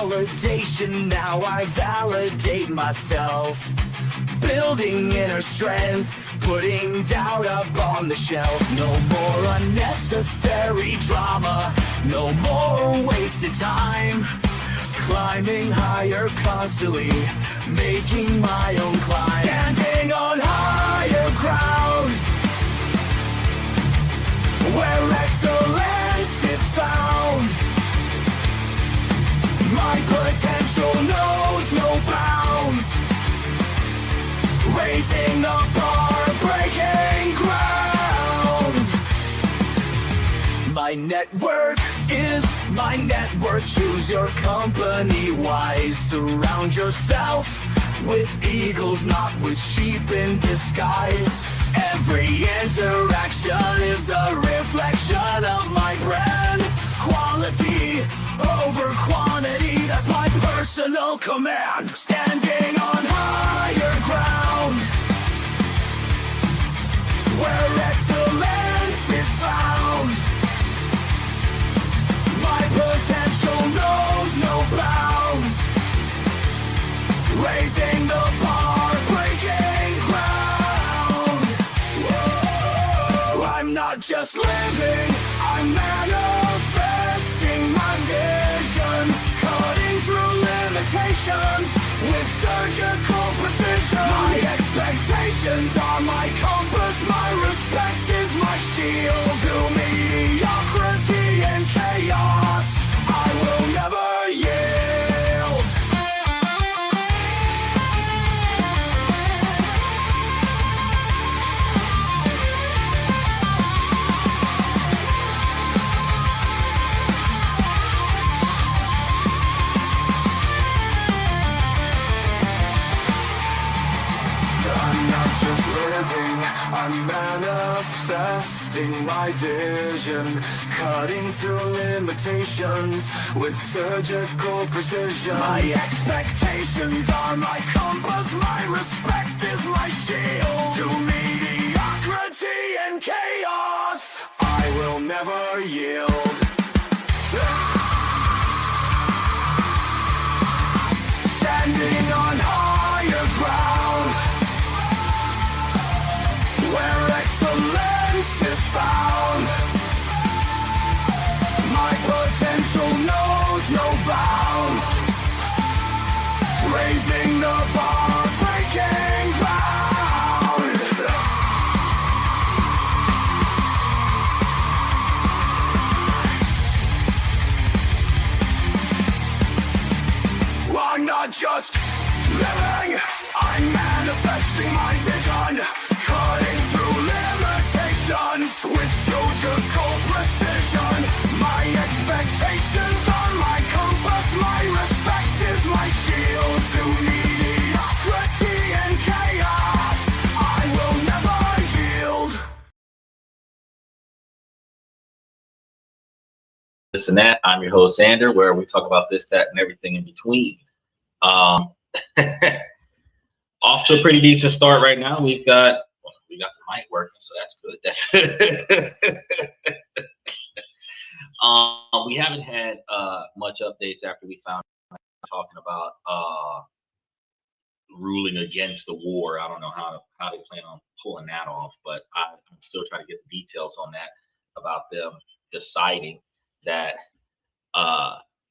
validation, now I validate myself. Building inner strength, putting doubt up on the shelf. No more unnecessary drama, no more wasted time. Climbing higher constantly, making my own climb. Standing on higher ground, where excellence is found. My potential knows no bounds. Raising the bar, breaking ground. My network is my net worth. Choose your company wise. Surround yourself with eagles, not with sheep in disguise. Every interaction is a reflection of my brand. Quality over quantity, that's my personal command. Standing on higher ground, where excellence is found. My potential knows no bounds. Raising the bar, breaking ground. Whoa. I'm not just living, I'm manifesting my vision. Cutting through limitations with surgical precision. My expectations are my compass, my respect is my shield. To mediocrity and chaos, I will never yield. I'm manifesting my vision, cutting through limitations with surgical precision. My expectations are my compass, my respect is my shield. To mediocrity and chaos, I will never yield. Standing on higher ground, where excellence is found. My potential knows no bounds. Raising the bar, breaking ground. I'm not just living, I'm manifesting my vision. Cutting through limitations with surgical precision. My expectations are my compass, my respect is my shield. To mediocrity and chaos, I will never yield. This and that. I'm your host, Xander, where we talk about this, that, and everything in between. Off to a pretty decent start right now. We got the mic working, so that's good. We haven't had much updates after we found talking about ruling against the war. I don't know how they plan on pulling that off, but I'm still trying to get the details on that, about them deciding that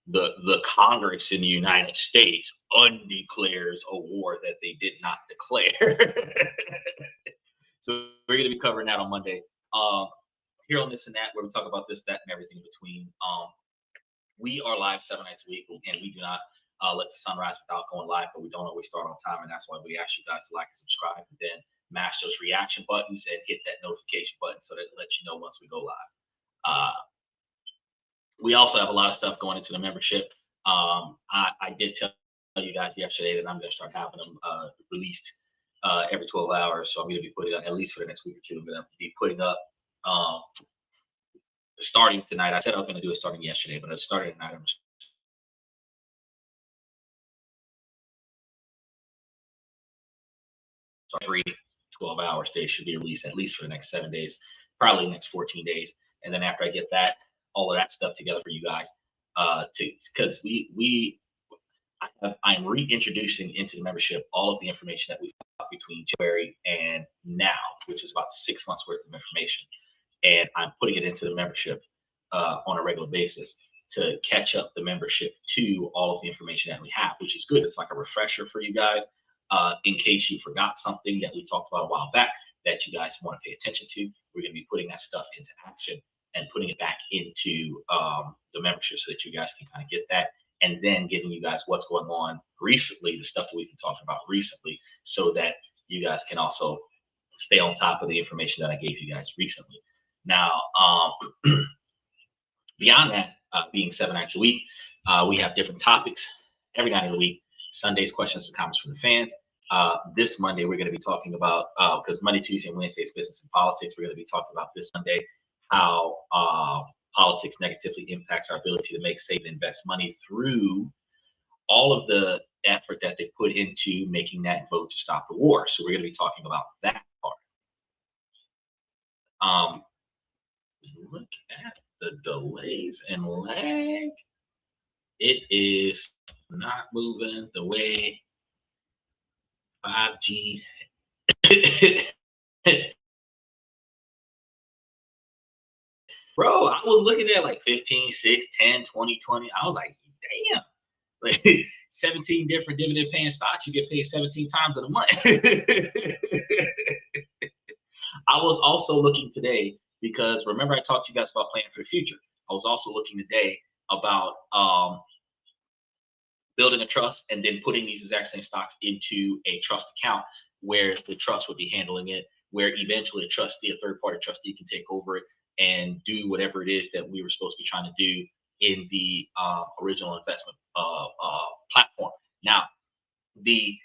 the Congress in the United States undeclares a war that they did not declare. So we're going to be covering that on Monday. Here on This and That, where we talk about this, that, and everything in between. We are live 7 nights a week, and we do not let the sun rise without going live, but we don't always start on time, and that's why we ask you guys to like and subscribe, and then mash those reaction buttons and hit that notification button so that it lets you know once we go live. We also have a lot of stuff going into the membership. I did tell you guys yesterday that I'm going to start having them released every 12 hours. So I'm going to be putting up, at least for the next week or two, I'm going to be putting up starting tonight. I said I was going to do it starting yesterday, but it started tonight. I'm every 12 hours they should be released, at least for the next 7 days, probably the next 14 days. And then after I get that, all of that stuff together for you guys, because we I'm reintroducing into the membership all of the information that we've got between January and now, which is about 6 months worth of information. And I'm putting it into the membership on a regular basis to catch up the membership to all of the information that we have, which is good. It's like a refresher for you guys in case you forgot something that we talked about a while back that you guys want to pay attention to. We're going to be putting that stuff into action and putting it back into the membership so that you guys can kind of get that, and then giving you guys what's going on recently, the stuff that we've been talking about recently, so that you guys can also stay on top of the information that I gave you guys recently. Now, beyond that, being 7 nights a week, we have different topics every night of the week. Sundays, questions and comments from the fans. This Monday, we're going to be talking about, because Monday, Tuesday, and Wednesday is business and politics. We're going to be talking about this Monday how politics negatively impacts our ability to make, save, and invest money through all of the effort that they put into making that vote to stop the war. So we're going to be talking about that part. Look at the delays and lag. It is not moving the way 5G. Bro, I was looking at like 15, 6, 10, 20, 20. I was like, damn. Like 17 different dividend paying stocks, you get paid 17 times in a month. I was also looking today because remember I talked to you guys about planning for the future. I was also looking today about building a trust and then putting these exact same stocks into a trust account where the trust would be handling it, where eventually a trustee, a third-party trustee, can take over it and do whatever it is that we were supposed to be trying to do in the original investment platform. Now, the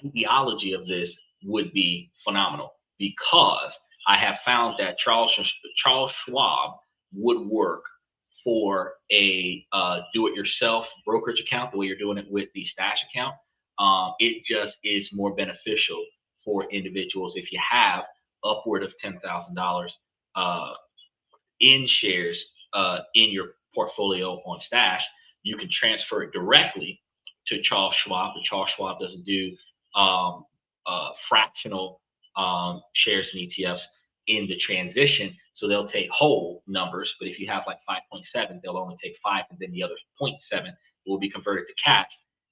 ideology of this would be phenomenal because I have found that Charles Schwab would work for a do-it-yourself brokerage account, the way you're doing it with the stash account. It just is more beneficial for individuals if you have upward of $10,000 in shares in your portfolio on stash. You can transfer it directly to Charles Schwab, but Charles Schwab doesn't do fractional shares and ETFs in the transition. So they'll take whole numbers, but if you have like 5.7, they'll only take 5, and then the other 0.7 will be converted to cash,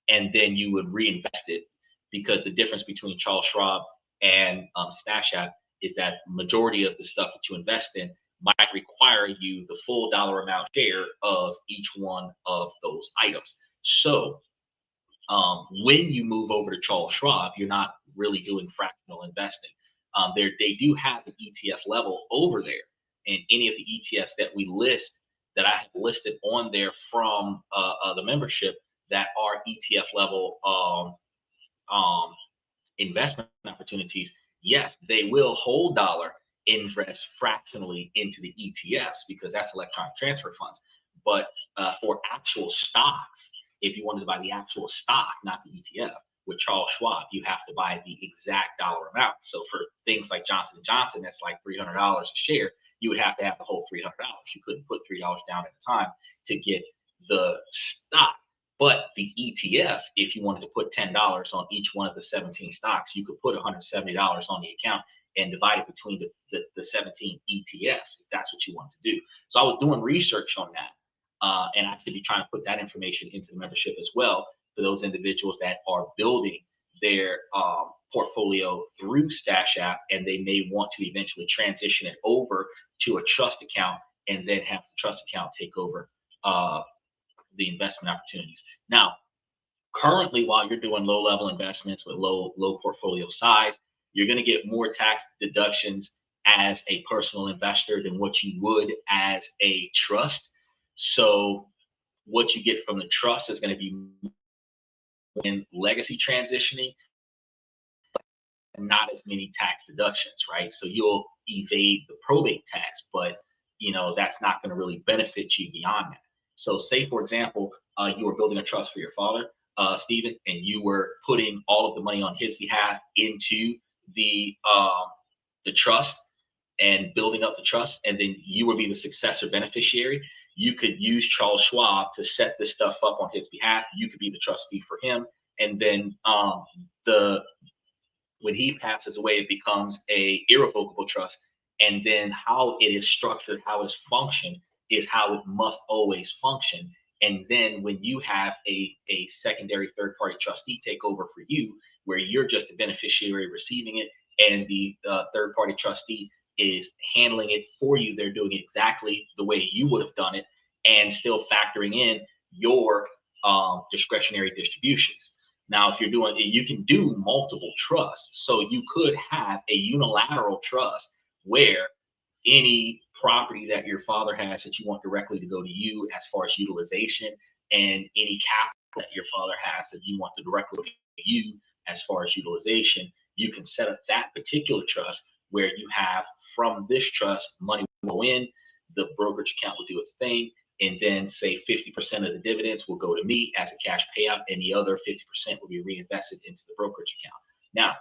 and then you would reinvest it, because the difference between Charles Schwab and Stash App is that majority of the stuff that you invest in might require you the full dollar amount share of each one of those items. So when you move over to Charles Schwab, you're not really doing fractional investing. They do have an ETF level over there, and any of the ETFs that we list, that I have listed on there from the membership, that are ETF level investment opportunities, yes, they will whole dollar invest fractionally into the ETFs because that's electronic transfer funds. But for actual stocks, if you wanted to buy the actual stock, not the ETF, with Charles Schwab, you have to buy the exact dollar amount. So for things like Johnson & Johnson, that's like $300 a share, you would have to have the whole $300. You couldn't put $3 down at a time to get the stock. But the ETF, if you wanted to put $10 on each one of the 17 stocks, you could put $170 on the account and divide it between the 17 ETFs, if that's what you want to do. So I was doing research on that. And I should be trying to put that information into the membership as well for those individuals that are building their portfolio through Stash App, and they may want to eventually transition it over to a trust account and then have the trust account take over the investment opportunities. Now, currently, while you're doing low-level investments with low portfolio size, you're going to get more tax deductions as a personal investor than what you would as a trust. So what you get from the trust is going to be in legacy transitioning, not as many tax deductions, right? So you'll evade the probate tax, but that's not going to really benefit you beyond that. So say, for example, you were building a trust for your father, Stephen, and you were putting all of the money on his behalf into the trust and building up the trust, and then you would be the successor beneficiary. You could use Charles Schwab to set this stuff up on his behalf. You could be the trustee for him, and then the when he passes away, it becomes a irrevocable trust. And then how it is structured, how it's functioned, is how it must always function. And then when you have a secondary third party trustee take over for you, where you're just a beneficiary receiving it, and the third party trustee is handling it for you, they're doing exactly the way you would have done it, and still factoring in your discretionary distributions. Now, if you're doing it, you can do multiple trusts. So you could have a unilateral trust where any property that your father has that you want directly to go to you as far as utilization, and any capital that your father has that you want to directly go to you as far as utilization, you can set up that particular trust where you have, from this trust, money will go in, the brokerage account will do its thing, and then say 50% of the dividends will go to me as a cash payout, and the other 50% will be reinvested into the brokerage account. Now,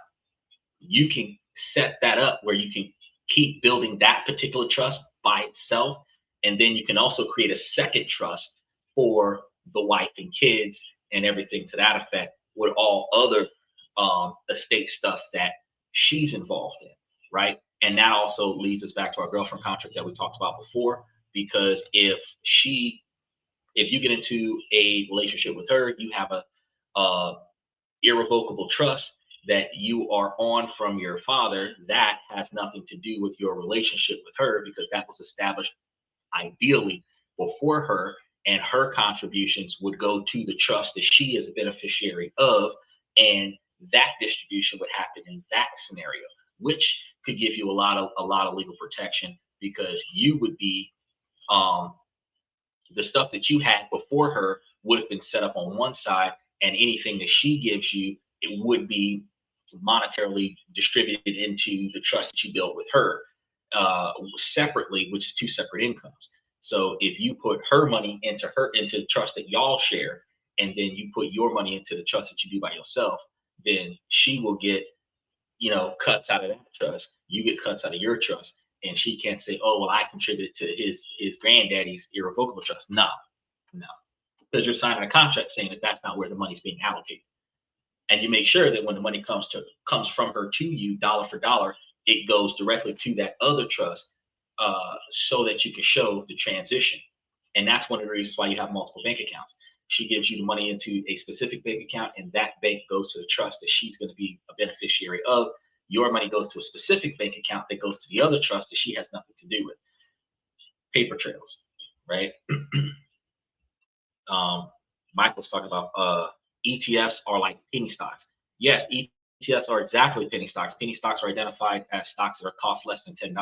you can set that up where you can keep building that particular trust by itself, and then you can also create a second trust for the wife and kids and everything to that effect, with all other estate stuff that she's involved in, right? And that also leads us back to our girlfriend contract that we talked about before, because if you get into a relationship with her, you have a irrevocable trust that you are on from your father. That has nothing to do with your relationship with her, because that was established ideally before her, and her contributions would go to the trust that she is a beneficiary of, and that distribution would happen in that scenario, which could give you a lot of legal protection, because you would be um, the stuff that you had before her would have been set up on one side, and anything that she gives you, it would be monetarily distributed into the trust that you built with her separately, which is two separate incomes. So if you put her money into the trust that y'all share, and then you put your money into the trust that you do by yourself, then she will get, cuts out of that trust. You get cuts out of your trust, and she can't say, "Oh, well, I contributed to his granddaddy's irrevocable trust." No, no, because you're signing a contract saying that that's not where the money's being allocated, and you make sure that when the money comes from her to you, dollar for dollar, it goes directly to that other trust, so that you can show the transition. And that's one of the reasons why you have multiple bank accounts. She gives you the money into a specific bank account, and that bank goes to the trust that she's going to be a beneficiary of. Your money goes to a specific bank account that goes to the other trust that she has nothing to do with. Paper trails, right? Michael's talking about ETFs are like penny stocks. Yes, ETFs are exactly penny stocks. Penny stocks are identified as stocks that are cost less than $10,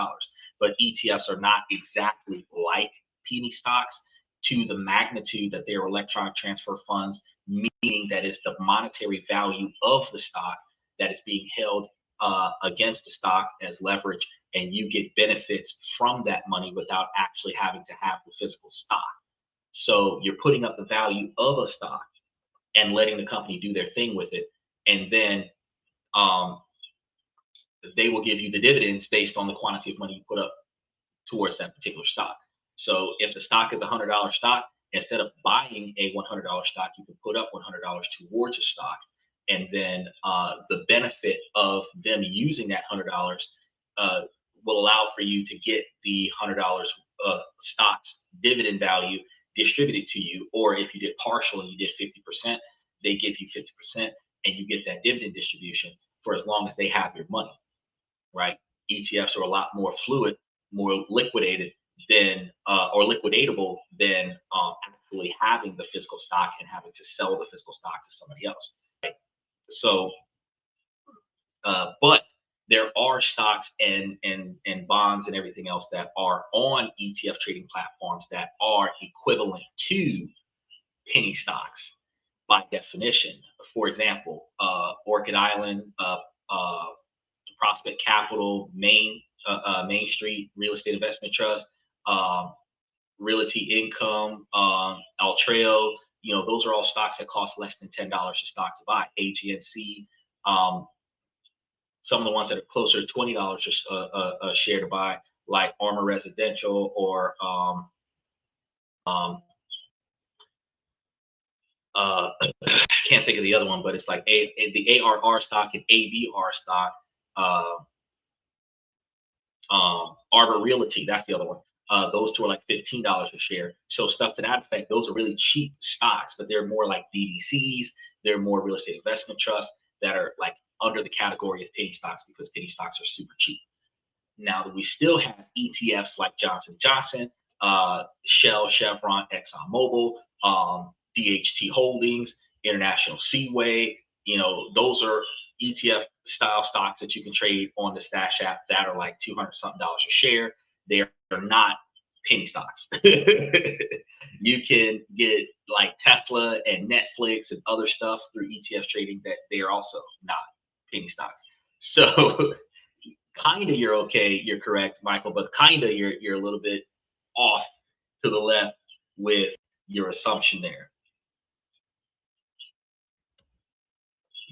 but ETFs are not exactly like penny stocks to the magnitude that they are electronic transfer funds, meaning that it's the monetary value of the stock that is being held against the stock as leverage, and you get benefits from that money without actually having to have the physical stock. So you're putting up the value of a stock and letting the company do their thing with it, and then um, they will give you the dividends based on the quantity of money you put up towards that particular stock. So if the stock is $100 stock, instead of buying a $100 stock, you can put up $100 towards a stock, and then the benefit of them using that $100 uh, will allow for you to get the $100 stocks dividend value distributed to you. Or if you did partial and you did 50%, they give you 50%, and you get that dividend distribution for as long as they have your money, right? ETFs are a lot more fluid, more liquidated than or liquidatable than actually having the physical stock and having to sell the physical stock to somebody else. Right? So, but there are stocks and bonds and everything else that are on ETF trading platforms that are equivalent to penny stocks by definition. For example, Orchid Island, Prospect Capital, Main Street Real Estate Investment Trust, um, Realty Income, Altrail. Those are all stocks that cost less than $10 a stock to buy. AGNC, um, some of the ones that are closer to $20 a share to buy, like Armor Residential or um, uh, can't think of the other one, but it's like the ARR stock and ABR stock. Uh, Arbor Realty, that's the other one. Those two are like $15 a share. So stuff to that effect, those are really cheap stocks, but they're more like BDCs. They're more real estate investment trusts that are like under the category of penny stocks because penny stocks are super cheap. Now that we still have ETFs like Johnson Johnson, Shell, Chevron, ExxonMobil, DHT Holdings, International Seaway. Those are ETF style stocks that you can trade on the Stash app that are like 200 something dollars a share. They are not penny stocks. You can get like Tesla and Netflix and other stuff through ETF trading that they are also not penny stocks. So kind of you're okay, you're correct, Michael, but kind of you're a little bit off to the left with your assumption there.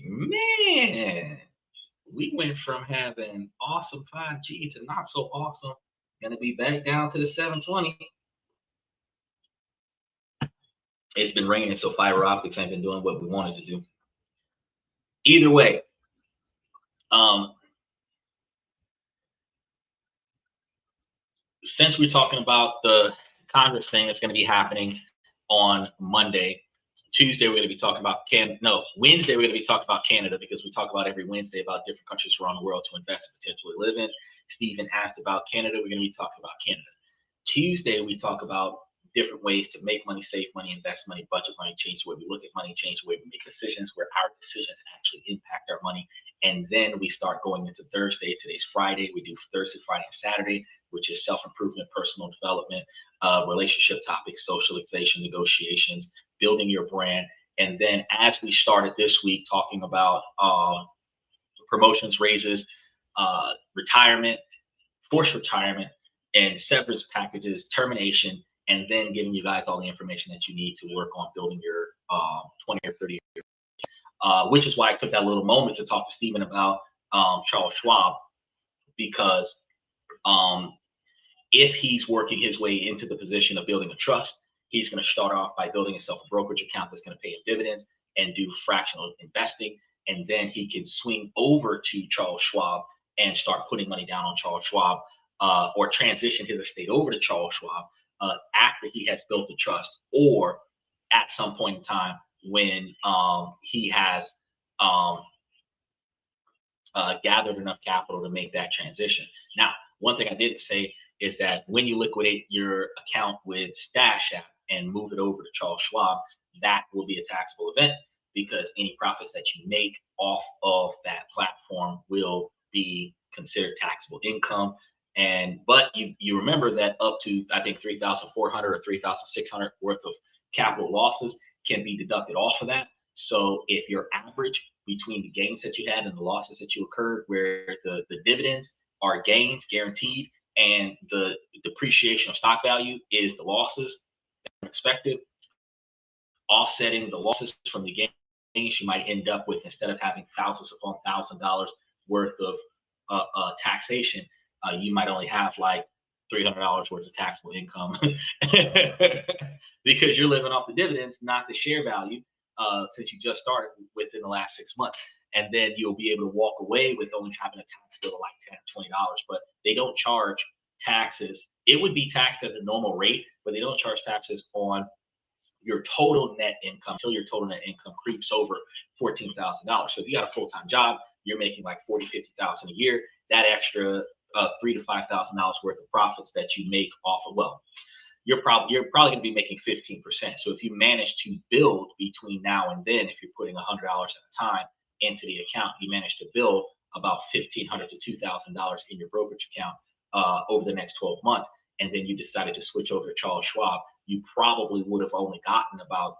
Man, we went from having awesome 5G to not so awesome. Gonna be back down to the 720. It's been raining, so fiber optics ain't been doing what we wanted to do. Either way, um, since we're talking about the Congress thing that's going to be happening on Monday, Tuesday we're going to be talking about Wednesday we're going to be talking about Canada because we talk about every Wednesday about different countries around the world to invest and potentially live in. Stephen asked about Canada. We're going to be talking about Canada. Tuesday we talk about different ways to make money, save money, invest money, budget money, change the way we look at money, change the way we make decisions, where our decisions actually impact our money. And then we start going into Thursday. Today's Friday. We do Thursday, Friday, and Saturday, which is self-improvement, personal development, relationship topics, socialization, negotiations, building your brand. And then as we started this week talking about promotions, raises, retirement, forced retirement, and severance packages, termination, and then giving you guys all the information that you need to work on building your 20 or 30 year, which is why I took that little moment to talk to Stephen about Charles Schwab, because um, if he's working his way into the position of building a trust, he's going to start off by building himself a brokerage account that's going to pay him dividends and do fractional investing. And then he can swing over to Charles Schwab and start putting money down on Charles Schwab, or transition his estate over to Charles Schwab after he has built the trust, or at some point in time when he has gathered enough capital to make that transition. Now, one thing I didn't say is that when you liquidate your account with Stash App and move it over to Charles Schwab, that will be a taxable event because any profits that you make off of that platform will be considered taxable income. But you remember that up to I think 3,400 or 3,600 worth of capital losses can be deducted off of that. So if your average between the gains that you had and the losses that you occurred, where the dividends are gains guaranteed and the depreciation of stock value is the losses expected, offsetting the losses from the gains, you might end up with, instead of having thousands upon $1,000 worth of taxation, you might only have like $300 worth of taxable income because you're living off the dividends, not the share value, since you just started within the last 6 months. And then you'll be able to walk away with only having a tax bill of like $10 or $20, but they don't charge taxes. It would be taxed at the normal rate, but they don't charge taxes on your total net income until your total net income creeps over $14,000. So if you got a full-time job, you're making like 40, 50,000 a year. That extra $3,000 to $5,000 worth of profits that you make off of, well, you're probably going to be making 15%. So if you manage to build between now and then, if you're putting $100 at a time into the account, you manage to build about $1,500 to $2,000 in your brokerage account over the next 12 months, and then you decided to switch over to Charles Schwab, you probably would have only gotten about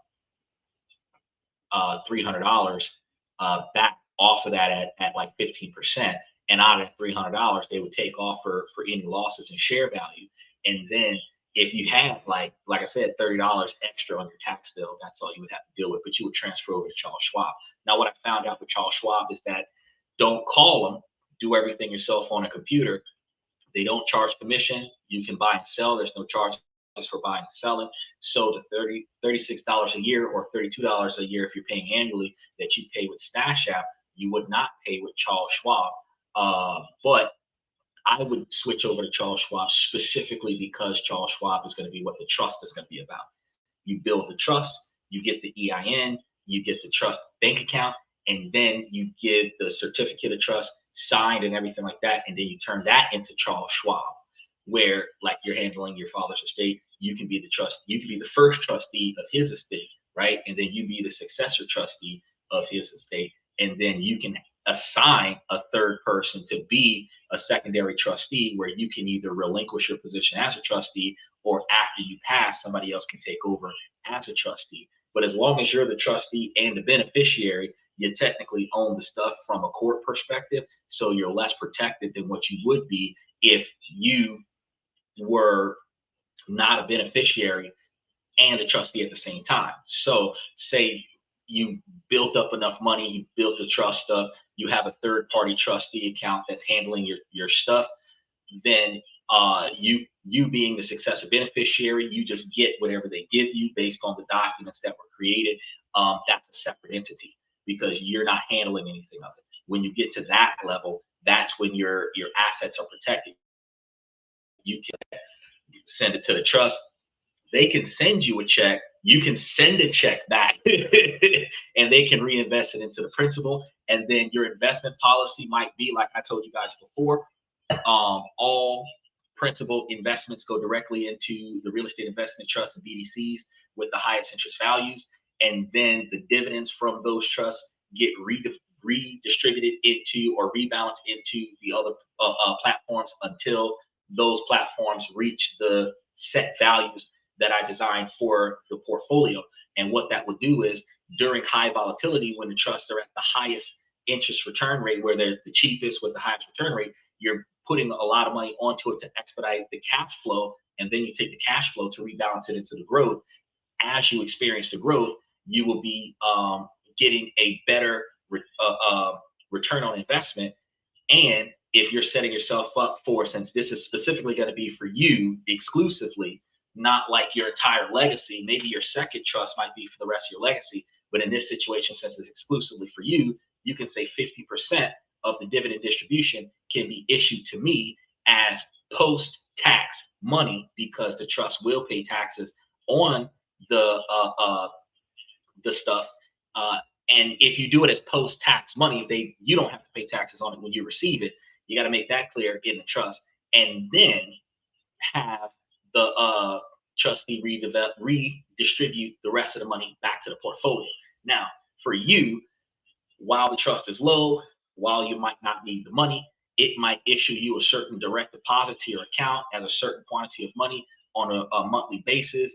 $300 back off of that at like 15%. And out of $300, they would take off for any losses in share value. And then if you had, like I said, $30 extra on your tax bill, that's all you would have to deal with. But you would transfer over to Charles Schwab. Now, what I found out with Charles Schwab is that don't call them, do everything yourself on a computer. They don't charge commission. You can buy and sell. There's no charge for buying and selling. So the $36 a year or $32 a year if you're paying annually that you pay with Stash App, you would not pay with Charles Schwab. But I would switch over to Charles Schwab specifically because Charles Schwab is going to be what the trust is going to be about. You build the trust, you get the EIN, you get the trust bank account, and then you give the certificate of trust signed and everything like that, and then you turn that into Charles Schwab, where like you're handling your father's estate, you can be the first trustee of his estate, right? And then you be the successor trustee of his estate, and then you can assign a third person to be a secondary trustee where you can either relinquish your position as a trustee, or after you pass, somebody else can take over as a trustee. But as long as you're the trustee and the beneficiary, you technically own the stuff from a court perspective. So you're less protected than what you would be if you were not a beneficiary and a trustee at the same time. So say you built up enough money, you built the trust up, you have a third party trustee account that's handling your stuff, then you being the successor beneficiary, you just get whatever they give you based on the documents that were created. That's a separate entity because you're not handling anything of it. When you get to that level, that's when your assets are protected. You can send it to the trust. They can send you a check. You can send a check back and they can reinvest it into the principal. And then your investment policy might be, like I told you guys before, all principal investments go directly into the real estate investment trusts and BDCs with the highest interest values. And then the dividends from those trusts get redistributed into or rebalanced into the other platforms until those platforms reach the set values that I designed for the portfolio. And what that would do is during high volatility, when the trusts are at the highest interest return rate, where they're the cheapest with the highest return rate, you're putting a lot of money onto it to expedite the cash flow. And then you take the cash flow to rebalance it into the growth. As you experience the growth, you will be getting a better return on investment. And if you're setting yourself up for, since this is specifically going to be for you exclusively, not like your entire legacy, maybe your second trust might be for the rest of your legacy. But in this situation, since it's exclusively for you, you can say 50% of the dividend distribution can be issued to me as post-tax money, because the trust will pay taxes on the stuff. And if you do it as post-tax money, you don't have to pay taxes on it when you receive it. You got to make that clear in the trust, and then have the trustee redistribute the rest of the money back to the portfolio. Now, for you, while the trust is low, while you might not need the money, it might issue you a certain direct deposit to your account as a certain quantity of money on a monthly basis.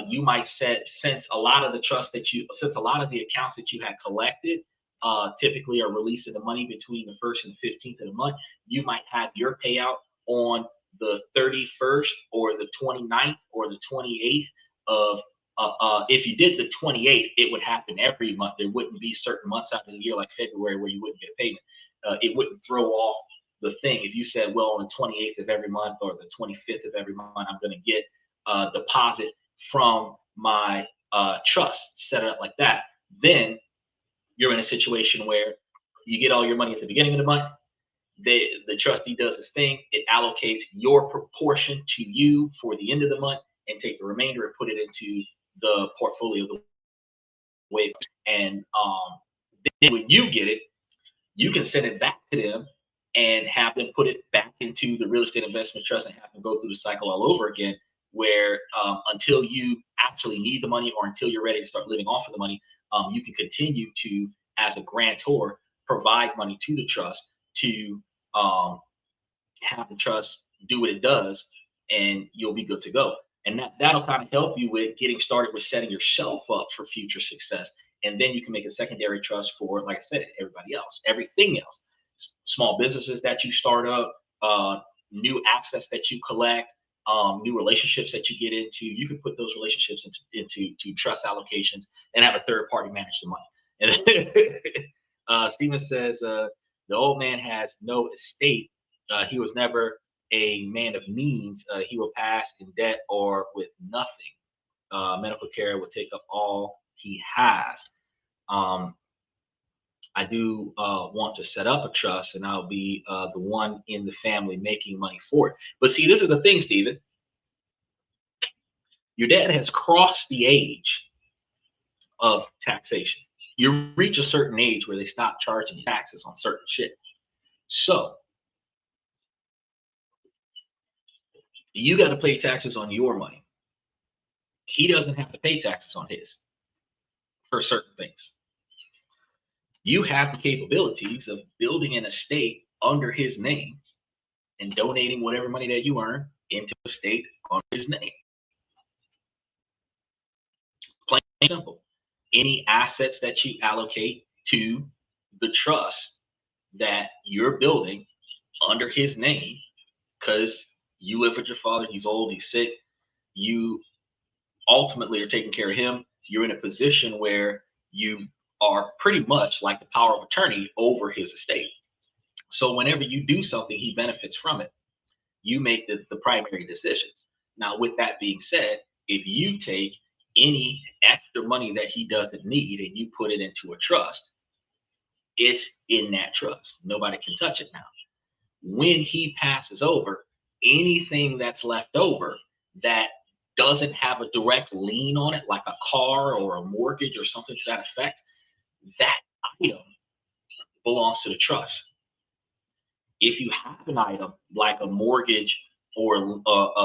You might set, since a lot of the accounts that you had collected typically are releasing the money between the 1st and the 15th of the month, you might have your payout on the 31st or the 29th or the 28th of if you did the 28th, it would happen every month. There wouldn't be certain months out of the year like February where you wouldn't get a payment. It wouldn't throw off the thing. If you said, well, on the 28th of every month or the 25th of every month, I'm going to get a deposit from my trust, set it up like that, then you're in a situation where you get all your money at the beginning of the month. The trustee does his thing. It allocates your proportion to you for the end of the month and take the remainder and put it into the portfolio the way. And then when you get it, you can send it back to them and have them put it back into the real estate investment trust and have them go through the cycle all over again, where until you actually need the money or until you're ready to start living off of the money, you can continue to, as a grantor, provide money to the trust to have the trust do what it does, and you'll be good to go. And that'll kind of help you with getting started with setting yourself up for future success. And then you can make a secondary trust for, like I said, everybody else, everything else, small businesses that you start up, new assets that you collect, new relationships that you get into. You can put those relationships into trust allocations and have a third party manage the money. And Steven says, the old man has no estate. He was never a man of means, he will pass in debt or with nothing. Medical care will take up all he has. Um, I do want to set up a trust, and I'll be the one in the family making money for it. But see, this is the thing, Stephen. Your dad has crossed the age of taxation. You reach a certain age where they stop charging you taxes on certain shit. So you got to pay taxes on your money. He doesn't have to pay taxes on his for certain things. You have the capabilities of building an estate under his name and donating whatever money that you earn into a estate under his name. Plain and simple. Any assets that you allocate to the trust that you're building under his name, because you live with your father, he's old, he's sick, you ultimately are taking care of him. You're in a position where you are pretty much like the power of attorney over his estate. So whenever you do something, he benefits from it. You make the primary decisions. Now, with that being said, if you take any extra money that he doesn't need and you put it into a trust, it's in that trust. Nobody can touch it now. When he passes over, anything that's left over that doesn't have a direct lien on it, like a car or a mortgage or something to that effect, that item belongs to the trust. If you have an item like a mortgage or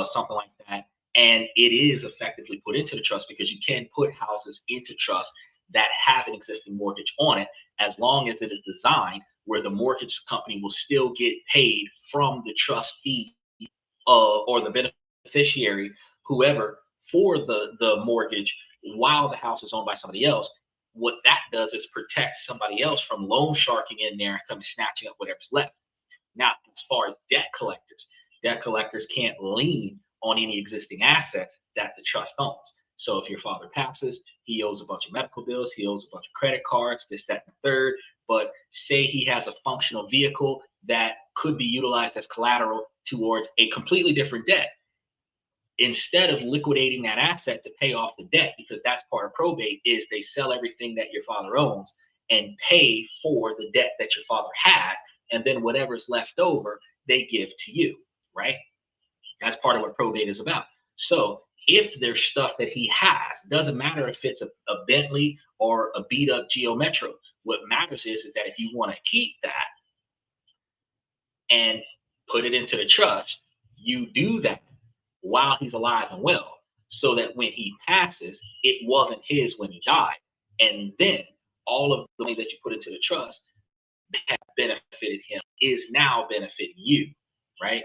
something like that, and it is effectively put into the trust, because you can put houses into trust that have an existing mortgage on it, as long as it is designed where the mortgage company will still get paid from the trustee or the beneficiary, whoever, for the mortgage while the house is owned by somebody else. What that does is protect somebody else from loan sharking in there and coming snatching up whatever's left. Now, as far as debt collectors can't lien on any existing assets that the trust owns. So if your father passes, he owes a bunch of medical bills, he owes a bunch of credit cards, this, that, and the third. But say he has a functional vehicle that could be utilized as collateral towards a completely different debt. Instead of liquidating that asset to pay off the debt, because that's part of probate, is they sell everything that your father owns and pay for the debt that your father had, and then whatever's left over, they give to you, right? That's part of what probate is about. So if there's stuff that he has, doesn't matter if it's a Bentley or a beat up Geo Metro. What matters is that if you want to keep that and put it into the trust, you do that while he's alive and well, so that when he passes, it wasn't his when he died. And then all of the money that you put into the trust that benefited him is now benefiting you, right?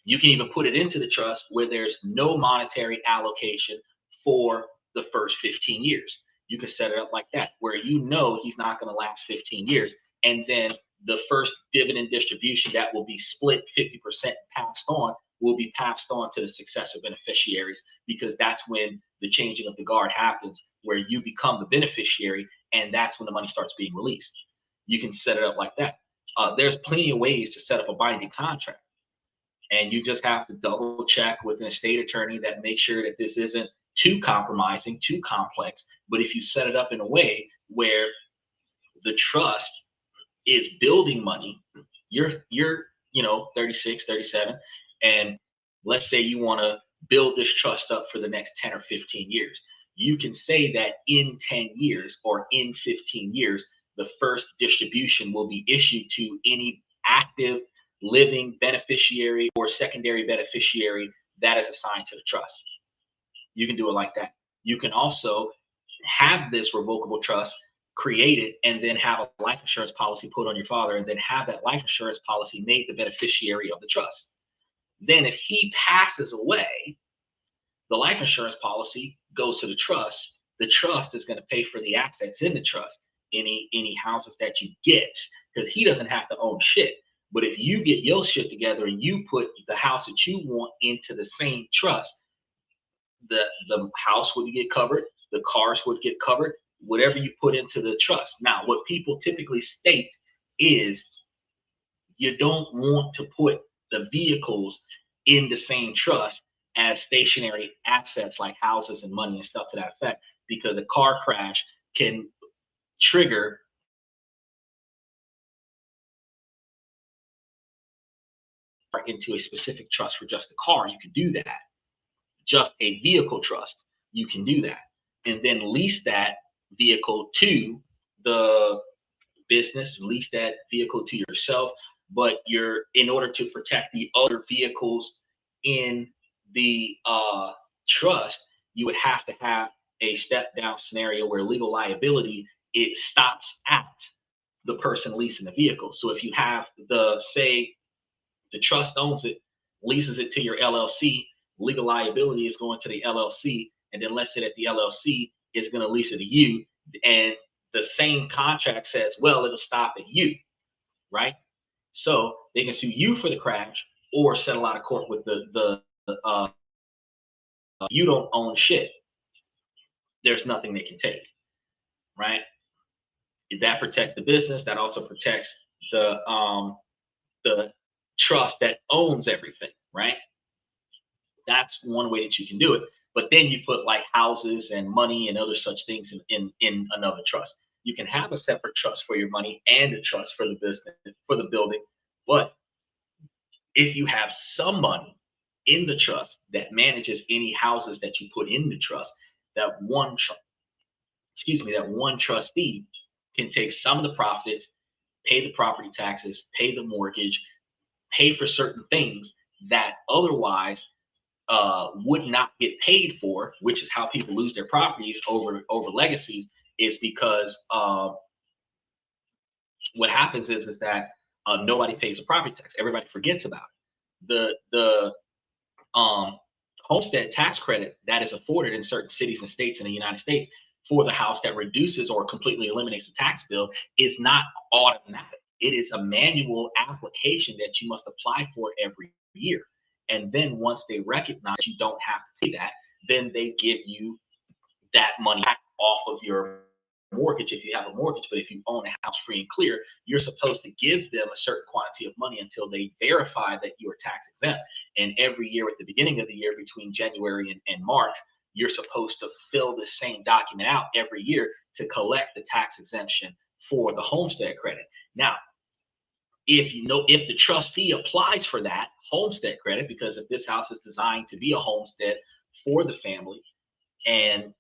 You can even put it into the trust where there's no monetary allocation for the first 15 years. You can set it up like that, where you know he's not going to last 15 years. And then the first dividend distribution that will be split 50% passed on will be passed on to the successor beneficiaries, because that's when the changing of the guard happens, where you become the beneficiary, and that's when the money starts being released. You can set it up like that. There's plenty of ways to set up a binding contract. And you just have to double check with an estate attorney that makes sure that this isn't too compromising, too complex. But if you set it up in a way where the trust is building money, you're 36, 37, and let's say you want to build this trust up for the next 10 or 15 years. You can say that in 10 years or in 15 years, the first distribution will be issued to any active living beneficiary or secondary beneficiary that is assigned to the trust. You can do it like that. You can also have this revocable trust created and then have a life insurance policy put on your father, and then have that life insurance policy made the beneficiary of the trust. Then if he passes away, the life insurance policy goes to the trust. The trust is going to pay for the assets in the trust, any houses that you get, because he doesn't have to own shit. But if you get your shit together and you put the house that you want into the same trust, the house would get covered, the cars would get covered, whatever you put into the trust. Now, what people typically state is you don't want to put the vehicles in the same trust as stationary assets like houses and money and stuff to that effect, because a car crash can trigger into a specific trust for just a car. You can do that. Just a vehicle trust, you can do that, and then lease that vehicle to the business, lease that vehicle to yourself. But you're, in order to protect the other vehicles in the trust, you would have to have a step down scenario where legal liability, it stops at the person leasing the vehicle. So if you have the, say the trust owns it, leases it to your LLC, legal liability is going to the LLC, and then let's say that the LLC is going to lease it to you, and the same contract says, well, it'll stop at you, right? So they can sue you for the crash or settle out of court with you don't own shit. There's nothing they can take, right? That protects the business. That also protects the trust that owns everything, right? That's one way that you can do it. But then you put like houses and money and other such things in another trust. You can have a separate trust for your money and a trust for the business, for the building. But if you have some money in the trust that manages any houses that you put in the trust, that one that one trustee can take some of the profits, pay the property taxes, pay the mortgage, pay for certain things that otherwise would not get paid for, which is how people lose their properties over legacies, is because what happens is that nobody pays a property tax. Everybody forgets about it. The homestead tax credit that is afforded in certain cities and states in the United States for the house that reduces or completely eliminates the tax bill is not automatic. It is a manual application that you must apply for every year. And then once they recognize you don't have to pay that, then they give you that money back off of your mortgage if you have a mortgage. But if you own a house free and clear, you're supposed to give them a certain quantity of money until they verify that you are tax exempt. And every year at the beginning of the year, between January and March, you're supposed to fill the same document out every year to collect the tax exemption for the homestead credit. Now, if the trustee applies for that homestead credit, because if this house is designed to be a homestead for the family and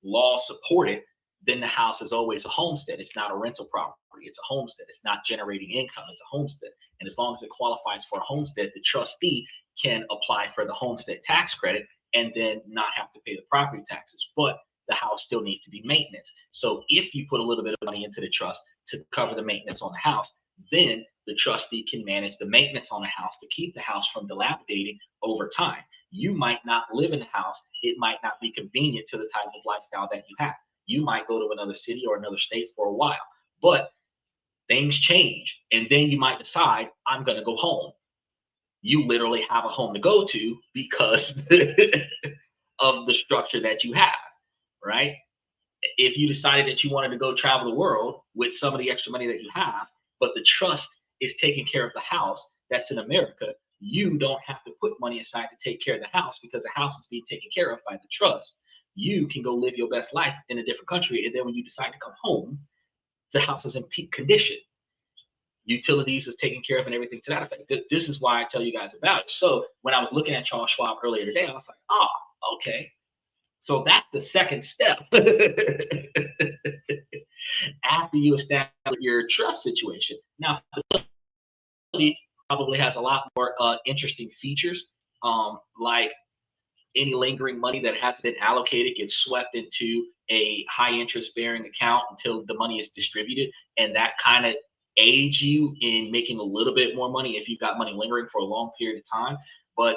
law supported, then the house is always a homestead. It's not a rental property. It's a homestead. It's not generating income. It's a homestead. And as long as it qualifies for a homestead, the trustee can apply for the homestead tax credit and then not have to pay the property taxes. But the house still needs to be maintenance. So if you put a little bit of money into the trust to cover the maintenance on the house, then the trustee can manage the maintenance on the house to keep the house from dilapidating over time. You might not live in the house. It might not be convenient to the type of lifestyle that you have. You might go to another city or another state for a while, but things change. And then you might decide, I'm going to go home. You literally have a home to go to because of the structure that you have, right? If you decided that you wanted to go travel the world with some of the extra money that you have, but the trust is taking care of the house that's in America, you don't have to put money aside to take care of the house because the house is being taken care of by the trust. You can go live your best life in a different country. And then when you decide to come home, the house is in peak condition. Utilities is taken care of and everything to that effect. This is why I tell you guys about it. So when I was looking at Charles Schwab earlier today, I was like, oh, okay. So that's the second step. After you establish your trust situation. Now, fidelity probably has a lot more interesting features, like any lingering money that hasn't been allocated gets swept into a high interest bearing account until the money is distributed. And that kind of aids you in making a little bit more money if you've got money lingering for a long period of time. But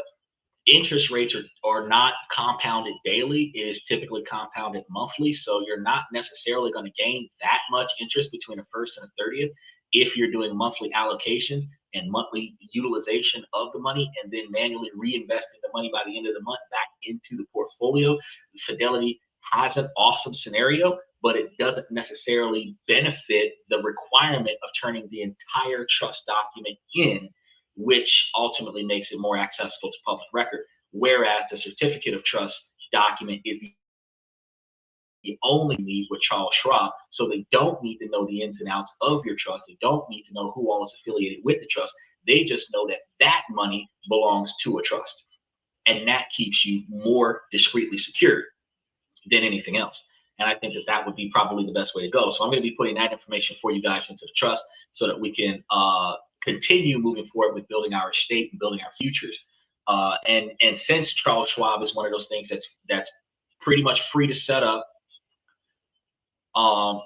interest rates are not compounded daily. It is typically compounded monthly. So you're not necessarily going to gain that much interest between the 1st and the 30th if you're doing monthly allocations and monthly utilization of the money and then manually reinvesting the money by the end of the month back into the portfolio. Fidelity has an awesome scenario, but it doesn't necessarily benefit the requirement of turning the entire trust document in which ultimately makes it more accessible to public record. Whereas the certificate of trust document is the only need with Charles Schwab. So they don't need to know the ins and outs of your trust. They don't need to know who all is affiliated with the trust. They just know that that money belongs to a trust. And that keeps you more discreetly secured than anything else. And I think that that would be probably the best way to go. So I'm going to be putting that information for you guys into the trust so that we can continue moving forward with building our estate and building our futures. And since Charles Schwab is one of those things that's pretty much free to set up,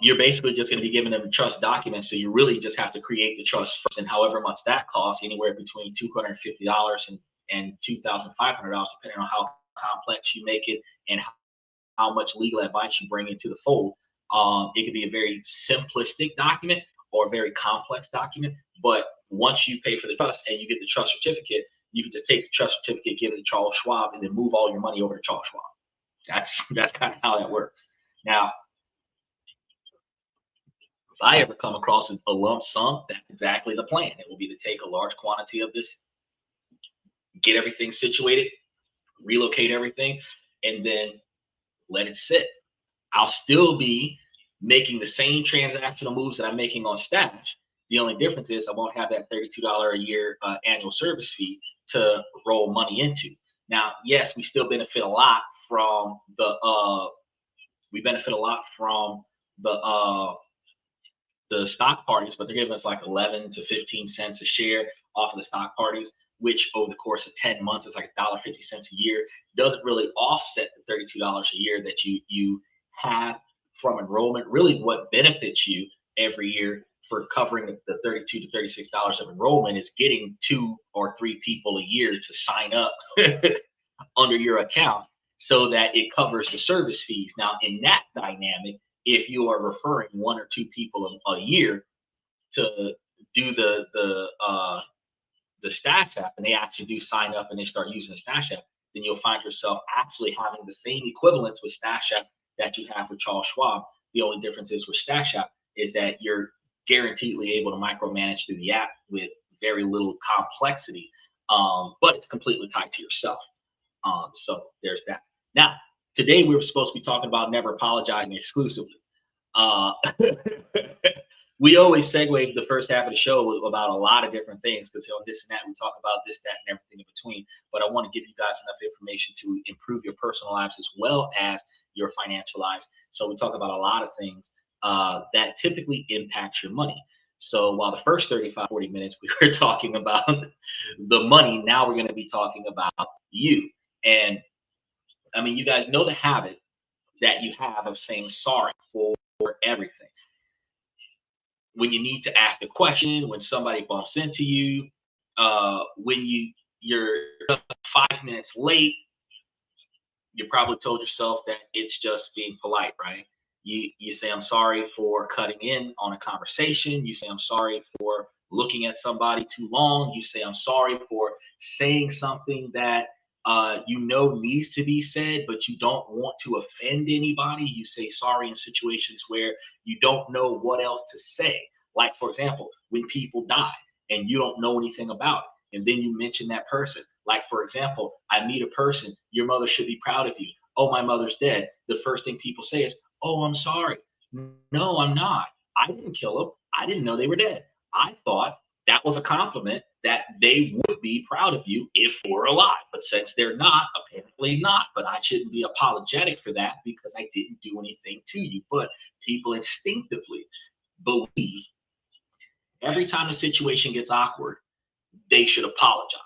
you're basically just going to be giving them trust documents. So you really just have to create the trust first, and however much that costs, anywhere between $250 and $2,500, depending on how complex you make it and how much legal advice you bring into the fold. It could be a very simplistic document or a very complex document. But once you pay for the trust and you get the trust certificate, you can just take the trust certificate, give it to Charles Schwab, and then move all your money over to Charles Schwab. That's kind of how that works. Now, if I ever come across a lump sum, that's exactly the plan. It will be to take a large quantity of this, get everything situated, relocate everything, and then let it sit. I'll still be making the same transactional moves that I'm making on Stash. The only difference is I won't have that $32 a year annual service fee to roll money into. Now, yes, we still benefit a lot from the stock parties, but they're giving us like 11 to 15 cents a share off of the stock parties, which over the course of 10 months is like $1.50 a year. Doesn't really offset the $32 a year that you have from enrollment. Really, what benefits you every year for covering the $32 to $36 of enrollment is getting 2 or 3 people a year to sign up under your account so that it covers the service fees. Now, in that dynamic, if you are referring 1 or 2 people a year to do the Stash app, and they actually do sign up and they start using the Stash app, then you'll find yourself actually having the same equivalence with Stash app that you have with Charles Schwab. The only difference is with Stash app is that you're guaranteedly able to micromanage through the app with very little complexity, but it's completely tied to yourself. So there's that. Now, today we were supposed to be talking about never apologizing exclusively. We always segue the first half of the show about a lot of different things because on this and that we talk about this, that, and everything in between. But I want to give you guys enough information to improve your personal lives as well as your financial lives. So we talk about a lot of things that typically impact your money. So while the first 35, 40 minutes we were talking about the money, now we're going to be talking about you. And I mean, you guys know the habit that you have of saying sorry for everything. When you need to ask a question, when somebody bumps into you, when you're 5 minutes late, you probably told yourself that it's just being polite, right? You say I'm sorry for cutting in on a conversation. You say I'm sorry for looking at somebody too long. You say I'm sorry for saying something that you know needs to be said, but you don't want to offend anybody. You say sorry in situations where you don't know what else to say. Like, for example, when people die and you don't know anything about it, and then you mention that person. Like, for example, I meet a person, your mother should be proud of you. Oh, my mother's dead. The first thing people say is, oh, I'm sorry. No, I'm not. I didn't kill them. I didn't know they were dead. I thought that was a compliment that they would be proud of you if they were alive. But since they're not, apparently not. But I shouldn't be apologetic for that because I didn't do anything to you. But people instinctively believe every time the situation gets awkward, they should apologize.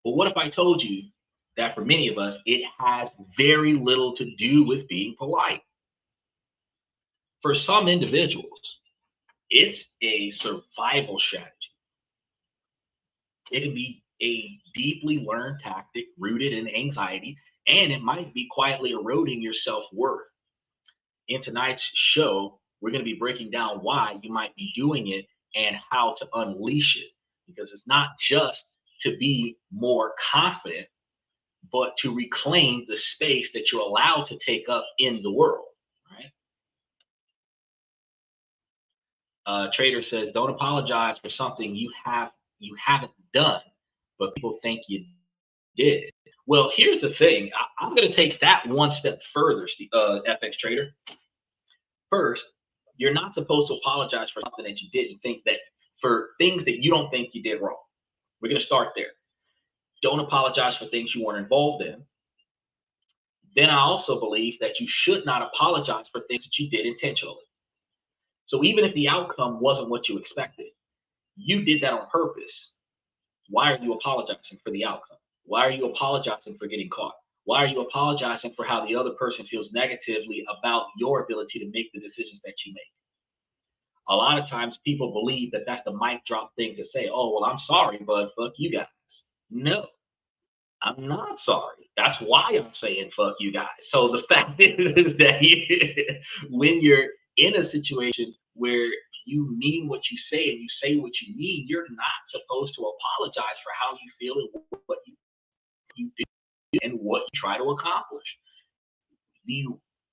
But what if I told you that for many of us, it has very little to do with being polite? For some individuals, it's a survival strategy. It can be a deeply learned tactic rooted in anxiety, and it might be quietly eroding your self-worth. In tonight's show, we're going to be breaking down why you might be doing it and how to unleash it. Because it's not just to be more confident, but to reclaim the space that you're allowed to take up in the world, right? Trader says, don't apologize for something you have you haven't done, but people think you did. Well, here's the thing. I'm going to take that one step further, FX trader. First, you're not supposed to apologize for something that you didn't think that for things that you don't think you did wrong. We're going to start there. Don't apologize for things you weren't involved in. Then I also believe that you should not apologize for things that you did intentionally. So even if the outcome wasn't what you expected, you did that on purpose. Why are you apologizing for the outcome? Why are you apologizing for getting caught? Why are you apologizing for how the other person feels negatively about your ability to make the decisions that you make? A lot of times people believe that that's the mic drop thing to say, oh, well, I'm sorry, but fuck you guys. No, I'm not sorry. That's why I'm saying fuck you guys. So the fact is that when you're in a situation where you mean what you say and you say what you mean, you're not supposed to apologize for how you feel and what you do and what you try to accomplish. The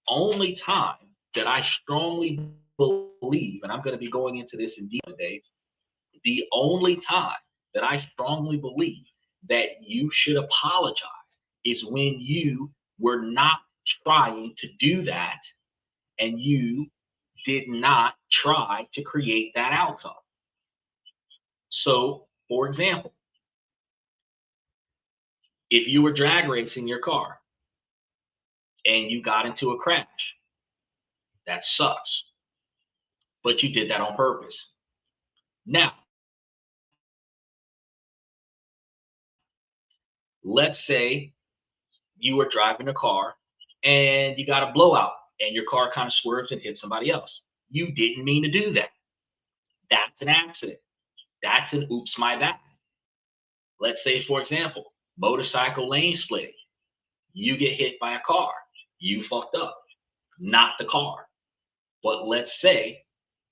only time that I strongly believe, and I'm going to be going into this in detail today, the only time that I strongly believe that you should apologize is when you were not trying to do that and you did not try to create that outcome. So, for example, if you were drag racing your car and you got into a crash, that sucks, but you did that on purpose. Now, let's say you were driving a car and you got a blowout and your car kind of swerved and hit somebody else. You didn't mean to do that. That's an accident. That's an oops, my bad. Let's say, for example, motorcycle lane splitting. You get hit by a car. You fucked up, not the car. But let's say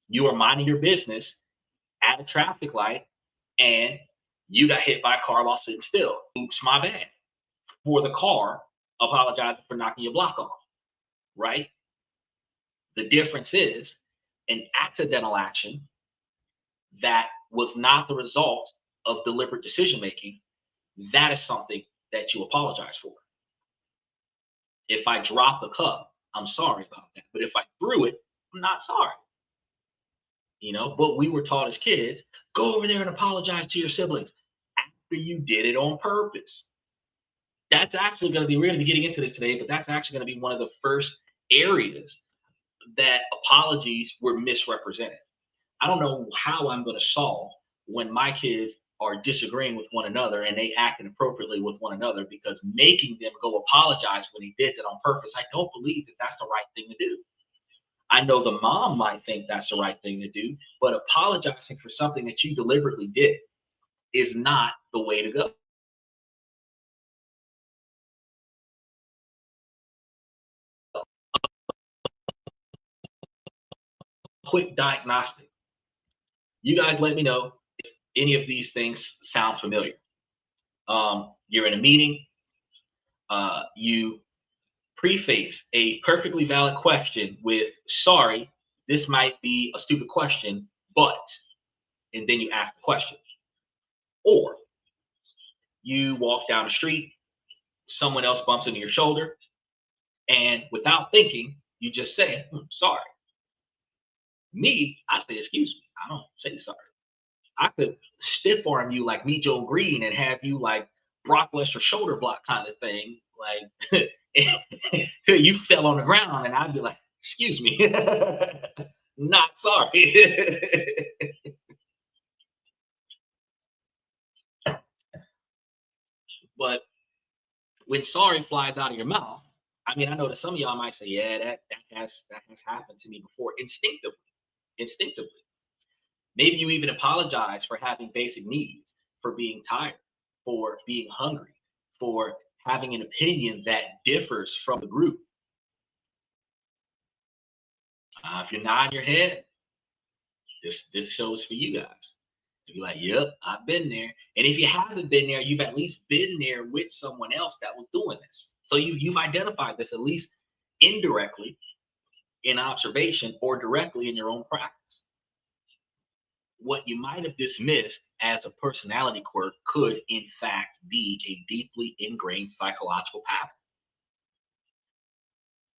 you are minding your business at a traffic light and you got hit by a car while sitting still. Oops, my bad. For the car apologizing for knocking your block off, right? The difference is an accidental action that was not the result of deliberate decision making. That is something that you apologize for. If I drop the cup, I'm sorry about that. But if I threw it, I'm not sorry. But we were taught as kids, go over there and apologize to your siblings after you did it on purpose. That's actually going to be, we're going to be getting into this today, but that's actually going to be one of the first areas that apologies were misrepresented. I don't know how I'm going to solve when my kids are disagreeing with one another and they act inappropriately with one another, because making them go apologize when he did it on purpose, I don't believe that that's the right thing to do. I know the mom might think that's the right thing to do, but apologizing for something that you deliberately did is not the way to go. Quick diagnostic. You guys let me know if any of these things sound familiar. You're in a meeting, you preface a perfectly valid question with, sorry, this might be a stupid question, but, and then you ask the question. Or you walk down the street, someone else bumps into your shoulder, and without thinking, you just say, sorry. Me, I say, excuse me. I don't say sorry. I could stiff arm you like me, Joe Green, and have you like Brock Lesnar shoulder block kind of thing, like till you fell on the ground, and I'd be like, excuse me, not sorry. But when sorry flies out of your mouth, I mean, I know that some of y'all might say, yeah, that has happened to me before, instinctively. Maybe you even apologize for having basic needs, for being tired, for being hungry, for having an opinion that differs from the group. If you're nodding your head, this shows for you guys. You'll be like, yep, I've been there. And if you haven't been there, you've at least been there with someone else that was doing this. So you've identified this at least indirectly in observation or directly in your own practice. what you might have dismissed as a personality quirk could, in fact, be a deeply ingrained psychological pattern.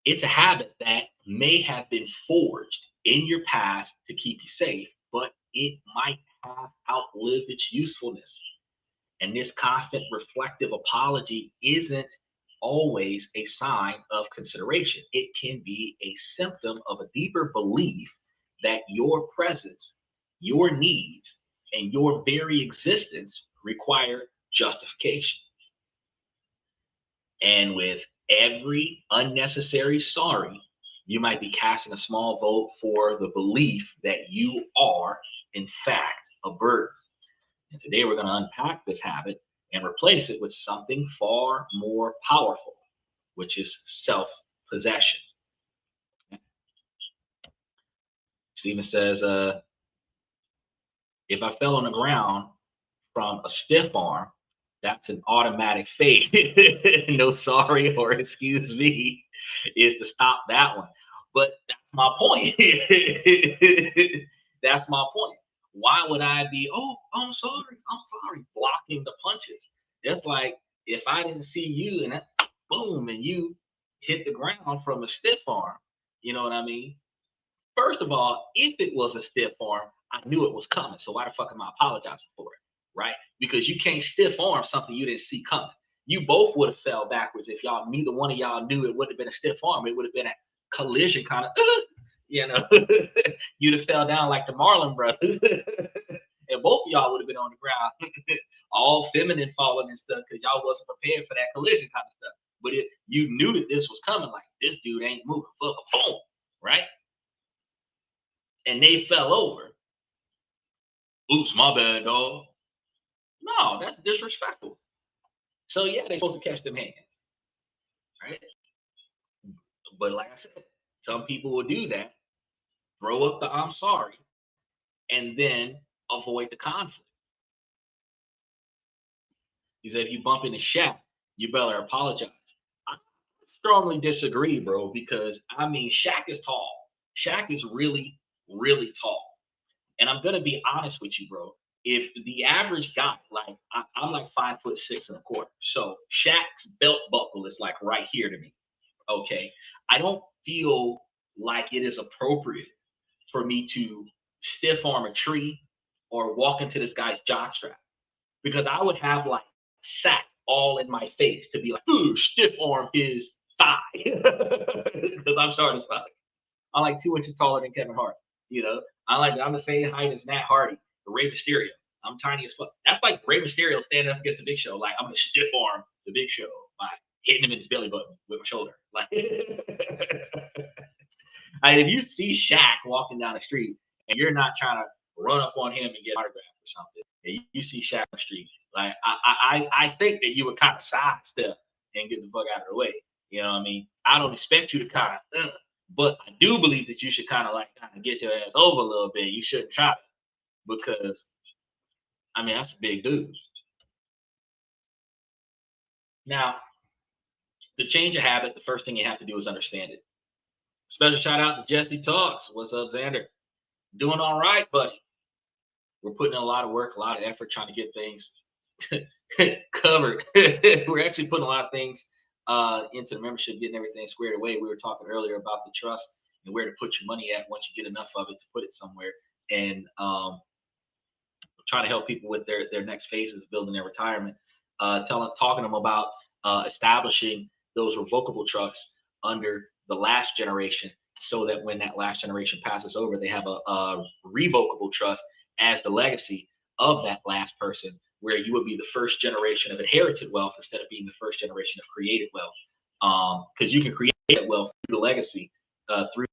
It's a habit that may have been forged in your past to keep you safe, but it might have outlived its usefulness. And this constant reflective apology isn't always a sign of consideration. It can be a symptom of a deeper belief that your presence, your needs, and your very existence require justification. And with every unnecessary sorry, you might be casting a small vote for the belief that you are, in fact, a burden. And today we're going to unpack this habit and replace it with something far more powerful, which is self-possession. Stephen says, if I fell on the ground from a stiff arm, that's an automatic fade. No sorry or excuse me is to stop that one. But that's my point. That's my point. Why would I be, oh, I'm sorry, blocking the punches? That's like if I didn't see you and that, boom, and you hit the ground from a stiff arm. You know what I mean? First of all, if it was a stiff arm, I knew it was coming. So why the fuck am I apologizing for it? Right? Because you can't stiff arm something you didn't see coming. You both would have fell backwards if y'all, neither one of y'all knew it would have been a stiff arm. It would have been a collision kind of, you know, you'd have fell down like the Marlon brothers. And both of y'all would have been on the ground, all feminine falling and stuff, because y'all wasn't prepared for that collision kind of stuff. But you knew that this was coming, like this dude ain't moving, boom, right? And they fell over. Oops, my bad, dog. No, that's disrespectful. So yeah, they're supposed to catch them hands, right? But like I said, some people will do that, throw up the I'm sorry, and then avoid the conflict. He said, if you bump into Shaq, you better apologize. I strongly disagree, bro, because I mean, Shaq is tall. Shaq is really, really tall. And I'm gonna be honest with you, bro. If the average guy, like I'm like 5'6.25", so Shaq's belt buckle is like right here to me. Okay, I don't feel like it is appropriate for me to stiff arm a tree or walk into this guy's jockstrap because I would have like sack all in my face to be like, ooh, stiff arm his thigh because I'm short as fuck. I'm like 2 inches taller than Kevin Hart. You know, I'm the same height as Matt Hardy, the Rey Mysterio. I'm tiny as fuck. That's like Rey Mysterio standing up against the Big Show. Like I'm gonna stiff arm the Big Show by hitting him in his belly button with my shoulder. Like, I mean, if you see Shaq walking down the street and you're not trying to run up on him and get an autograph or something, and you see Shaq on the street, like I think that you would kind of sidestep and get the fuck out of the way. You know what I mean? I don't expect you to kind of. But I do believe that you should kind of get your ass over a little bit. You shouldn't try it because, I mean, that's a big dude. Now, to change a habit, the first thing you have to do is understand it. Special shout out to Jesse Talks. What's up, Xander? Doing all right, buddy. We're putting in a lot of work, a lot of effort trying to get things covered. We're actually putting a lot of things into the membership, getting everything squared away. We were talking earlier about the trust and where to put your money at once you get enough of it to put it somewhere, and trying to help people with their next phases of building their retirement. Talking to them about establishing those revocable trusts under the last generation, so that when that last generation passes over, they have a revocable trust as the legacy of that last person, where you would be the first generation of inherited wealth instead of being the first generation of created wealth. Because you can create that wealth through the legacy, through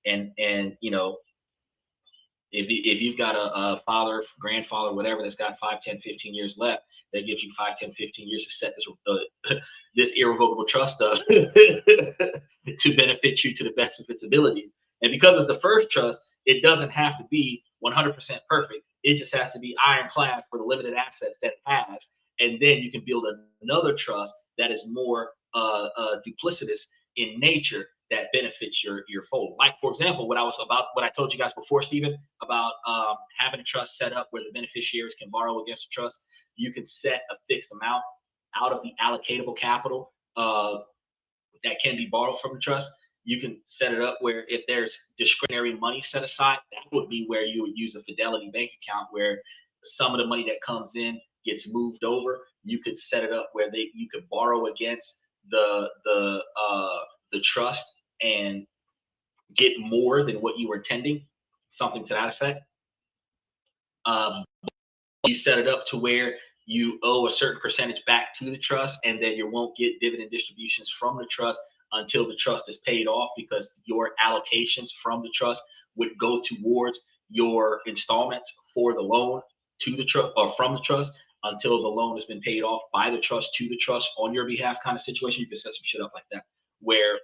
and you know, if you've got a father, grandfather, whatever that's got 5, 10, 15 years left, that gives you 5, 10, 15 years to set this irrevocable trust up to benefit you to the best of its ability. And because it's the first trust, it doesn't have to be 100% perfect. It just has to be ironclad for the limited assets that it has. And then you can build another trust that is more duplicitous in nature that benefits your fold. Like, for example, what I told you guys before, Stephen, about having a trust set up where the beneficiaries can borrow against the trust. You can set a fixed amount out of the allocatable capital that can be borrowed from the trust. You can set it up where if there's discretionary money set aside, that would be where you would use a Fidelity bank account where some of the money that comes in gets moved over. You could set it up where you could borrow against the trust and get more than what you were intending, something to that effect. You set it up to where you owe a certain percentage back to the trust, and then you won't get dividend distributions from the trust until the trust is paid off, because your allocations from the trust would go towards your installments for the loan to the trust or from the trust until the loan has been paid off by the trust to the trust on your behalf, kind of situation. You can set some shit up like that where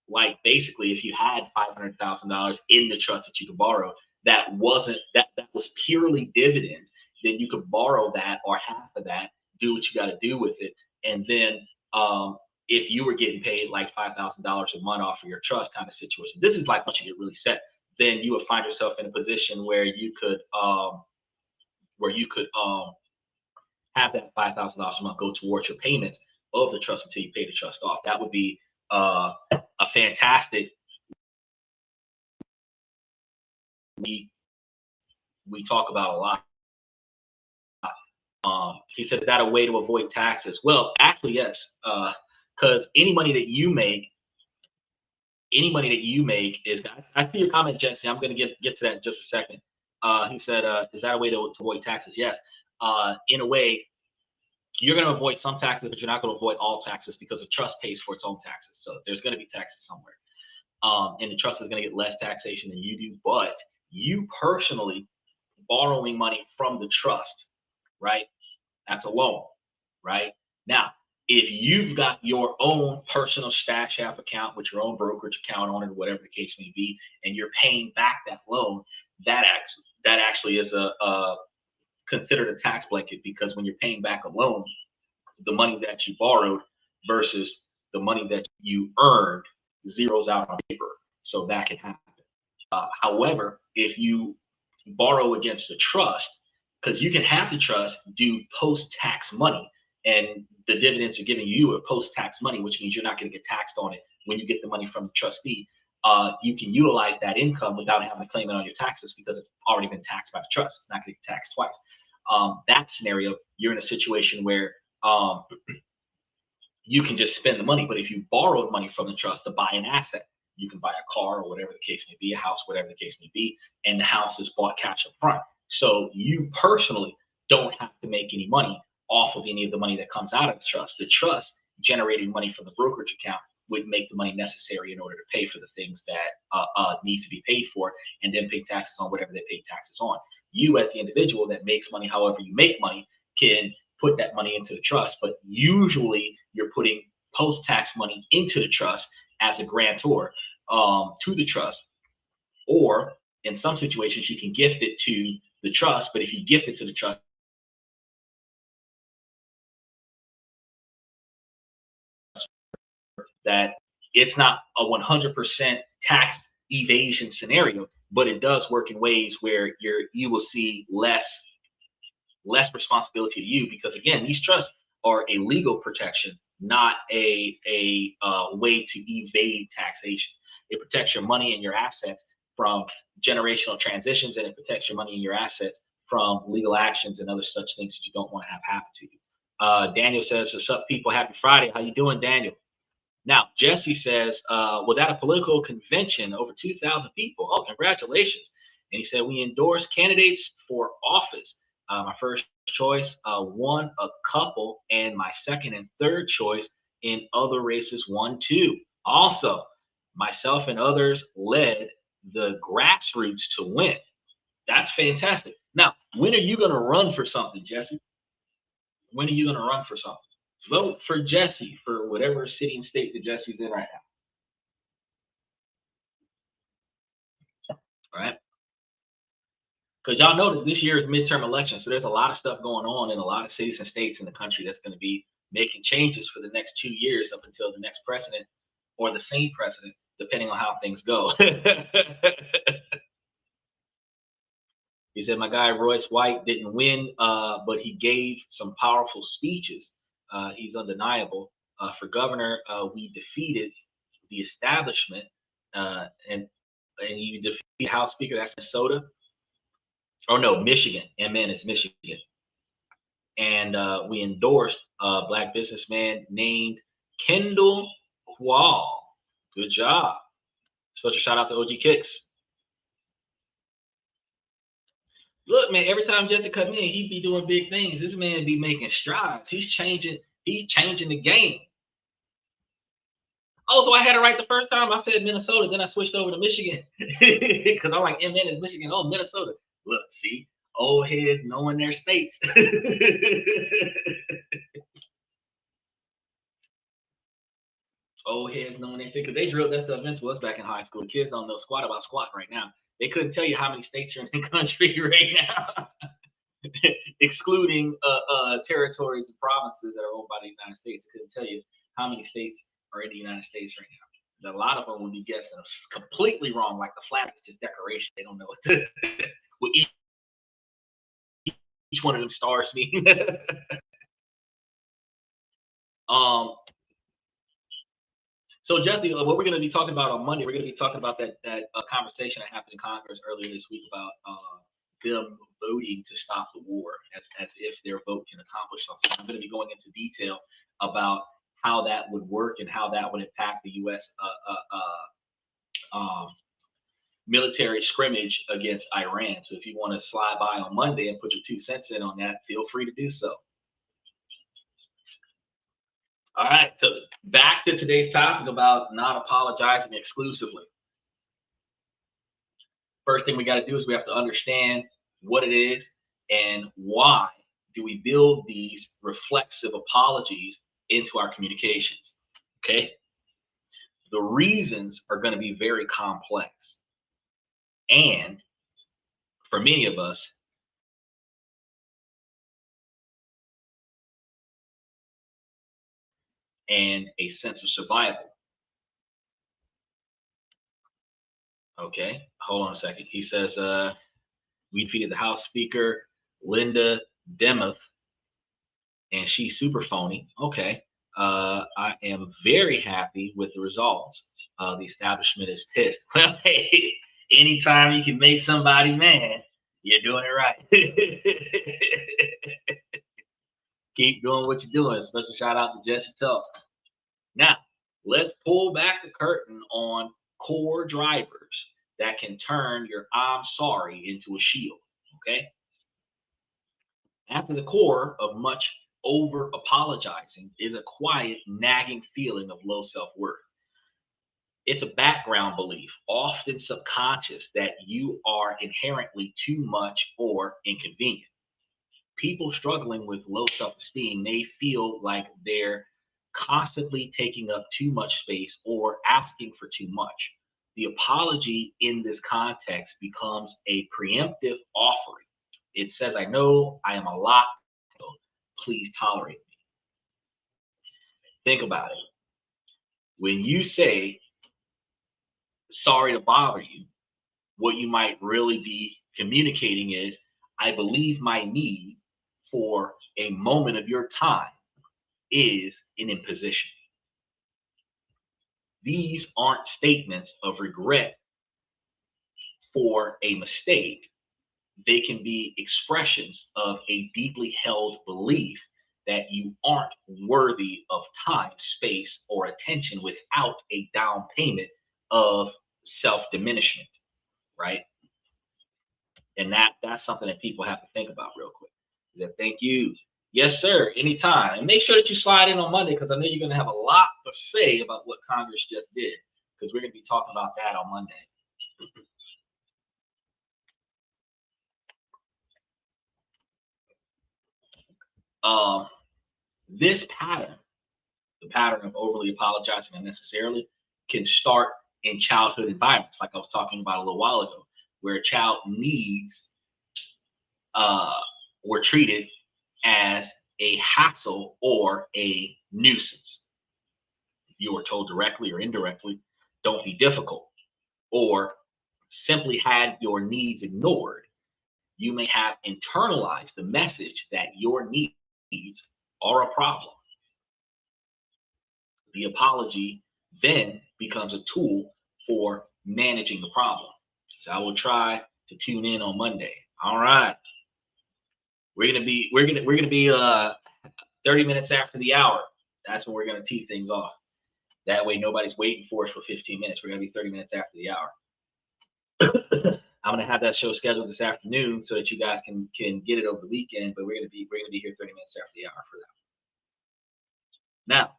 like basically if you had $500,000 in the trust that you could borrow, that was purely dividends, then you could borrow that or half of that, do what you got to do with it. And then if you were getting paid like $5,000 a month off of your trust kind of situation, this is like once you get really set, then you would find yourself in a position where you could have that $5,000 a month go towards your payments of the trust until you pay the trust off. That would be a fantastic. We talk about a lot. He says, is that a way to avoid taxes? Well, actually, yes, because any money that you make is. I see your comment, Jesse. I'm going to get to that in just a second. He said, is that a way to avoid taxes? Yes. In a way, you're going to avoid some taxes, but you're not going to avoid all taxes because the trust pays for its own taxes. So there's going to be taxes somewhere. And the trust is going to get less taxation than you do. But you personally borrowing money from the trust, right? That's a loan, right? Now, if you've got your own personal Stash App account with your own brokerage account on it, whatever the case may be, and you're paying back that loan, that actually is considered a tax blanket, because when you're paying back a loan, the money that you borrowed versus the money that you earned zeroes out on paper. So that can happen. However, if you borrow against the trust, because you can have the trust do post-tax money, and the dividends are giving you a post-tax money, which means you're not going to get taxed on it when you get the money from the trustee. You can utilize that income without having to claim it on your taxes because it's already been taxed by the trust. It's not going to get taxed twice. That scenario, you're in a situation where you can just spend the money. But if you borrowed money from the trust to buy an asset, you can buy a car or whatever the case may be, a house, whatever the case may be, and the house is bought cash up front. So you personally don't have to make any money off of any of the money that comes out of the trust. The trust generating money from the brokerage account would make the money necessary in order to pay for the things that needs to be paid for, and then pay taxes on whatever they pay taxes on. You as the individual that makes money however you make money can put that money into the trust, but usually you're putting post-tax money into the trust as a grantor to the trust, or in some situations you can gift it to the trust. But if you gift it to the trust, that it's not a 100% tax evasion scenario, but it does work in ways where you will see less responsibility to you, because again, these trusts are a legal protection, not a way to evade taxation. It protects your money and your assets from generational transitions, and it protects your money and your assets from legal actions and other such things that you don't want to have happen to you. Daniel says, what's up, people? Happy Friday. How you doing, Daniel? Now, Jesse says, was at a political convention, over 2,000 people. Oh, congratulations. And he said, we endorse candidates for office. My first choice won a couple, and my second and third choice in other races won too. Also, myself and others led the grassroots to win. That's fantastic. Now, when are you going to run for something, Jesse? When are you going to run for something? Vote for Jesse for whatever city and state that Jesse's in right now. All right. Because y'all know that this year is midterm election. So there's a lot of stuff going on in a lot of cities and states in the country that's going to be making changes for the next 2 years up until the next president or the same president, depending on how things go. He said, my guy Royce White didn't win, but he gave some powerful speeches. He's undeniable. For governor, we defeated the establishment, and you defeat House Speaker. That's Minnesota. Oh no, Michigan. MN is Michigan. And we endorsed a black businessman named Kendall Wall. Good job. Special shout out to OG Kicks. Look, man, every time Jesse come in, he be doing big things. This man be making strides. He's changing the game. Oh, so I had it right the first time. I said Minnesota, then I switched over to Michigan. Because I'm like, MN is Michigan. Oh, Minnesota. Look, see, old heads knowing their states. Old heads knowing their states. Because they drilled that stuff into us back in high school. The kids don't know squat about squat right now. They couldn't tell you how many states are in the country right now. Excluding territories and provinces that are owned by the United States. I couldn't tell you how many states are in the United States right now. A lot of them would be guessing completely wrong, like the flag is just decoration. They don't know what, what each one of them stars mean. So Jesse, what we're going to be talking about on Monday, we're going to be talking about that conversation that happened in Congress earlier this week about them voting to stop the war, as if their vote can accomplish something. I'm going to be going into detail about how that would work and how that would impact the U.S. Military scrimmage against Iran. So if you want to slide by on Monday and put your 2 cents in on that, feel free to do so. All right, so back to today's topic about not apologizing exclusively. First thing we got to do is we have to understand what it is and why do we build these reflexive apologies into our communications, okay? The reasons are going to be very complex. And for many of us, and a sense of survival. Okay, hold on a second. He says, we defeated the House Speaker, Linda Demuth, and she's super phony. Okay, I am very happy with the results. The establishment is pissed. Well, hey, anytime you can make somebody mad, you're doing it right. Keep doing what you're doing. Special shout out to Jesse Tuck. Now, let's pull back the curtain on core drivers that can turn your I'm sorry into a shield, okay? At the core of much over apologizing is a quiet, nagging feeling of low self-worth. It's a background belief, often subconscious, that you are inherently too much or inconvenient. People struggling with low self-esteem may feel like they're constantly taking up too much space or asking for too much. The apology in this context becomes a preemptive offering. It says, I know I am a lot, please tolerate me. Think about it. When you say, sorry to bother you, what you might really be communicating is, I believe my need for a moment of your time is an imposition. These aren't statements of regret for a mistake. They can be expressions of a deeply held belief that you aren't worthy of time, space, or attention without a down payment of self-diminishment, right? And that's something that people have to think about real quick. That thank you. Yes, sir. Anytime. And make sure that you slide in on Monday because I know you're going to have a lot to say about what Congress just did because we're going to be talking about that on Monday. This pattern, the pattern of overly apologizing unnecessarily, can start in childhood environments, like I was talking about a little while ago, where a child needs were treated as a hassle or a nuisance. you were told directly or indirectly, don't be difficult, or simply had your needs ignored, you may have internalized the message that your needs are a problem. The apology then becomes a tool for managing the problem. So I will try to tune in on Monday. All right. We're gonna be 30 minutes after the hour. That's when we're gonna tee things off. That way nobody's waiting for us for 15 minutes. We're gonna be 30 minutes after the hour. I'm gonna have that show scheduled this afternoon so that you guys can get it over the weekend, but we're gonna be here 30 minutes after the hour for that. Now,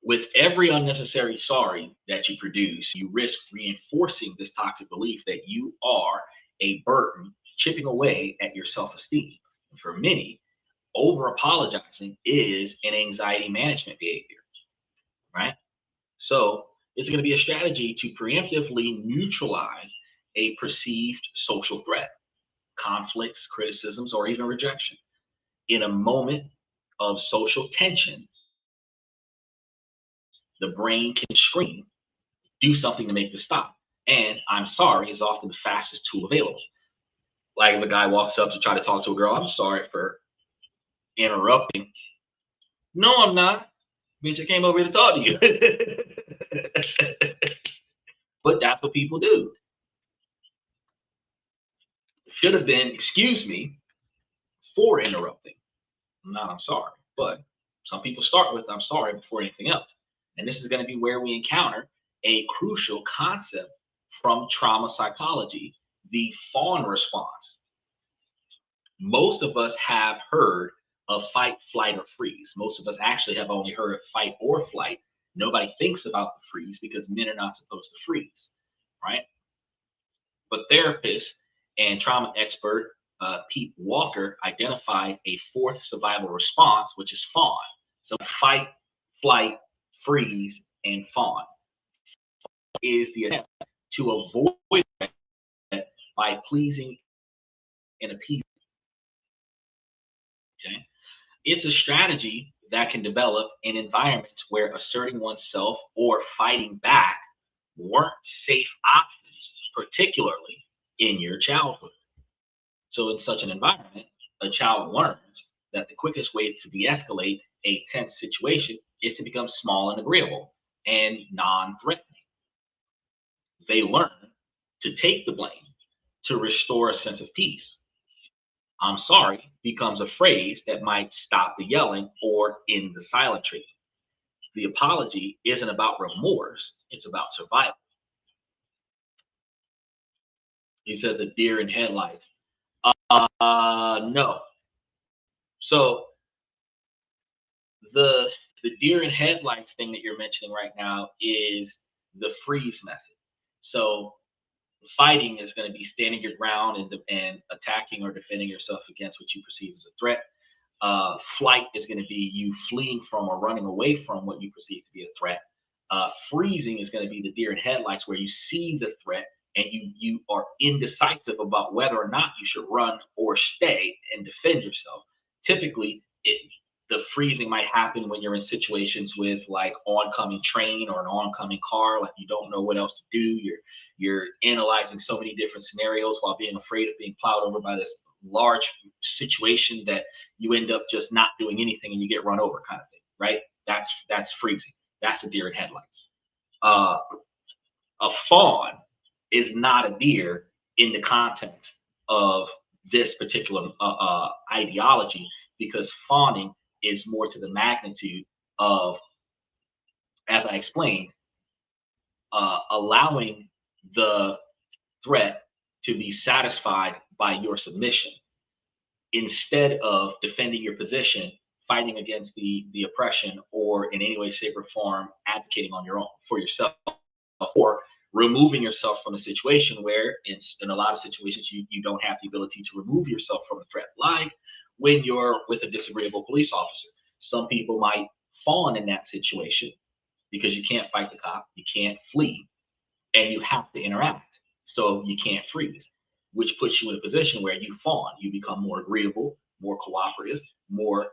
with every unnecessary sorry that you produce, you risk reinforcing this toxic belief that you are a burden, chipping away at your self-esteem. For many, over apologizing is an anxiety management behavior, right? So it's going to be a strategy to preemptively neutralize a perceived social threat, conflicts, criticisms, or even rejection. In a moment of social tension, the brain can scream, do something to make this stop. And I'm sorry is often the fastest tool available. Like if a guy walks up to try to talk to a girl, I'm sorry for interrupting. No, I'm not. Bitch, I came over here to talk to you. But that's what people do. It should have been, excuse me for interrupting. No, I'm sorry. But some people start with, I'm sorry before anything else. And this is going to be where we encounter a crucial concept from trauma psychology, the fawn response. Most of us have heard of fight, flight, or freeze. Most of us actually have only heard of fight or flight. Nobody thinks about the freeze because men are not supposed to freeze, right? But therapist and trauma expert Pete Walker identified a fourth survival response, which is fawn. So fight, flight, freeze, and fawn is the attempt to avoid that by pleasing and appeasing. Okay, it's a strategy that can develop in environments where asserting oneself or fighting back weren't safe options, particularly in your childhood. So, in such an environment, a child learns that the quickest way to de escalate a tense situation is to become small and agreeable and non threatening. They learn to take the blame to restore a sense of peace. I'm sorry becomes a phrase that might stop the yelling or end the silent treatment. The apology isn't about remorse, it's about survival. He says the deer in headlights. No. So the deer in headlights thing that you're mentioning right now is the freeze method. So fighting is going to be standing your ground and attacking or defending yourself against what you perceive as a threat. Flight is going to be you fleeing from or running away from what you perceive to be a threat. Freezing is going to be the deer in headlights, where you see the threat and you are indecisive about whether or not you should run or stay and defend yourself. Typically, the freezing might happen when you're in situations with like oncoming train or an oncoming car, like you don't know what else to do. You're analyzing so many different scenarios while being afraid of being plowed over by this large situation that you end up just not doing anything and you get run over, kind of thing, right? That's freezing. That's a deer in headlights. A fawn is not a deer in the context of this particular ideology, because fawning is more to the magnitude of, as I explained, allowing the threat to be satisfied by your submission instead of defending your position, fighting against the oppression, or in any way, shape, or form advocating on your own for yourself, or removing yourself from a situation where in a lot of situations you don't have the ability to remove yourself from a threat, like when you're with a disagreeable police officer. Some people might fawn in that situation because you can't fight the cop, you can't flee, and you have to interact. So you can't freeze, which puts you in a position where you fawn. You become more agreeable, more cooperative, more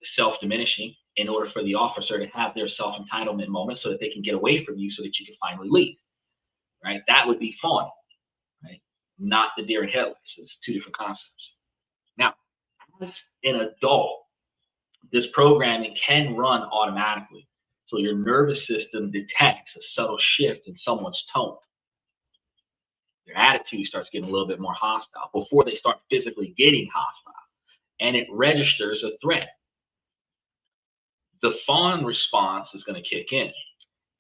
self-diminishing in order for the officer to have their self-entitlement moment so that they can get away from you so that you can finally leave, right? That would be fawning, right? Not the deer in headlights. It's two different concepts. Now, as an adult, this programming can run automatically. So your nervous system detects a subtle shift in someone's tone. Their attitude starts getting a little bit more hostile before they start physically getting hostile, and it registers a threat. The fawn response is going to kick in,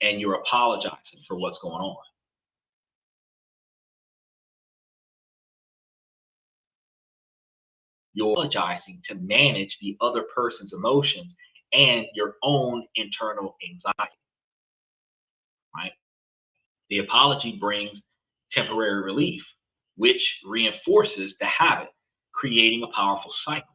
and you're apologizing for what's going on. You're apologizing to manage the other person's emotions and your own internal anxiety, right? The apology brings temporary relief, which reinforces the habit, creating a powerful cycle.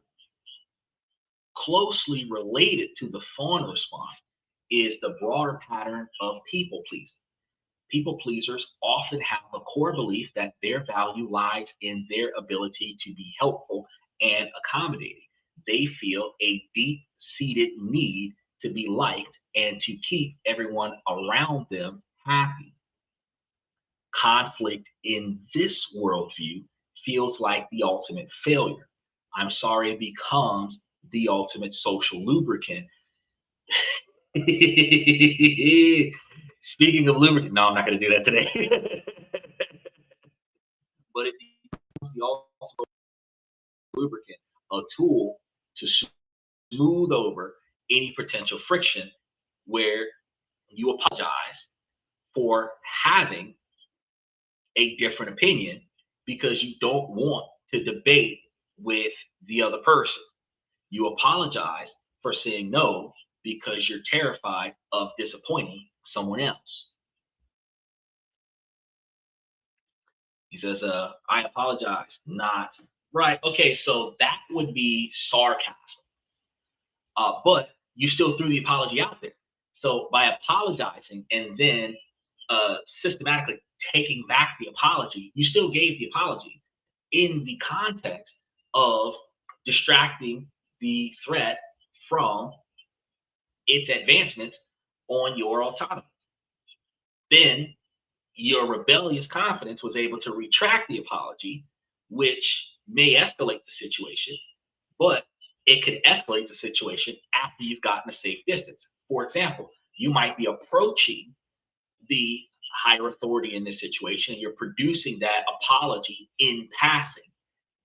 Closely related to the fawn response is the broader pattern of people pleasing. People pleasers often have a core belief that their value lies in their ability to be helpful and accommodating. They feel a deep seated need to be liked and to keep everyone around them happy. Conflict in this worldview feels like the ultimate failure. I'm sorry, it becomes the ultimate social lubricant. Speaking of lubricant, no, I'm not going to do that today. But it becomes the ultimate lubricant, a tool to smooth over any potential friction where you apologize for having a different opinion because you don't want to debate with the other person. You apologize for saying no because you're terrified of disappointing someone else. He says, I apologize, not right. Okay, so that would be sarcasm. But you still threw the apology out there. So by apologizing and then systematically taking back the apology, you still gave the apology in the context of distracting the threat from its advancements on your autonomy. Then your rebellious confidence was able to retract the apology, which may escalate the situation, but it could escalate the situation after you've gotten a safe distance. For example, you might be approaching the higher authority in this situation and you're producing that apology in passing.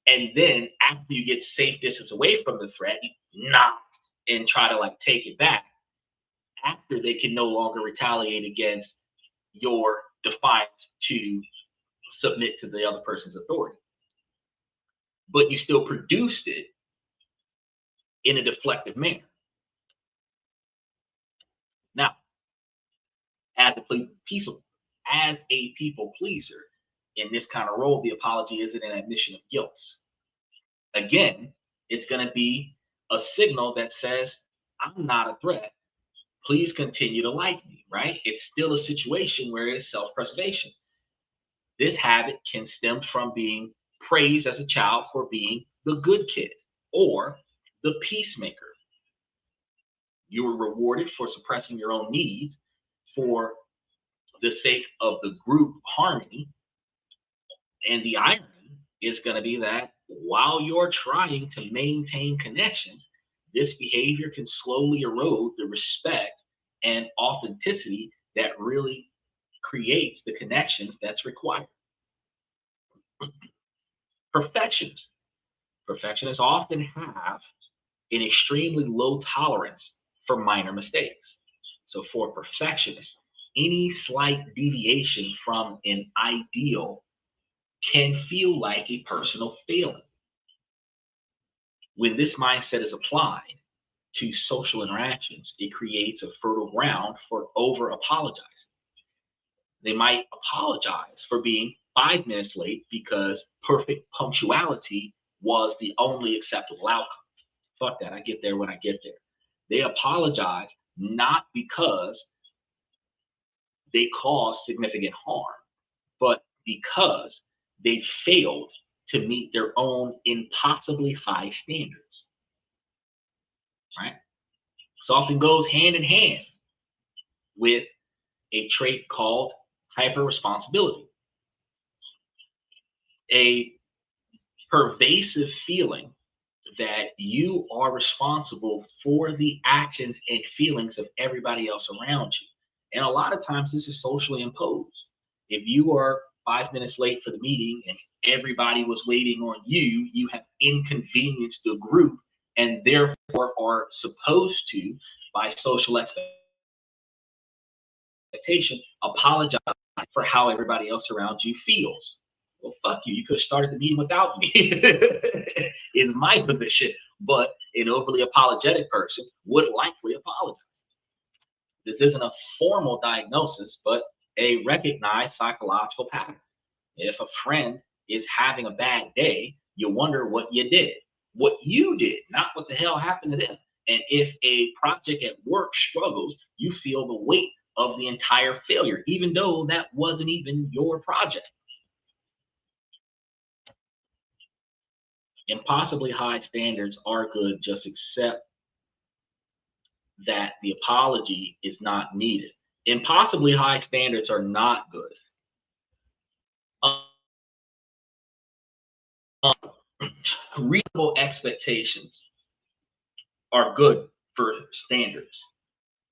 And then after you get safe distance away from the threat, you not and try to like take it back after they can no longer retaliate against your defiance to submit to the other person's authority. But you still produced it in a deflective manner. Now, as a peaceable, as a people pleaser in this kind of role, the apology isn't an admission of guilt. Again, it's going to be a signal that says, I'm not a threat. Please continue to like me, right? It's still a situation where it's self-preservation. This habit can stem from being praised as a child for being the good kid or the peacemaker. You were rewarded for suppressing your own needs for the sake of the group harmony. And the irony is going to be that while you're trying to maintain connections, this behavior can slowly erode the respect and authenticity that really creates the connections that's required. Perfectionists. Perfectionists often have an extremely low tolerance for minor mistakes. So for perfectionists, any slight deviation from an ideal can feel like a personal failing. When this mindset is applied to social interactions, it creates a fertile ground for over apologizing. They might apologize for being 5 minutes late because perfect punctuality was the only acceptable outcome. Fuck that, I get there when I get there. They apologize not because they caused significant harm, but because they failed to meet their own impossibly high standards. right? This often goes hand in hand with a trait called hyper responsibility, a pervasive feeling that you are responsible for the actions and feelings of everybody else around you. And a lot of times this is socially imposed. If you are 5 minutes late for the meeting and everybody was waiting on you, you have inconvenienced the group and therefore are supposed to, by social expectation, apologize for how everybody else around you feels. Well, fuck you. You could have started the meeting without me, is my position. But an overly apologetic person would likely apologize. This isn't a formal diagnosis, but a recognized psychological pattern. If a friend is having a bad day, you wonder what you did, not what the hell happened to them. And if a project at work struggles, you feel the weight of the entire failure, even though that wasn't even your project. Impossibly high standards are good, just accept that the apology is not needed. Impossibly high standards are not good. Reasonable expectations are good for standards.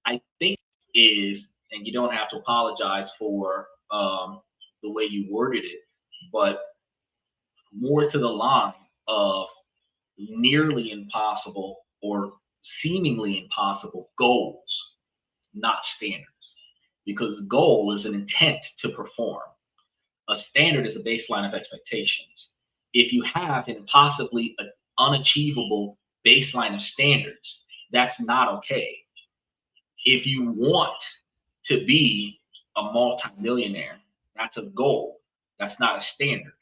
I think is, and you don't have to apologize for the way you worded it, but more to the line of nearly impossible or seemingly impossible goals, not standards. Because goal is an intent to perform. A standard is a baseline of expectations. If you have an possibly unachievable baseline of standards, that's not okay. If you want to be a multimillionaire, that's a goal. That's not a standard.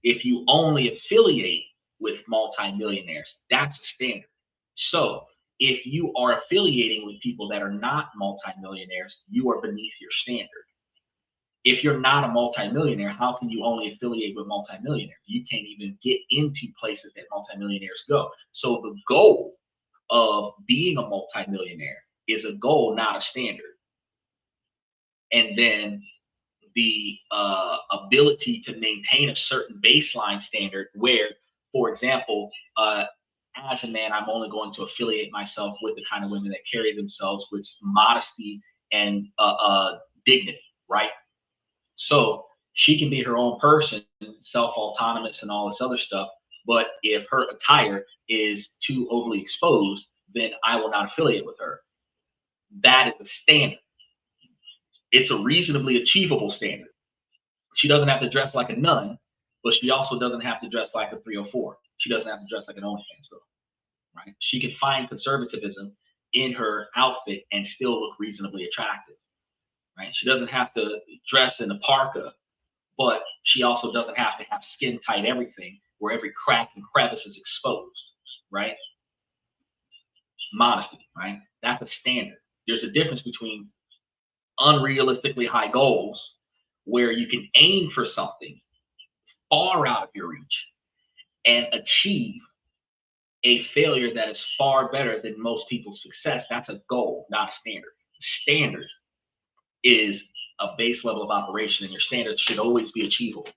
If you only affiliate with multimillionaires, that's a standard. So if you are affiliating with people that are not multimillionaires, you are beneath your standard. If you're not a multimillionaire, how can you only affiliate with multimillionaires? You can't even get into places that multimillionaires go. So the goal of being a multimillionaire is a goal, not a standard. And then the ability to maintain a certain baseline standard where, for example, as a man, I'm only going to affiliate myself with the kind of women that carry themselves with modesty and dignity, right? So she can be her own person, self-autonomous and all this other stuff. But if her attire is too overly exposed, then I will not affiliate with her. That is the standard. It's a reasonably achievable standard. She doesn't have to dress like a nun, but she also doesn't have to dress like a 304. She doesn't have to dress like an OnlyFans girl, right? She can find conservatism in her outfit and still look reasonably attractive, right? She doesn't have to dress in a parka, but she also doesn't have to have skin tight everything where every crack and crevice is exposed, right? Modesty, right? That's a standard. There's a difference between unrealistically high goals where you can aim for something far out of your reach and achieve a failure that is far better than most people's success. That's a goal, not a standard. Standard is a base level of operation, and your standards should always be achievable.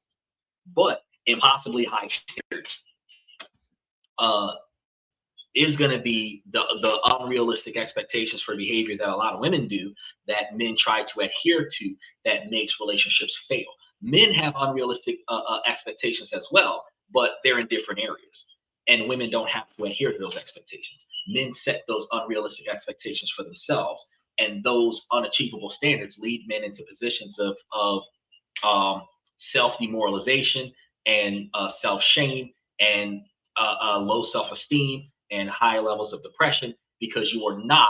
But impossibly high standards uh, is going to be the unrealistic expectations for behavior that a lot of women do that men try to adhere to that makes relationships fail. Men have unrealistic expectations as well, but they're in different areas. And women don't have to adhere to those expectations. Men set those unrealistic expectations for themselves, and those unachievable standards lead men into positions of self-demoralization and self-shame and low self-esteem and high levels of depression because you are not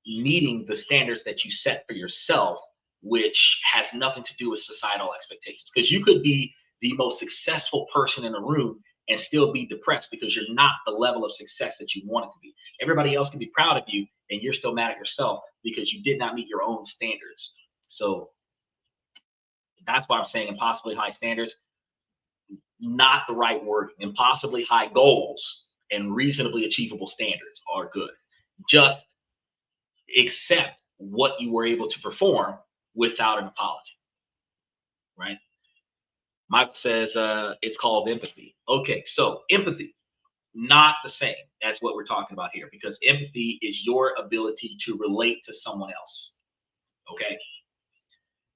meeting the standards that you set for yourself, which has nothing to do with societal expectations. Because you could be the most successful person in the room and still be depressed because you're not the level of success that you want it to be. Everybody else can be proud of you and you're still mad at yourself because you did not meet your own standards. So that's why I'm saying impossibly high standards, not the right word. Impossibly high goals and reasonably achievable standards are good. Just accept what you were able to perform without an apology, right? Michael says it's called empathy. Okay, so empathy, not the same as what we're talking about here, because empathy is your ability to relate to someone else. Okay,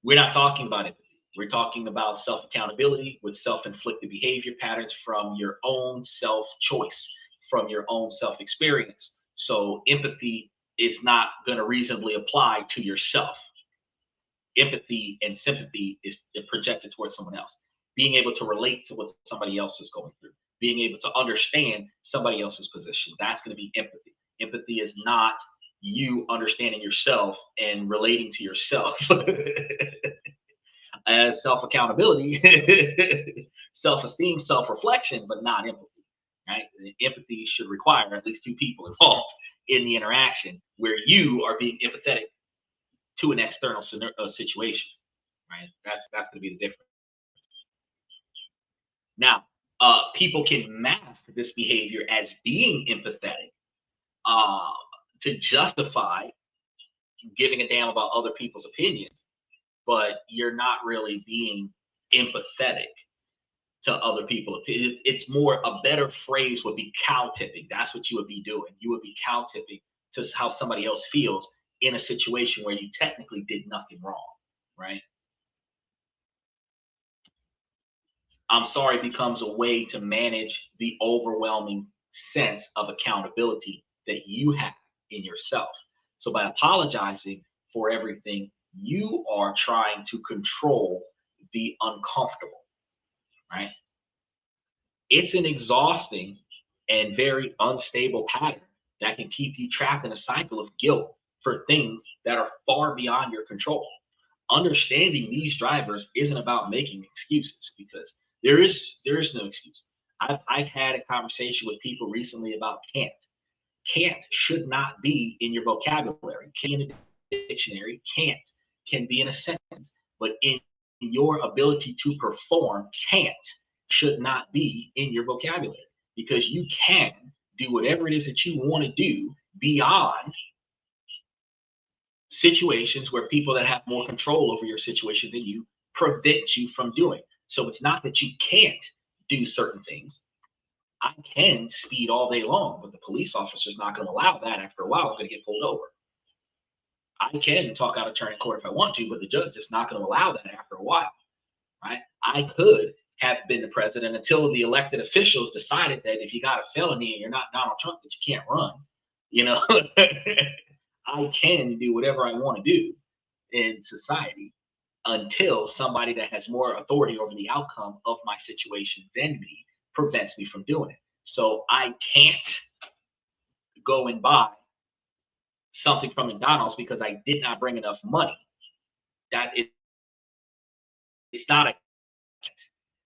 we're not talking about empathy. We're talking about self accountability with self inflicted behavior patterns from your own self choice, from your own self experience. So, empathy is not going to reasonably apply to yourself. Empathy and sympathy is projected towards someone else. Being able to relate to what somebody else is going through, being able to understand somebody else's position, that's going to be empathy. Empathy is not you understanding yourself and relating to yourself. As self accountability, self esteem, self reflection, but not empathy. Right? Empathy should require at least two people involved in the interaction where you are being empathetic to an external situation. Right? That's going to be the difference. Now, people can mask this behavior as being empathetic uh, to justify giving a damn about other people's opinions, but you're not really being empathetic to other people. It's more, a better phrase would be cow tipping. That's what you would be doing. You would be cow tipping to how somebody else feels in a situation where you technically did nothing wrong, right? I'm sorry becomes a way to manage the overwhelming sense of accountability that you have in yourself. So by apologizing for everything, you are trying to control the uncomfortable, right? It's an exhausting and very unstable pattern that can keep you trapped in a cycle of guilt for things that are far beyond your control. Understanding these drivers isn't about making excuses, because there is no excuse. I've had a conversation with people recently about can't. Can't should not be in your vocabulary. Can't in the dictionary. Can't can be in a sentence, but in your ability to perform, can't should not be in your vocabulary, because you can do whatever it is that you want to do beyond situations where people that have more control over your situation than you prevent you from doing. So it's not that you can't do certain things. I can speed all day long, but the police officer's not going to allow that. After a while, I'm going to get pulled over. I can talk out of turn in court if I want to, but the judge is not going to allow that after a while, right? I could have been the president until the elected officials decided that if you got a felony and you're not Donald Trump, that you can't run. You know, I can do whatever I want to do in society until somebody that has more authority over the outcome of my situation than me prevents me from doing it. So I can't go and buy something from McDonald's because I did not bring enough money. That is, it's not a,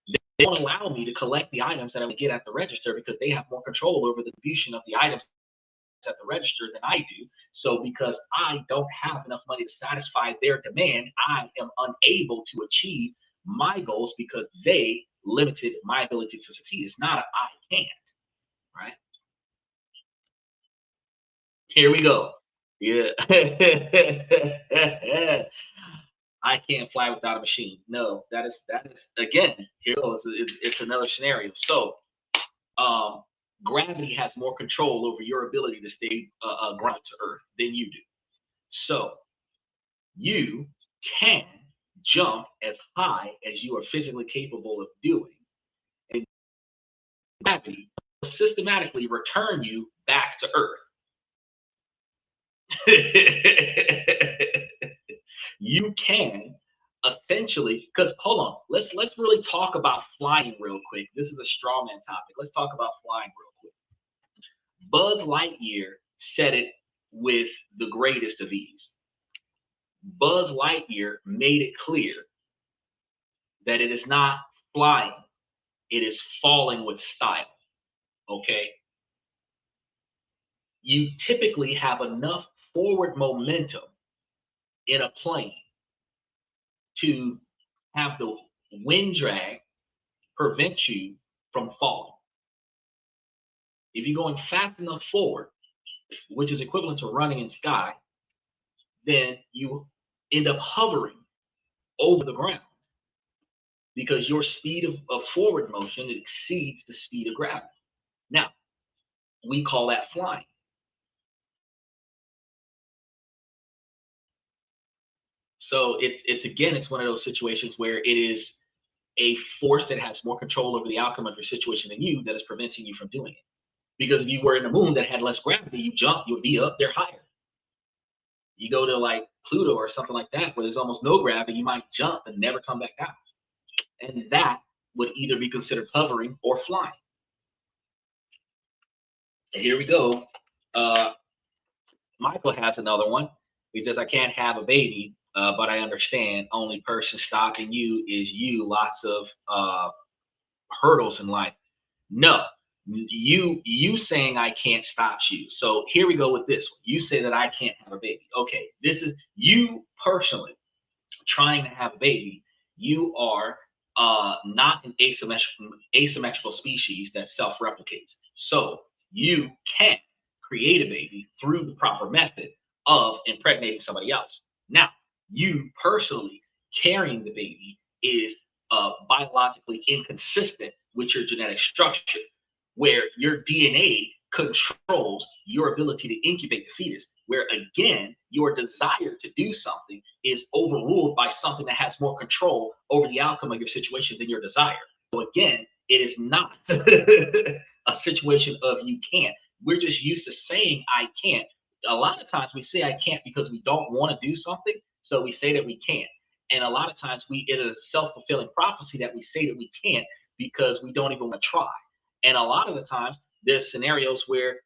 they won't allow me to collect the items that I would get at the register because they have more control over the distribution of the items at the register than I do. So because I don't have enough money to satisfy their demand, I am unable to achieve my goals because they limited my ability to succeed. It's not a I can't, right? Here we go. Yeah. I can't fly without a machine. No, that is again, here goes. It's another scenario. So um, gravity has more control over your ability to stay grounded to Earth than you do. So you can jump as high as you are physically capable of doing, and gravity will systematically return you back to Earth. You can essentially, because hold on, let's really talk about flying real quick. This is a straw man topic. Let's talk about flying real quick. Buzz Lightyear said it with the greatest of ease. Buzz Lightyear made it clear that it is not flying, it is falling with style. Okay. You typically have enough forward momentum in a plane to have the wind drag prevent you from falling. If you're going fast enough forward, which is equivalent to running in sky, then you end up hovering over the ground because your speed of forward motion exceeds the speed of gravity. Now, we call that flying. So it's again, it's one of those situations where it is a force that has more control over the outcome of your situation than you that is preventing you from doing it. Because if you were in the moon that had less gravity, you jump, you would be up there higher. You go to like Pluto or something like that, where there's almost no gravity, you might jump and never come back down. And that would either be considered hovering or flying. And here we go. Uh, Michael has another one. He says, I can't have a baby, but I understand. Only person stopping you is you. Lots of hurdles in life. No, you saying I can't stop you. So here we go with this one. You say that I can't have a baby. Okay, this is you personally trying to have a baby. You are not an asymmetrical species that self-replicates. So you can create a baby through the proper method of impregnating somebody else. Now, you personally carrying the baby is biologically inconsistent with your genetic structure, where your DNA controls your ability to incubate the fetus, where again, your desire to do something is overruled by something that has more control over the outcome of your situation than your desire. So again, it is not a situation of you can't. We're just used to saying I can't. A lot of times we say I can't because we don't want to do something, so we say that we can't. And a lot of times it is a self-fulfilling prophecy that we say that we can't because we don't even want to try. And a lot of the times there's scenarios where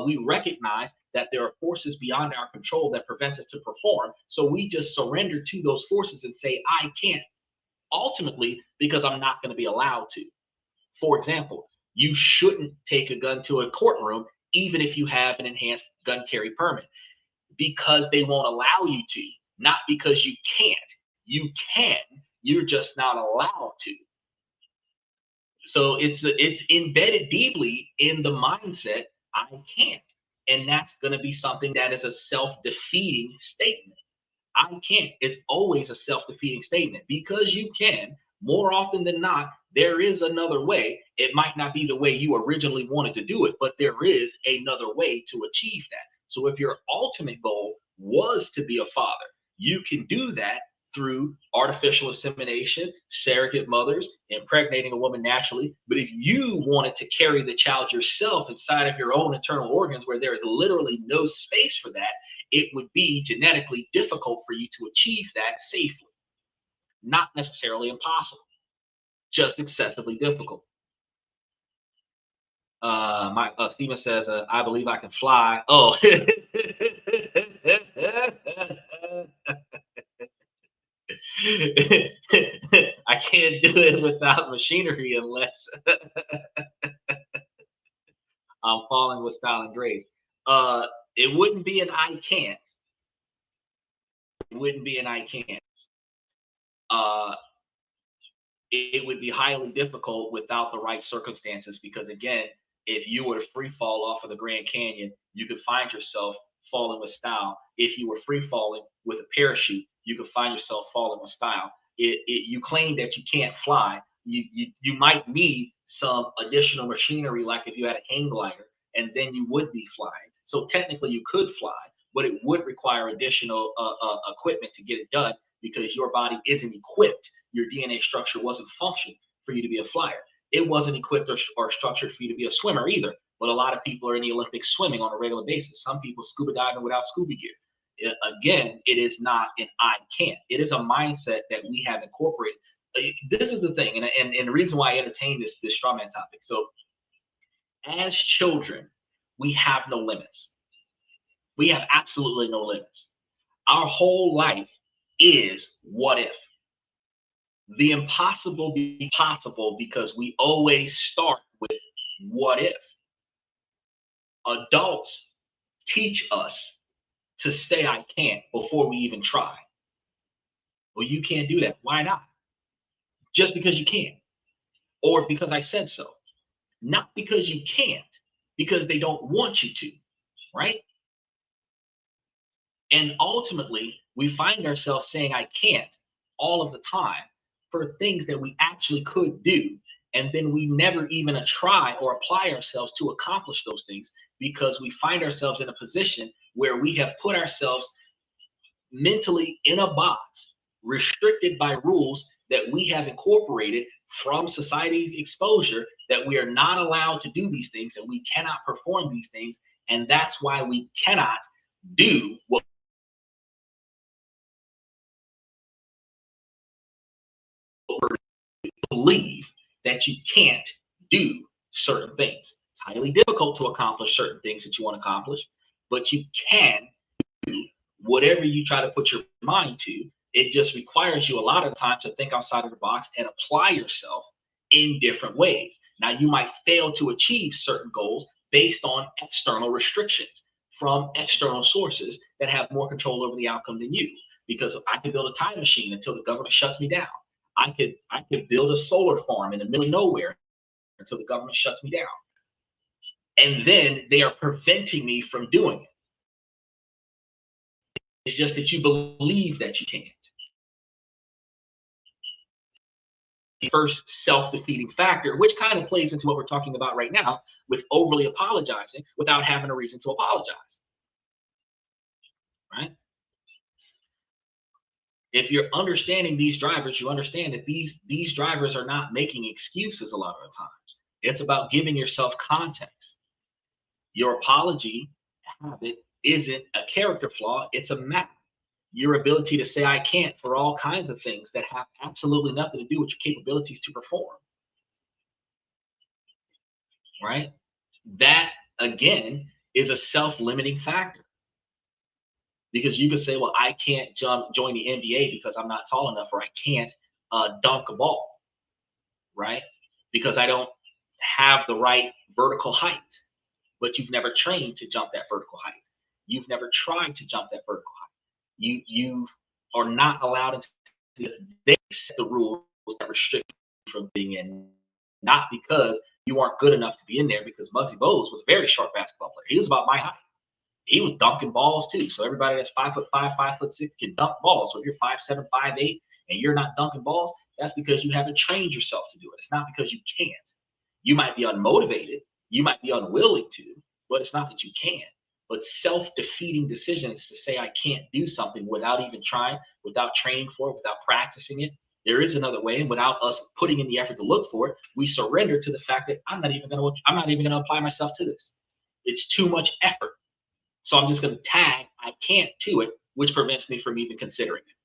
we recognize that there are forces beyond our control that prevents us to perform. So we just surrender to those forces and say, I can't, ultimately, because I'm not going to be allowed to. For example, you shouldn't take a gun to a courtroom, even if you have an enhanced gun carry permit, because they won't allow you to, not because you can't. You can, you're just not allowed to. So it's embedded deeply in the mindset, I can't. And that's going to be something that is a self-defeating statement. I can't is always a self-defeating statement because you can. More often than not, there is another way. It might not be the way you originally wanted to do it, but there is another way to achieve that. So if your ultimate goal was to be a father, you can do that through artificial insemination, surrogate mothers, impregnating a woman naturally. But if you wanted to carry the child yourself inside of your own internal organs where there is literally no space for that, it would be genetically difficult for you to achieve that safely. Not necessarily impossible, just excessively difficult. Steven says, I believe I can fly. Oh, I can't do it without machinery unless I'm falling with style and grace. It wouldn't be an I can't. It wouldn't be an I can't. Uh, it would be highly difficult without the right circumstances because again, if you were to free fall off of the Grand Canyon, you could find yourself falling with style. If you were free falling with a parachute, you could find yourself falling with style. You claim that you can't fly. You might need some additional machinery, like if you had a hang glider, and then you would be flying. So technically, you could fly, but it would require additional equipment to get it done because your body isn't equipped. Your DNA structure wasn't functioning for you to be a flyer. It wasn't equipped or structured for you to be a swimmer either. But a lot of people are in the Olympics swimming on a regular basis. Some people scuba diving without scuba gear. Again, it is not an I can't. It is a mindset that we have incorporated. This is the thing, and the reason why I entertain this straw man topic. So, as children, we have no limits. We have absolutely no limits. Our whole life is what if. The impossible be possible because we always start with what if. Adults teach us to say I can't before we even try. Well, you can't do that. Why not? Just because you can't, or because I said so. Not because you can't, because they don't want you to, right? And ultimately, we find ourselves saying, I can't all of the time for things that we actually could do. And then we never even try or apply ourselves to accomplish those things because we find ourselves in a position where we have put ourselves mentally in a box, restricted by rules that we have incorporated from society's exposure, that we are not allowed to do these things and we cannot perform these things. And that's why we cannot do what we believe, that you can't do certain things. It's highly difficult to accomplish certain things that you want to accomplish, but you can do whatever you try to put your mind to. It just requires you a lot of times to think outside of the box and apply yourself in different ways. Now, you might fail to achieve certain goals based on external restrictions from external sources that have more control over the outcome than you. Because I could build a time machine until the government shuts me down. I could build a solar farm in the middle of nowhere until the government shuts me down. And then they are preventing me from doing it. It's just that you believe that you can't. The first self-defeating factor, which kind of plays into what we're talking about right now with overly apologizing without having a reason to apologize, right? If you're understanding these drivers, you understand that these drivers are not making excuses a lot of the times. It's about giving yourself context. Your apology habit isn't a character flaw, it's a map. Your ability to say I can't for all kinds of things that have absolutely nothing to do with your capabilities to perform, right? That again is a self-limiting factor, because you could say, well, I can't join the NBA because I'm not tall enough, or I can't dunk a ball, right? Because I don't have the right vertical height. But you've never trained to jump that vertical height. You've never tried to jump that vertical height. You are not allowed to. They set the rules that restrict you from being in, not because you aren't good enough to be in there. Because Muggsy Bogues was a very short basketball player. He was about my height. He was dunking balls too. So everybody that's 5'5", 5'6" can dunk balls. So if you're 5'7", 5'8", and you're not dunking balls, that's because you haven't trained yourself to do it. It's not because you can't. You might be unmotivated. You might be unwilling to, but it's not that you can't. But self-defeating decisions to say I can't do something without even trying, without training for it, without practicing it. There is another way, and without us putting in the effort to look for it, we surrender to the fact that I'm not even going to apply myself to this. It's too much effort. So I'm just going to tag I can't to it, which prevents me from even considering it.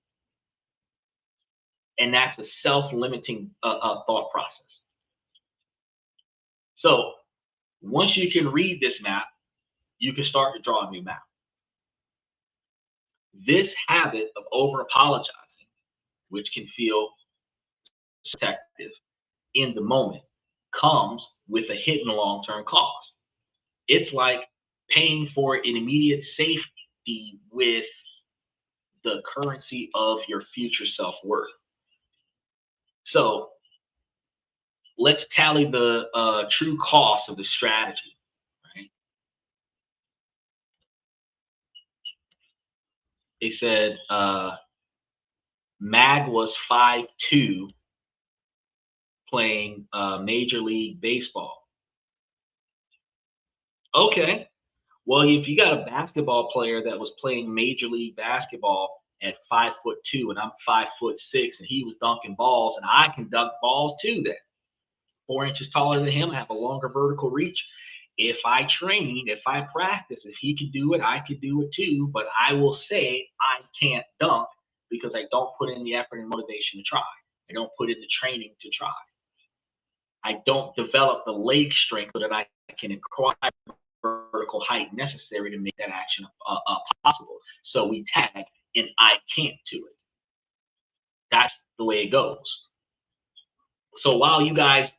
And that's a self-limiting thought process. So once you can read this map, you can start to draw a new map. This habit of over apologizing, which can feel protective in the moment, comes with a hidden long-term cost. It's like paying for an immediate safety with the currency of your future self-worth. So let's tally the true cost of the strategy, right? They said Mag was 5'2", playing Major League Baseball. Okay, well, if you got a basketball player that was playing Major League Basketball at 5'2", and I'm 5'6", and he was dunking balls, and I can dunk balls too, then 4 inches taller than him, I have a longer vertical reach. If I train, if I practice, if he can do it, I could do it too. But I will say I can't dunk because I don't put in the effort and motivation to try. I don't put in the training to try. I don't develop the leg strength so that I can acquire vertical height necessary to make that action possible. So we tag an I can't to it. That's the way it goes. So while you guys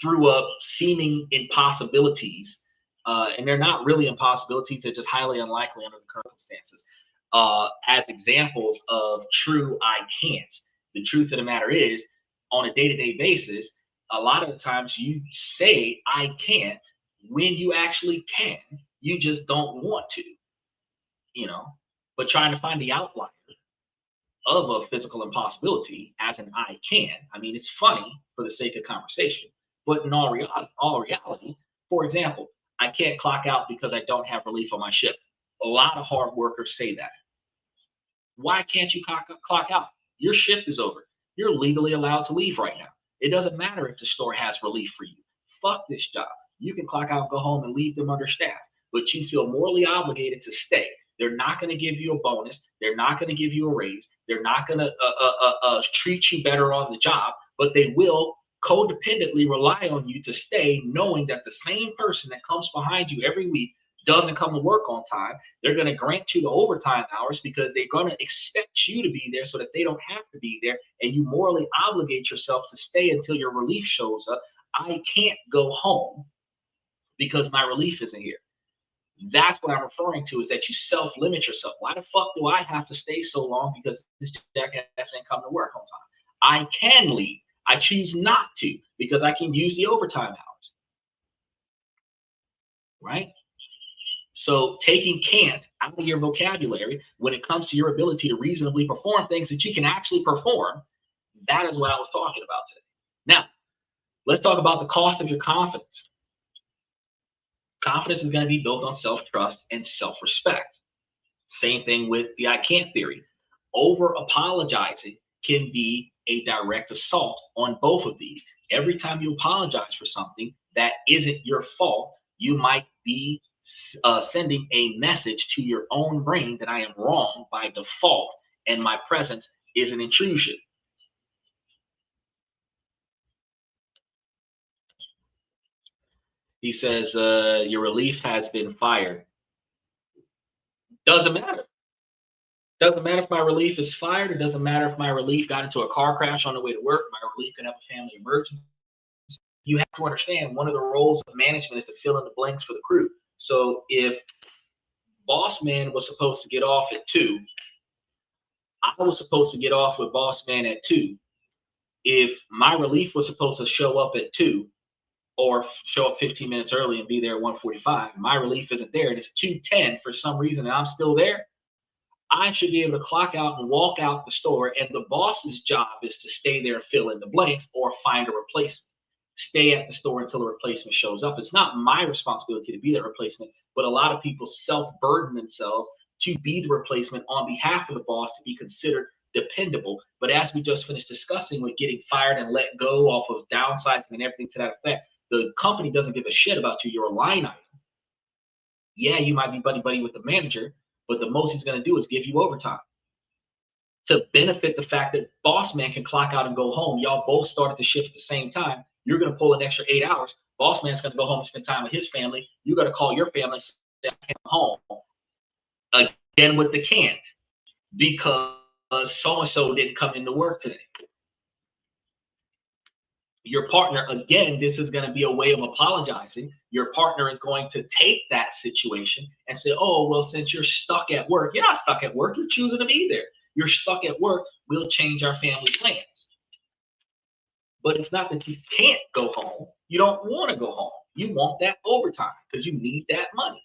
threw up seeming impossibilities, and they're not really impossibilities, they're just highly unlikely under the circumstances, as examples of true I can't. The truth of the matter is, on a day-to-day basis, a lot of the times you say I can't when you actually can. You just don't want to, but trying to find the outlier of a physical impossibility as an I can. I mean, it's funny for the sake of conversation, but in all reality, for example, I can't clock out because I don't have relief on my shift. A lot of hard workers say that. Why can't you clock out? Your shift is over. You're legally allowed to leave right now. It doesn't matter if the store has relief for you. Fuck this job. You can clock out, go home, and leave them understaffed, but you feel morally obligated to stay. They're not going to give you a bonus. They're not going to give you a raise. They're not going to treat you better on the job, but they will codependently rely on you to stay, knowing that the same person that comes behind you every week doesn't come to work on time. They're going to grant you the overtime hours because they're going to expect you to be there so that they don't have to be there. And you morally obligate yourself to stay until your relief shows up. I can't go home because my relief isn't here. That's what I'm referring to, is that you self-limit yourself. Why the fuck do I have to stay so long because this jackass ain't come to work on time? I can leave. I choose not to because I can use the overtime hours. Right? So taking can't out of your vocabulary when it comes to your ability to reasonably perform things that you can actually perform, that is what I was talking about today. Now, let's talk about the cost of your confidence. Confidence is going to be built on self-trust and self-respect. Same thing with the I can't theory. Over apologizing can be a direct assault on both of these. Every time you apologize for something that isn't your fault, you might be sending a message to your own brain that I am wrong by default and my presence is an intrusion. He says, your relief has been fired. Doesn't matter. Doesn't matter if my relief is fired. It doesn't matter if my relief got into a car crash on the way to work. My relief could have a family emergency. You have to understand, one of the roles of management is to fill in the blanks for the crew. So if boss man was supposed to get off at 2, I was supposed to get off with boss man at 2. If my relief was supposed to show up at 2 or show up 15 minutes early and be there at 1:45, my relief isn't there and it's 2:10 for some reason and I'm still there, I should be able to clock out and walk out the store, and the boss's job is to stay there, fill in the blanks, or find a replacement. Stay at the store until the replacement shows up. It's not my responsibility to be that replacement, but a lot of people self-burden themselves to be the replacement on behalf of the boss to be considered dependable. But as we just finished discussing with getting fired and let go off of downsizing and everything to that effect, the company doesn't give a shit about you. You're a line item. Yeah, you might be buddy-buddy with the manager, but the most he's going to do is give you overtime to benefit the fact that boss man can clock out and go home. Y'all both started the shift at the same time. You're going to pull an extra 8 hours. Boss man's going to go home and spend time with his family. You got to call your family and say, I can't come home. Again with the can't, because so-and-so didn't come into work today. Your partner, again, this is going to be a way of apologizing. Your partner is going to take that situation and say, oh, well, since you're stuck at work, you're not stuck at work, you're choosing to be there. You're stuck at work, we'll change our family plans. But it's not that you can't go home. You don't want to go home. You want that overtime because you need that money.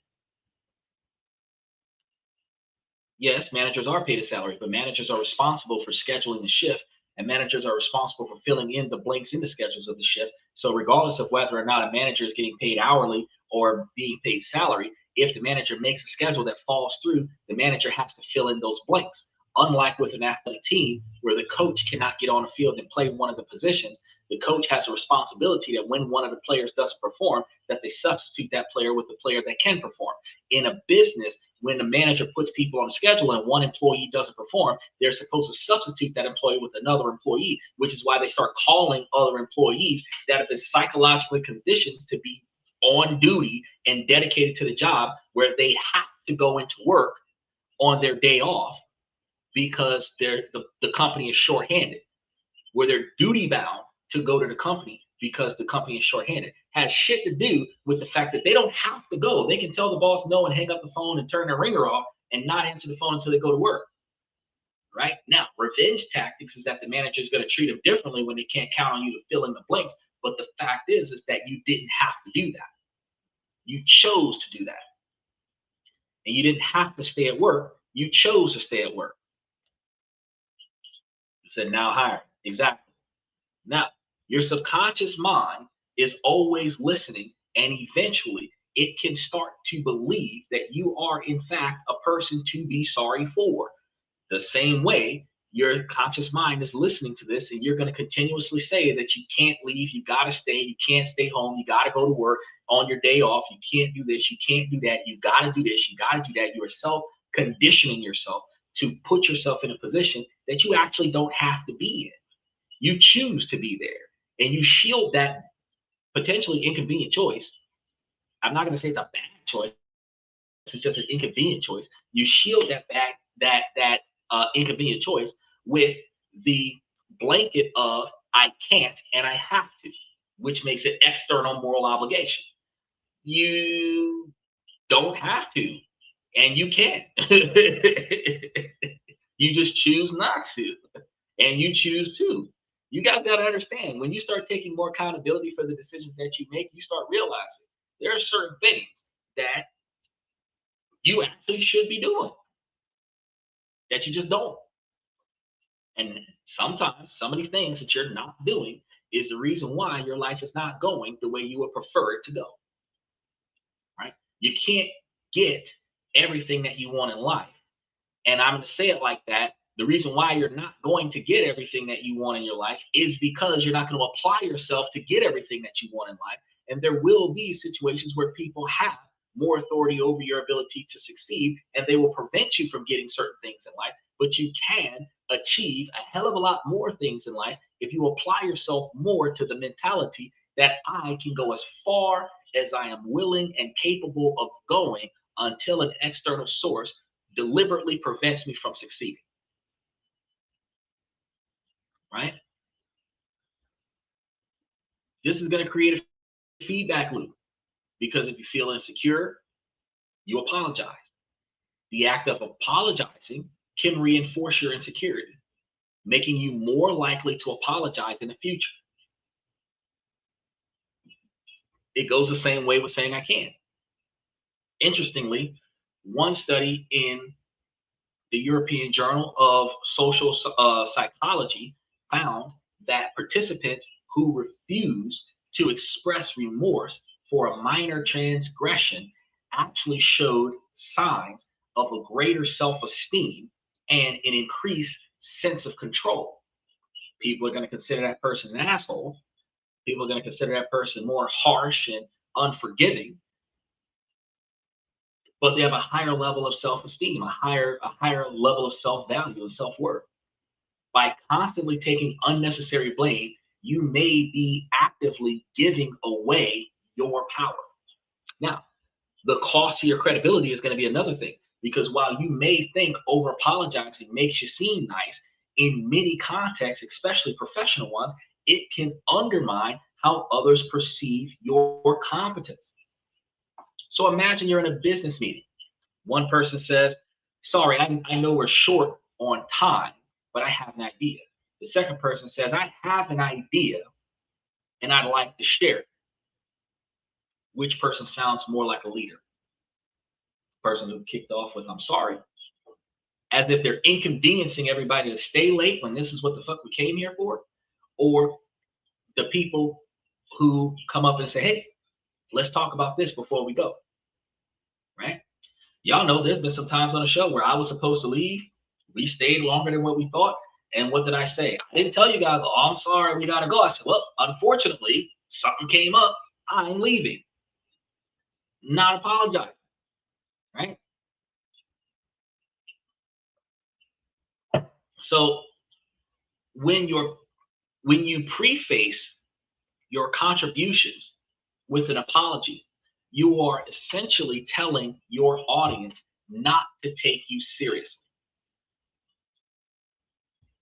Yes, managers are paid a salary, but managers are responsible for scheduling the shift, and managers are responsible for filling in the blanks in the schedules of the shift. So regardless of whether or not a manager is getting paid hourly or being paid salary, if the manager makes a schedule that falls through, the manager has to fill in those blanks. Unlike with an athletic team where the coach cannot get on the field and play one of the positions, the coach has a responsibility that when one of the players doesn't perform, that they substitute that player with the player that can perform. In a business, when the manager puts people on a schedule and one employee doesn't perform, they're supposed to substitute that employee with another employee, which is why they start calling other employees that have been psychologically conditioned to be on duty and dedicated to the job, where they have to go into work on their day off because the company is shorthanded, where they're duty bound to go to the company because the company is shorthanded. Has shit to do with the fact that they don't have to go. They can tell the boss no and hang up the phone and turn their ringer off and not answer the phone until they go to work. Right? Now, revenge tactics is that the manager is going to treat them differently when they can't count on you to fill in the blanks. But the fact is that you didn't have to do that. You chose to do that. And you didn't have to stay at work. You chose to stay at work. You said now hire. Exactly. Now, your subconscious mind is always listening, and eventually it can start to believe that you are, in fact, a person to be sorry for. The same way your conscious mind is listening to this, and you're going to continuously say that you can't leave, you got to stay, you can't stay home, you got to go to work on your day off, you can't do this, you can't do that, you got to do this, you got to do that. You are self conditioning yourself to put yourself in a position that you actually don't have to be in. You choose to be there, and you shield that potentially inconvenient choice. I'm not going to say it's a bad choice. It's just an inconvenient choice. You shield that inconvenient choice with the blanket of I can't and I have to, which makes it external moral obligation. You don't have to, and you can. You just choose not to, and you choose to. You guys got to understand, when you start taking more accountability for the decisions that you make, you start realizing there are certain things that you actually should be doing that you just don't. And sometimes some of these things that you're not doing is the reason why your life is not going the way you would prefer it to go. Right? You can't get everything that you want in life. And I'm going to say it like that. The reason why you're not going to get everything that you want in your life is because you're not going to apply yourself to get everything that you want in life. And there will be situations where people have more authority over your ability to succeed, and they will prevent you from getting certain things in life. But you can achieve a hell of a lot more things in life if you apply yourself more to the mentality that I can go as far as I am willing and capable of going until an external source deliberately prevents me from succeeding. Right? This is going to create a feedback loop, because if you feel insecure, you apologize. The act of apologizing can reinforce your insecurity, making you more likely to apologize in the future. It goes the same way with saying I can't. Interestingly, one study in the European Journal of Social Psychology found that participants who refuse to express remorse for a minor transgression actually showed signs of a greater self-esteem and an increased sense of control. People are going to consider that person an asshole. People are going to consider that person more harsh and unforgiving, but they have a higher level of self-esteem, a higher level of self-value and self-worth. By constantly taking unnecessary blame, you may be actively giving away your power. Now, the cost to your credibility is going to be another thing, because while you may think over apologizing makes you seem nice, in many contexts, especially professional ones, it can undermine how others perceive your competence. So imagine you're in a business meeting. One person says, sorry, I know we're short on time, but I have an idea. The second person says, I have an idea and I'd like to share it. Which person sounds more like a leader? Person who kicked off with, I'm sorry, as if they're inconveniencing everybody to stay late when this is what the fuck we came here for? Or the people who come up and say, hey, let's talk about this before we go, right? Y'all know there's been some times on the show where I was supposed to leave. We stayed longer than what we thought. And what did I say? I didn't tell you guys, oh, I'm sorry, we got to go. I said, well, unfortunately, something came up. I'm leaving. Not apologizing, right? So when you preface your contributions with an apology, you are essentially telling your audience not to take you seriously.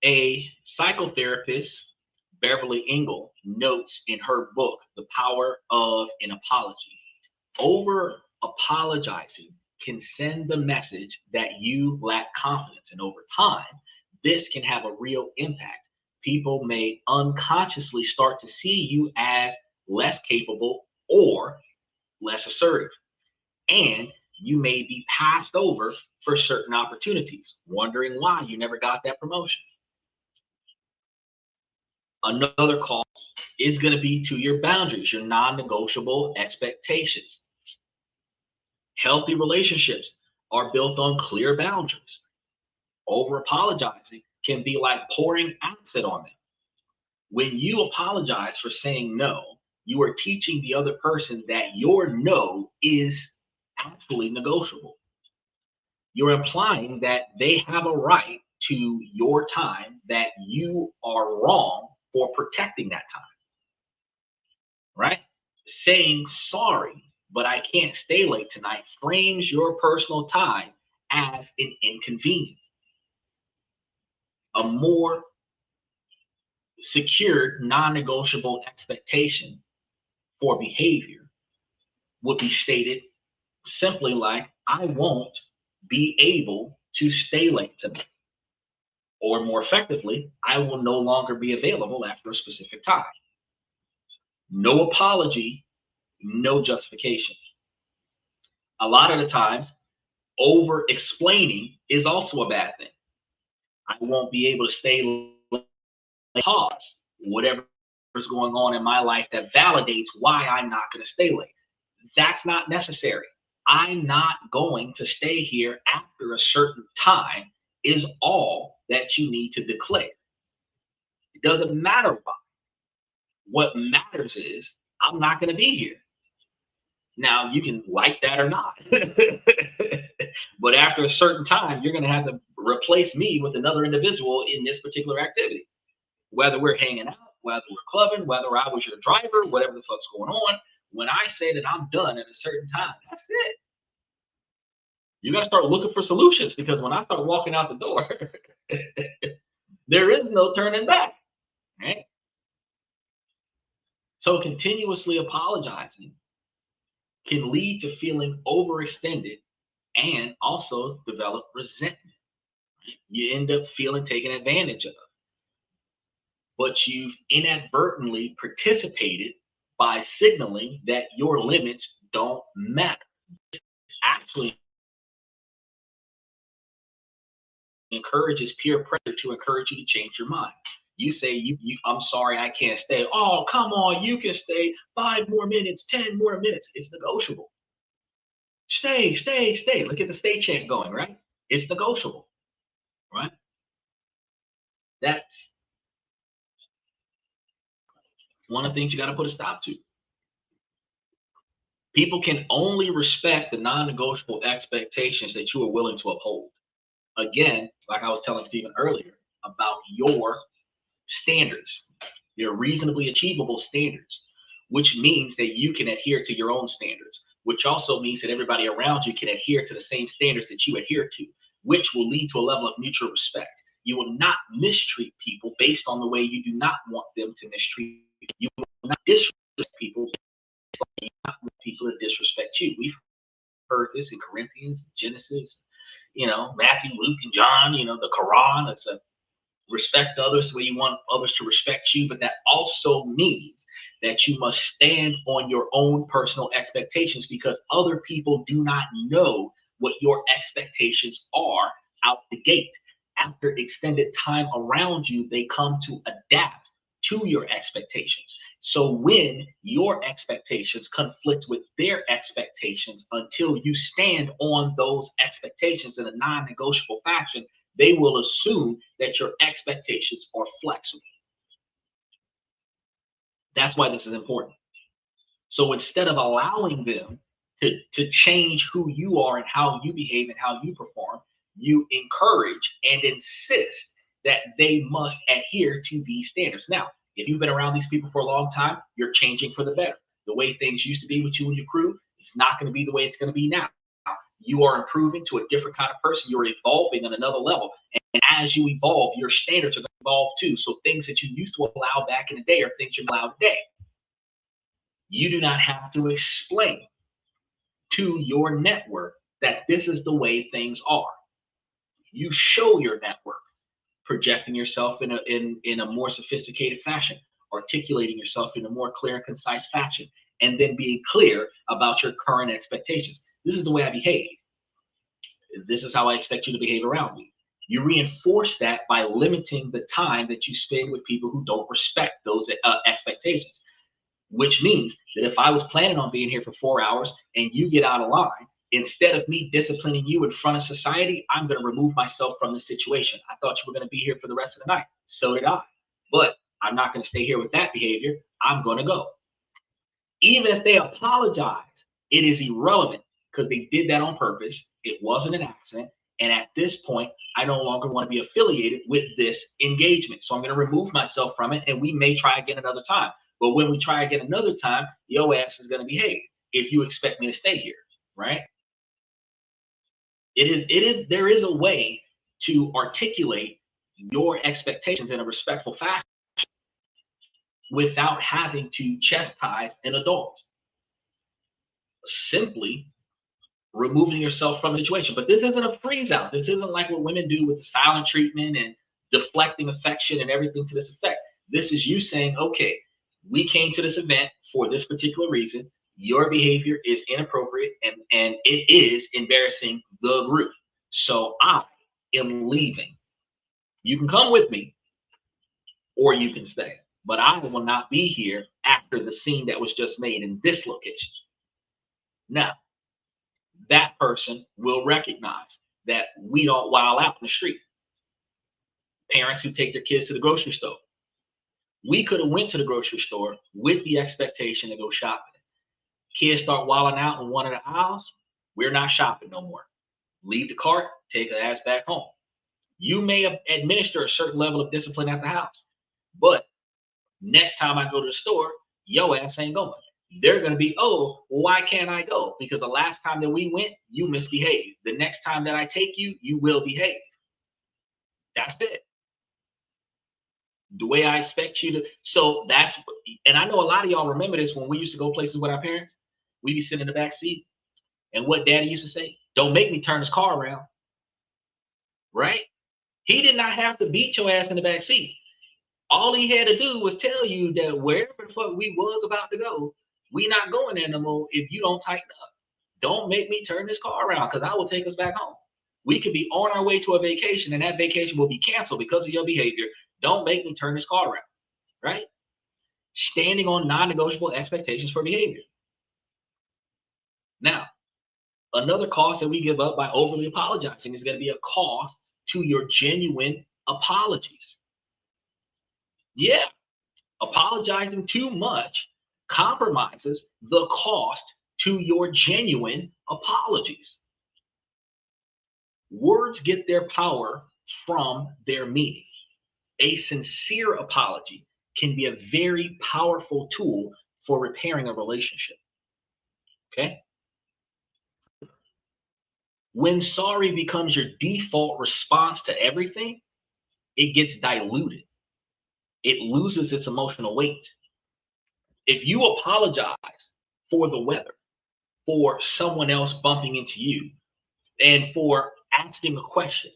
A psychotherapist, Beverly Engel, notes in her book, The Power of an Apology, over apologizing can send the message that you lack confidence. And over time, this can have a real impact. People may unconsciously start to see you as less capable or less assertive, and you may be passed over for certain opportunities, wondering why you never got that promotion. Another call is going to be to your boundaries, your non-negotiable expectations. Healthy relationships are built on clear boundaries. Over apologizing can be like pouring acid on them. When you apologize for saying no, you are teaching the other person that your no is actually negotiable. You're implying that they have a right to your time, that you are wrong for protecting that time, right? Saying sorry, but I can't stay late tonight frames your personal time as an inconvenience. A more secured, non negotiable expectation for behavior would be stated simply like, I won't be able to stay late tonight. Or more effectively, I will no longer be available after a specific time. No apology, no justification. A lot of the times, over explaining is also a bad thing. I won't be able to stay late because whatever is going on in my life that validates why I'm not going to stay late. That's not necessary. I'm not going to stay here after a certain time is all that you need to declare. It doesn't matter why. What matters is I'm not going to be here. Now, you can like that or not. But after a certain time, you're going to have to replace me with another individual in this particular activity. Whether we're hanging out, whether we're clubbing, whether I was your driver, whatever the fuck's going on. When I say that I'm done at a certain time, that's it. You got to start looking for solutions, because when I start walking out the door, there is no turning back. Right? So continuously apologizing can lead to feeling overextended and also develop resentment. Right? You end up feeling taken advantage of, but you've inadvertently participated by signaling that your limits don't matter. Actually encourages peer pressure to encourage you to change your mind. You say, I'm sorry, I can't stay. Oh, come on, you can stay 5 more minutes, 10 more minutes. It's negotiable. Stay, stay, stay. Look at the stay chant going, right? It's negotiable, right? That's one of the things you got to put a stop to. People can only respect the non-negotiable expectations that you are willing to uphold. Again, like I was telling Stephen earlier about your standards, your reasonably achievable standards, which means that you can adhere to your own standards, which also means that everybody around you can adhere to the same standards that you adhere to, which will lead to a level of mutual respect. You will not mistreat people based on the way you do not want them to mistreat you. You will not disrespect people based on you not want people to disrespect you. We've heard this in Corinthians, Genesis, Matthew, Luke, and John, the Quran. It's a respect others the way you want others to respect you, but that also means that you must stand on your own personal expectations, because other people do not know what your expectations are out the gate. After extended time around you, they come to adapt to your expectations. So when your expectations conflict with their expectations, until you stand on those expectations in a non-negotiable fashion, they will assume that your expectations are flexible. That's why this is important. So instead of allowing them to change who you are and how you behave and how you perform, you encourage and insist that they must adhere to these standards. Now, if you've been around these people for a long time, you're changing for the better. The way things used to be with you and your crew, it's not going to be the way it's going to be now. You are improving to a different kind of person. You're evolving on another level. And as you evolve, your standards are going to evolve too. So things that you used to allow back in the day are things you allow today. You do not have to explain to your network that this is the way things are. You show your network, projecting yourself in a more sophisticated fashion, articulating yourself in a more clear and concise fashion, and then being clear about your current expectations. This is the way I behave. This is how I expect you to behave around me. You reinforce that by limiting the time that you spend with people who don't respect those expectations, which means that if I was planning on being here for 4 hours and you get out of line, instead of me disciplining you in front of society, I'm going to remove myself from the situation. I thought you were going to be here for the rest of the night. So did I. But I'm not going to stay here with that behavior. I'm going to go. Even if they apologize, it is irrelevant because they did that on purpose. It wasn't an accident. And at this point, I no longer want to be affiliated with this engagement. So I'm going to remove myself from it, and we may try again another time. But when we try again another time, your ass is going to behave if you expect me to stay here, right? There is a way to articulate your expectations in a respectful fashion without having to chastise an adult. Simply removing yourself from the situation. But this isn't a freeze out. This isn't like what women do with the silent treatment and deflecting affection and everything to this effect. This is you saying, okay, we came to this event for this particular reason. Your behavior is inappropriate and it is embarrassing the group. So I am leaving. You can come with me or you can stay. But I will not be here after the scene that was just made in this location. Now, that person will recognize that we don't wild out in the street. Parents who take their kids to the grocery store. We could have went to the grocery store with the expectation to go shopping. Kids start wilding out in one of the aisles. We're not shopping no more. Leave the cart, take the ass back home. You may administer a certain level of discipline at the house, but next time I go to the store, your ass ain't going. They're going to be, oh, well, why can't I go? Because the last time that we went, you misbehaved. The next time that I take you, you will behave. That's it. The way I expect you to. So that's, and I know a lot of y'all remember this when we used to go places with our parents. We'd be sitting in the back seat. And what daddy used to say, don't make me turn this car around. Right? He did not have to beat your ass in the back seat. All he had to do was tell you that wherever the fuck we was about to go, we not going there no more if you don't tighten up. Don't make me turn this car around because I will take us back home. We could be on our way to a vacation and that vacation will be canceled because of your behavior. Don't make me turn this car around, right? Standing on non-negotiable expectations for behavior. Now, another cost that we give up by overly apologizing is going to be a cost to your genuine apologies. Yeah, apologizing too much compromises the cost to your genuine apologies. Words get their power from their meaning. A sincere apology can be a very powerful tool for repairing a relationship. Okay? When sorry becomes your default response to everything, it gets diluted. It loses its emotional weight. If you apologize for the weather, for someone else bumping into you, and for asking a question,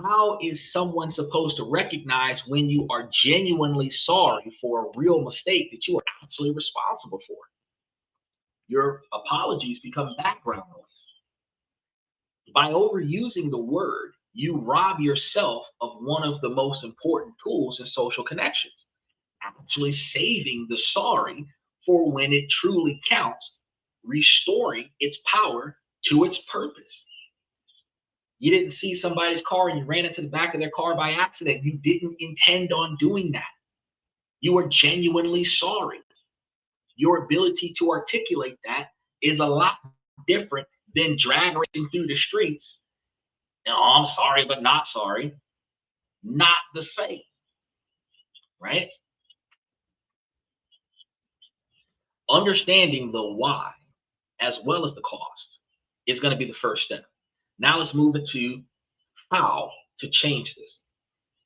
how is someone supposed to recognize when you are genuinely sorry for a real mistake that you are actually responsible for? Your apologies become background noise. By overusing the word, you rob yourself of one of the most important tools in social connections, actually saving the sorry for when it truly counts, restoring its power to its purpose. You didn't see somebody's car and you ran into the back of their car by accident. You didn't intend on doing that. You are genuinely sorry. Your ability to articulate that is a lot different than drag racing through the streets. I'm sorry, but not sorry. Not the same, right? Understanding the why as well as the cost is going to be the first step. Now let's move into how to change this.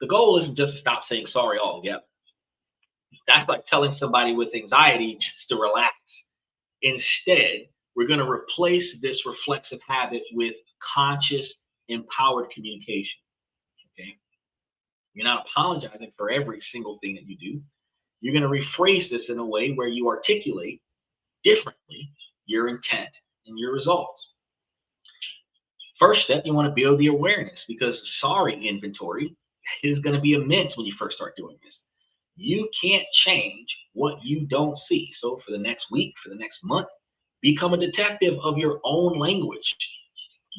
The goal isn't just to stop saying sorry altogether. That's like telling somebody with anxiety just to relax. Instead, we're going to replace this reflexive habit with conscious, empowered communication. Okay? You're not apologizing for every single thing that you do. You're going to rephrase this in a way where you articulate differently your intent and your results. First step, you want to build the awareness, because sorry inventory is going to be immense when you first start doing this. You can't change what you don't see. So for the next week, for the next month, become a detective of your own language.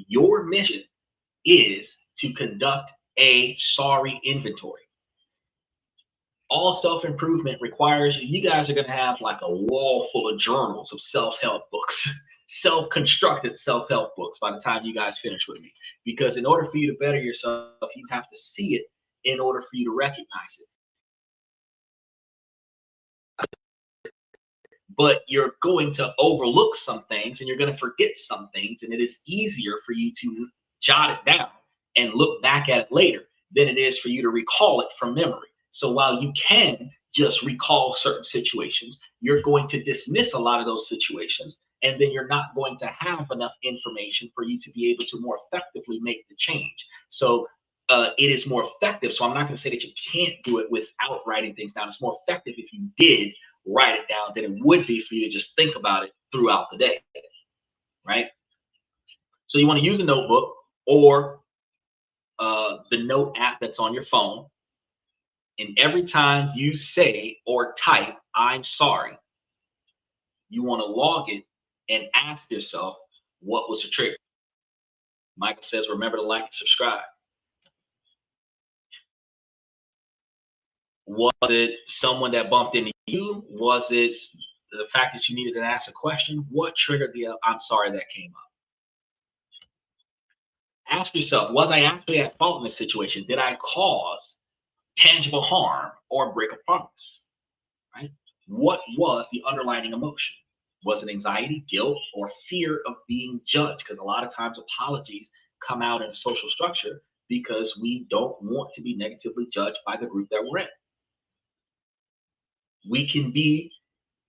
Your mission is to conduct a sorry inventory. All self-improvement requires, you guys are going to have like a wall full of journals of self-help books, self-constructed self-help books by the time you guys finish with me. Because in order for you to better yourself, you have to see it in order for you to recognize it. But you're going to overlook some things and you're going to forget some things, and it is easier for you to jot it down and look back at it later than it is for you to recall it from memory. So while you can just recall certain situations, you're going to dismiss a lot of those situations, and then you're not going to have enough information for you to be able to more effectively make the change. So it is more effective. So I'm not going to say that you can't do it without writing things down. It's more effective if you did write it down than it would be for you to just think about it throughout the day, right? So you want to use a notebook or the note app that's on your phone. And every time you say or type, I'm sorry, you want to log it and ask yourself, what was the trigger? Michael says, remember to like and subscribe. Was it someone that bumped into you? Was it the fact that you needed to ask a question? What triggered the I'm sorry that came up? Ask yourself, was I actually at fault in this situation? Did I cause tangible harm or break a promise? Right? What was the underlying emotion? Was it anxiety, guilt, or fear of being judged? Because a lot of times apologies come out in a social structure because we don't want to be negatively judged by the group that we're in. We can be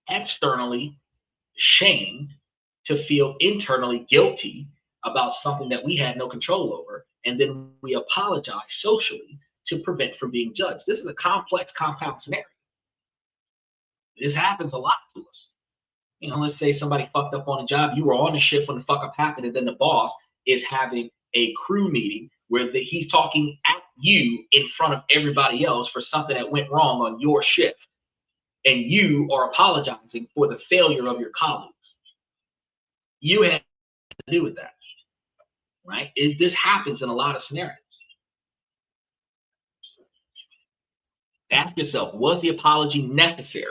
externally shamed to feel internally guilty about something that we had no control over, and then we apologize socially to prevent from being judged. This is a complex, compound scenario. This happens a lot to us. You know, let's say somebody fucked up on a job. You were on the shift when the fuck up happened, and then the boss is having a crew meeting where he's talking at you in front of everybody else for something that went wrong on your shift, and you are apologizing for the failure of your colleagues. You had to do with that, right? This happens in a lot of scenarios. Ask yourself, was the apology necessary?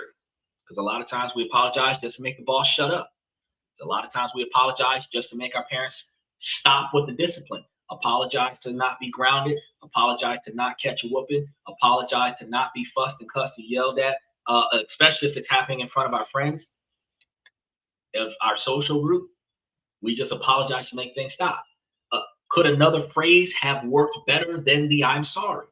Because a lot of times we apologize just to make the boss shut up. A lot of times we apologize just to make our parents stop with the discipline. Apologize to not be grounded. Apologize to not catch a whooping. Apologize to not be fussed and cussed and yelled at, especially if it's happening in front of our friends, of our social group. We just apologize to make things stop. Could another phrase have worked better than the I'm sorry?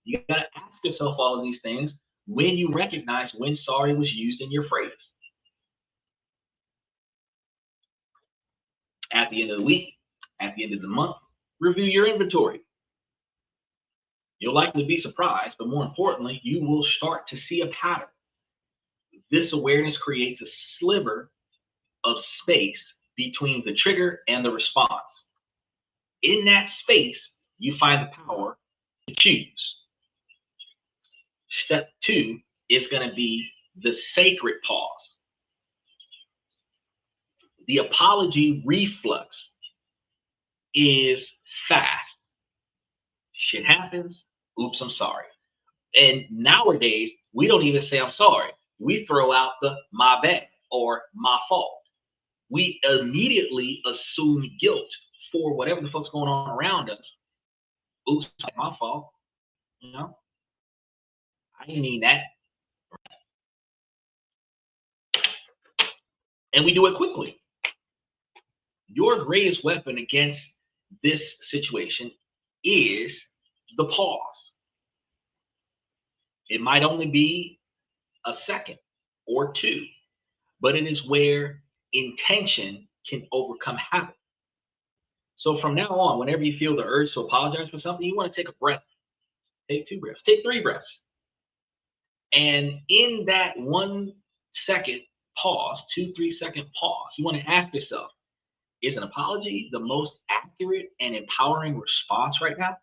You got to ask yourself all of these things when you recognize when sorry was used in your phrase. At the end of the week, at the end of the month, review your inventory. You'll likely be surprised, but more importantly, you will start to see a pattern. This awareness creates a sliver of space between the trigger and the response. In that space, you find the power to choose. Step 2 is going to be the sacred pause. The apology reflex is fast. Shit happens. Oops, I'm sorry. And nowadays, we don't even say I'm sorry. We throw out the my bad or my fault. We immediately assume guilt for whatever the fuck's going on around us. Oops, my fault. You know, I didn't mean that. And we do it quickly. Your greatest weapon against this situation is the pause. It might only be a second or two, but it is where intention can overcome habit. So from now on, whenever you feel the urge to apologize for something, you want to take a breath. Take 2 breaths, take 3 breaths. And in that 1 second pause, 2-3 second pause. You want to ask yourself, is an apology the most accurate and empowering response right now?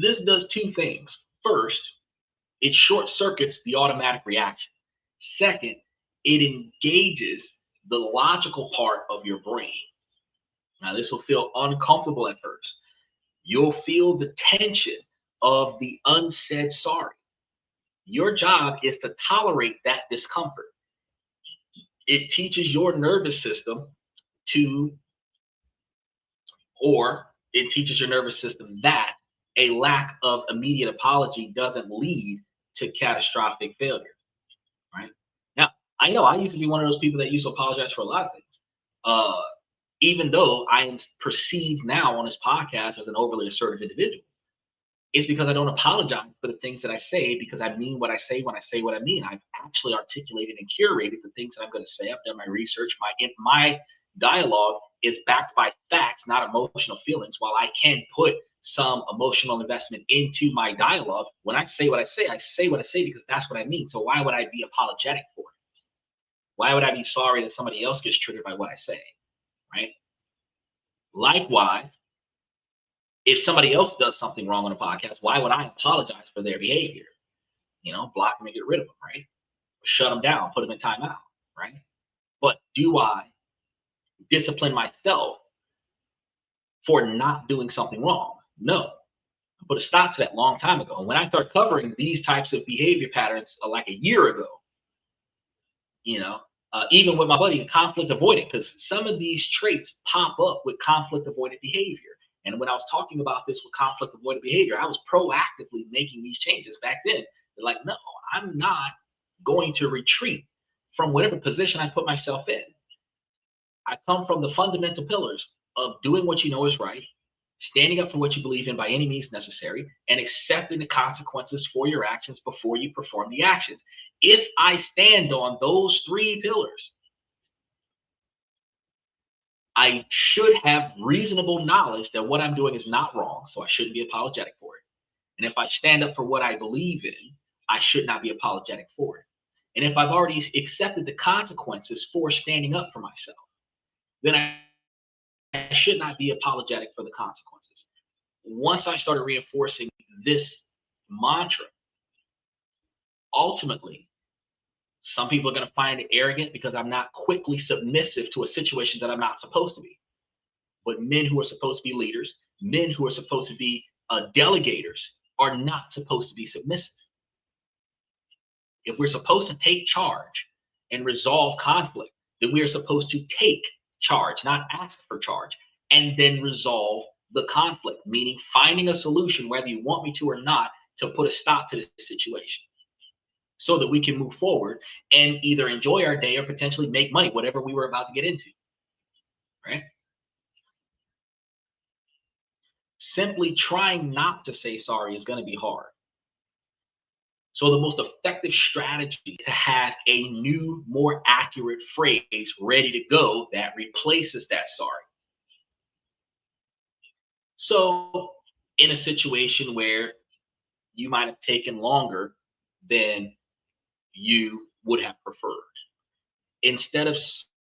This does two things. First, it short circuits the automatic reaction. Second, it engages the logical part of your brain. Now, this will feel uncomfortable at first. You'll feel the tension of the unsaid sorry. Your job is to tolerate that discomfort. It teaches your nervous system to, or it teaches your nervous system that a lack of immediate apology doesn't lead to catastrophic failure, right? Now, I know I used to be one of those people that used to apologize for a lot of things. Uh, Even though I am perceived now on this podcast as an overly assertive individual, it's because I don't apologize for the things that I say because I mean what I say when I say what I mean. I've actually articulated and curated the things that I'm going to say. I've done my research. My dialogue is backed by facts, not emotional feelings. While I can put some emotional investment into my dialogue, when I say what I say what I say because that's what I mean. So why would I be apologetic for it? Why would I be sorry that somebody else gets triggered by what I say? Right? Likewise, if somebody else does something wrong on a podcast, why would I apologize for their behavior? Block them and get rid of them, right? Shut them down, put them in timeout, right? But do I discipline myself for not doing something wrong? No. I put a stop to that long time ago. And when I started covering these types of behavior patterns like a year ago, even with my buddy, conflict avoidant, because some of these traits pop up with conflict avoidant behavior. And when I was talking about this with conflict avoidant behavior, I was proactively making these changes. Back then, they're like, no, I'm not going to retreat from whatever position I put myself in. I come from the fundamental pillars of doing what you know is right, standing up for what you believe in by any means necessary, and accepting the consequences for your actions before you perform the actions. If I stand on those three pillars, I should have reasonable knowledge that what I'm doing is not wrong, so I shouldn't be apologetic for it. And if I stand up for what I believe in, I should not be apologetic for it. And if I've already accepted the consequences for standing up for myself, then I should not be apologetic for the consequences. Once I started reinforcing this mantra, ultimately, some people are going to find it arrogant because I'm not quickly submissive to a situation that I'm not supposed to be. But men who are supposed to be leaders, men who are supposed to be delegators, are not supposed to be submissive. If we're supposed to take charge and resolve conflict, then we are supposed to take charge, not ask for charge, and then resolve the conflict, meaning finding a solution, whether you want me to or not, to put a stop to the situation so that we can move forward and either enjoy our day or potentially make money, whatever we were about to get into, right? Simply trying not to say sorry is going to be hard. So the most effective strategy to have a new, more accurate phrase ready to go that replaces that sorry. So in a situation where you might have taken longer than you would have preferred, instead of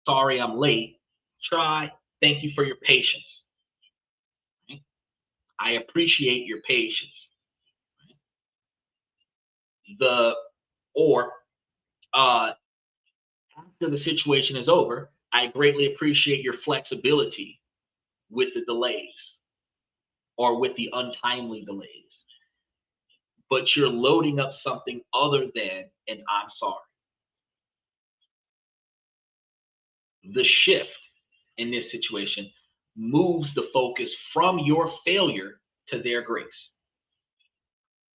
sorry I'm late, try thank you for your patience. Right? I appreciate your patience. The or after the situation is over, I greatly appreciate your flexibility with the delays or with the untimely delays. But you're loading up something other than an I'm sorry. The shift in this situation moves the focus from your failure to their grace.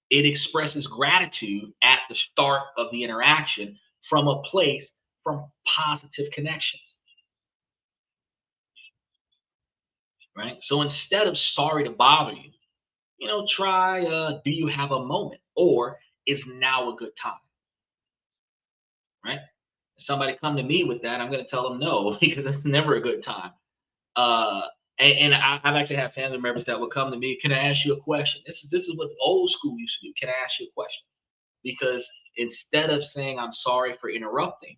It expresses gratitude at the start of the interaction from a place from positive connections. Right? So instead of sorry to bother you, try do you have a moment or is now a good time? Right? If somebody come to me with that, I'm going to tell them no because it's never a good time. Uh, and I've actually had family members that will come to me. Can I ask you a question? This is what old school used to do. Can I ask you a question? because instead of saying I'm sorry for interrupting,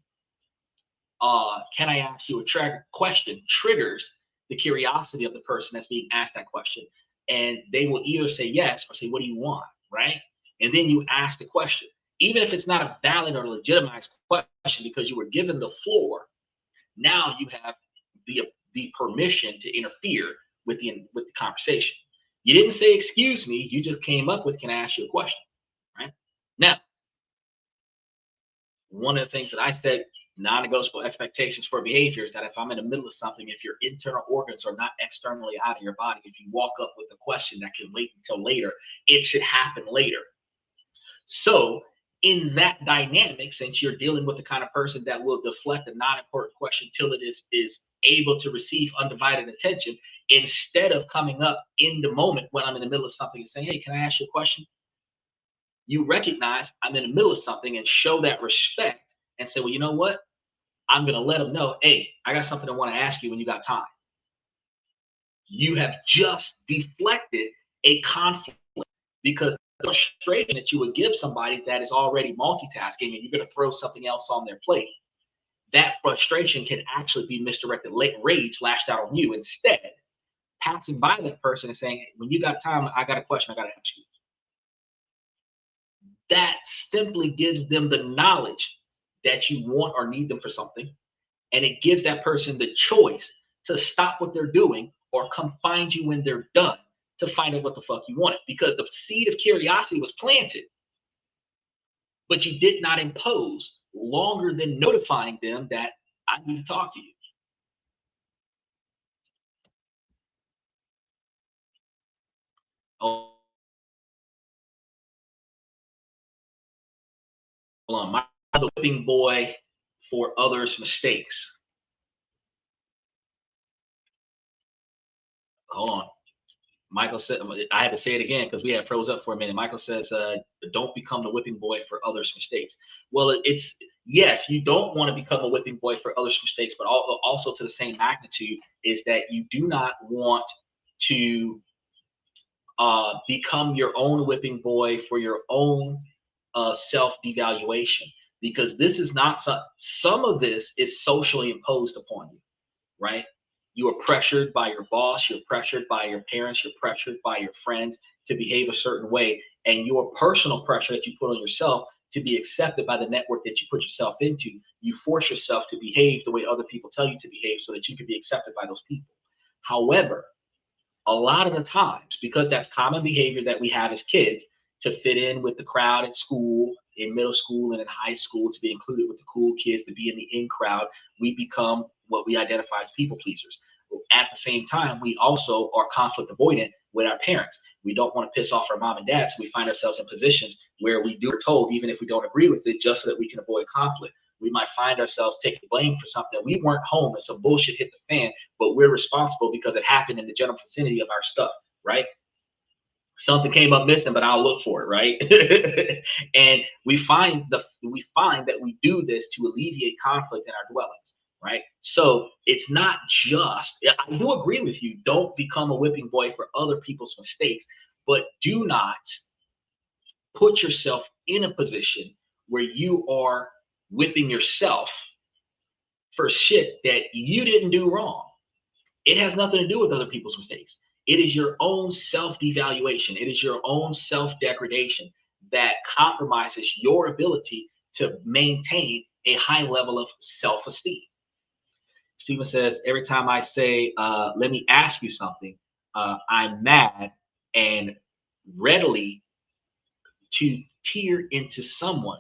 can I ask you a question triggers the curiosity of the person that's being asked that question. And they will either say yes or say, what do you want? Right. And then you ask the question, even if it's not a valid or legitimized question, because you were given the floor. Now you have the permission to interfere with the conversation. You didn't say, excuse me. You just came up with, can I ask you a question? Right. Now, one of the things that I said, non-negotiable expectations for behavior is that if I'm in the middle of something, if your internal organs are not externally out of your body, if you walk up with a question that can wait until later, it should happen later. So in that dynamic, since you're dealing with the kind of person that will deflect a non-important question till it is able to receive undivided attention, instead of coming up in the moment when I'm in the middle of something and saying, hey, can I ask you a question? You recognize I'm in the middle of something and show that respect and say, well, you know what? I'm going to let them know, hey, I got something I want to ask you when you got time. You have just deflected a conflict, because the frustration that you would give somebody that is already multitasking and you're going to throw something else on their plate, that frustration can actually be misdirected rage lashed out on you. Instead, passing by that person and saying, hey, when you got time, I got a question I got to ask you. That simply gives them the knowledge that you want or need them for something. And it gives that person the choice to stop what they're doing or come find you when they're done to find out what the fuck you wanted. Because the seed of curiosity was planted, but you did not impose longer than notifying them that I need to talk to you. Hold on. I'm the whipping boy for others' mistakes. Hold on. Michael said, I had to say it again because we had froze up for a minute. Michael says, don't become the whipping boy for others' mistakes. Well, it's yes, you don't want to become a whipping boy for others' mistakes, but also to the same magnitude is that you do not want to become your own whipping boy for your own self devaluation, because this is not some of this is socially imposed upon you, right? You are pressured by your boss, you're pressured by your parents, you're pressured by your friends to behave a certain way. And your personal pressure that you put on yourself to be accepted by the network that you put yourself into, you force yourself to behave the way other people tell you to behave so that you can be accepted by those people. However, a lot of the times, because that's common behavior that we have as kids to fit in with the crowd at school, in middle school and in high school, to be included with the cool kids, to be in the in crowd, we become what we identify as people pleasers. At the same time, we also are conflict avoidant with our parents. We don't want to piss off our mom and dad, so we find ourselves in positions where we do or told, even if we don't agree with it, just so that we can avoid conflict. We might find ourselves taking blame for something. We weren't home and some bullshit hit the fan, but we're responsible because it happened in the general vicinity of our stuff, right? Something came up missing, but I'll look for it, right? And we find that we do this to alleviate conflict in our dwellings, right? So it's not just, I do agree with you, don't become a whipping boy for other people's mistakes, but do not put yourself in a position where you are whipping yourself for shit that you didn't do wrong. It has nothing to do with other people's mistakes. It is your own self-devaluation. It is your own self-degradation that compromises your ability to maintain a high level of self-esteem. Stephen says, every time I say, let me ask you something, I'm mad and readily to tear into someone.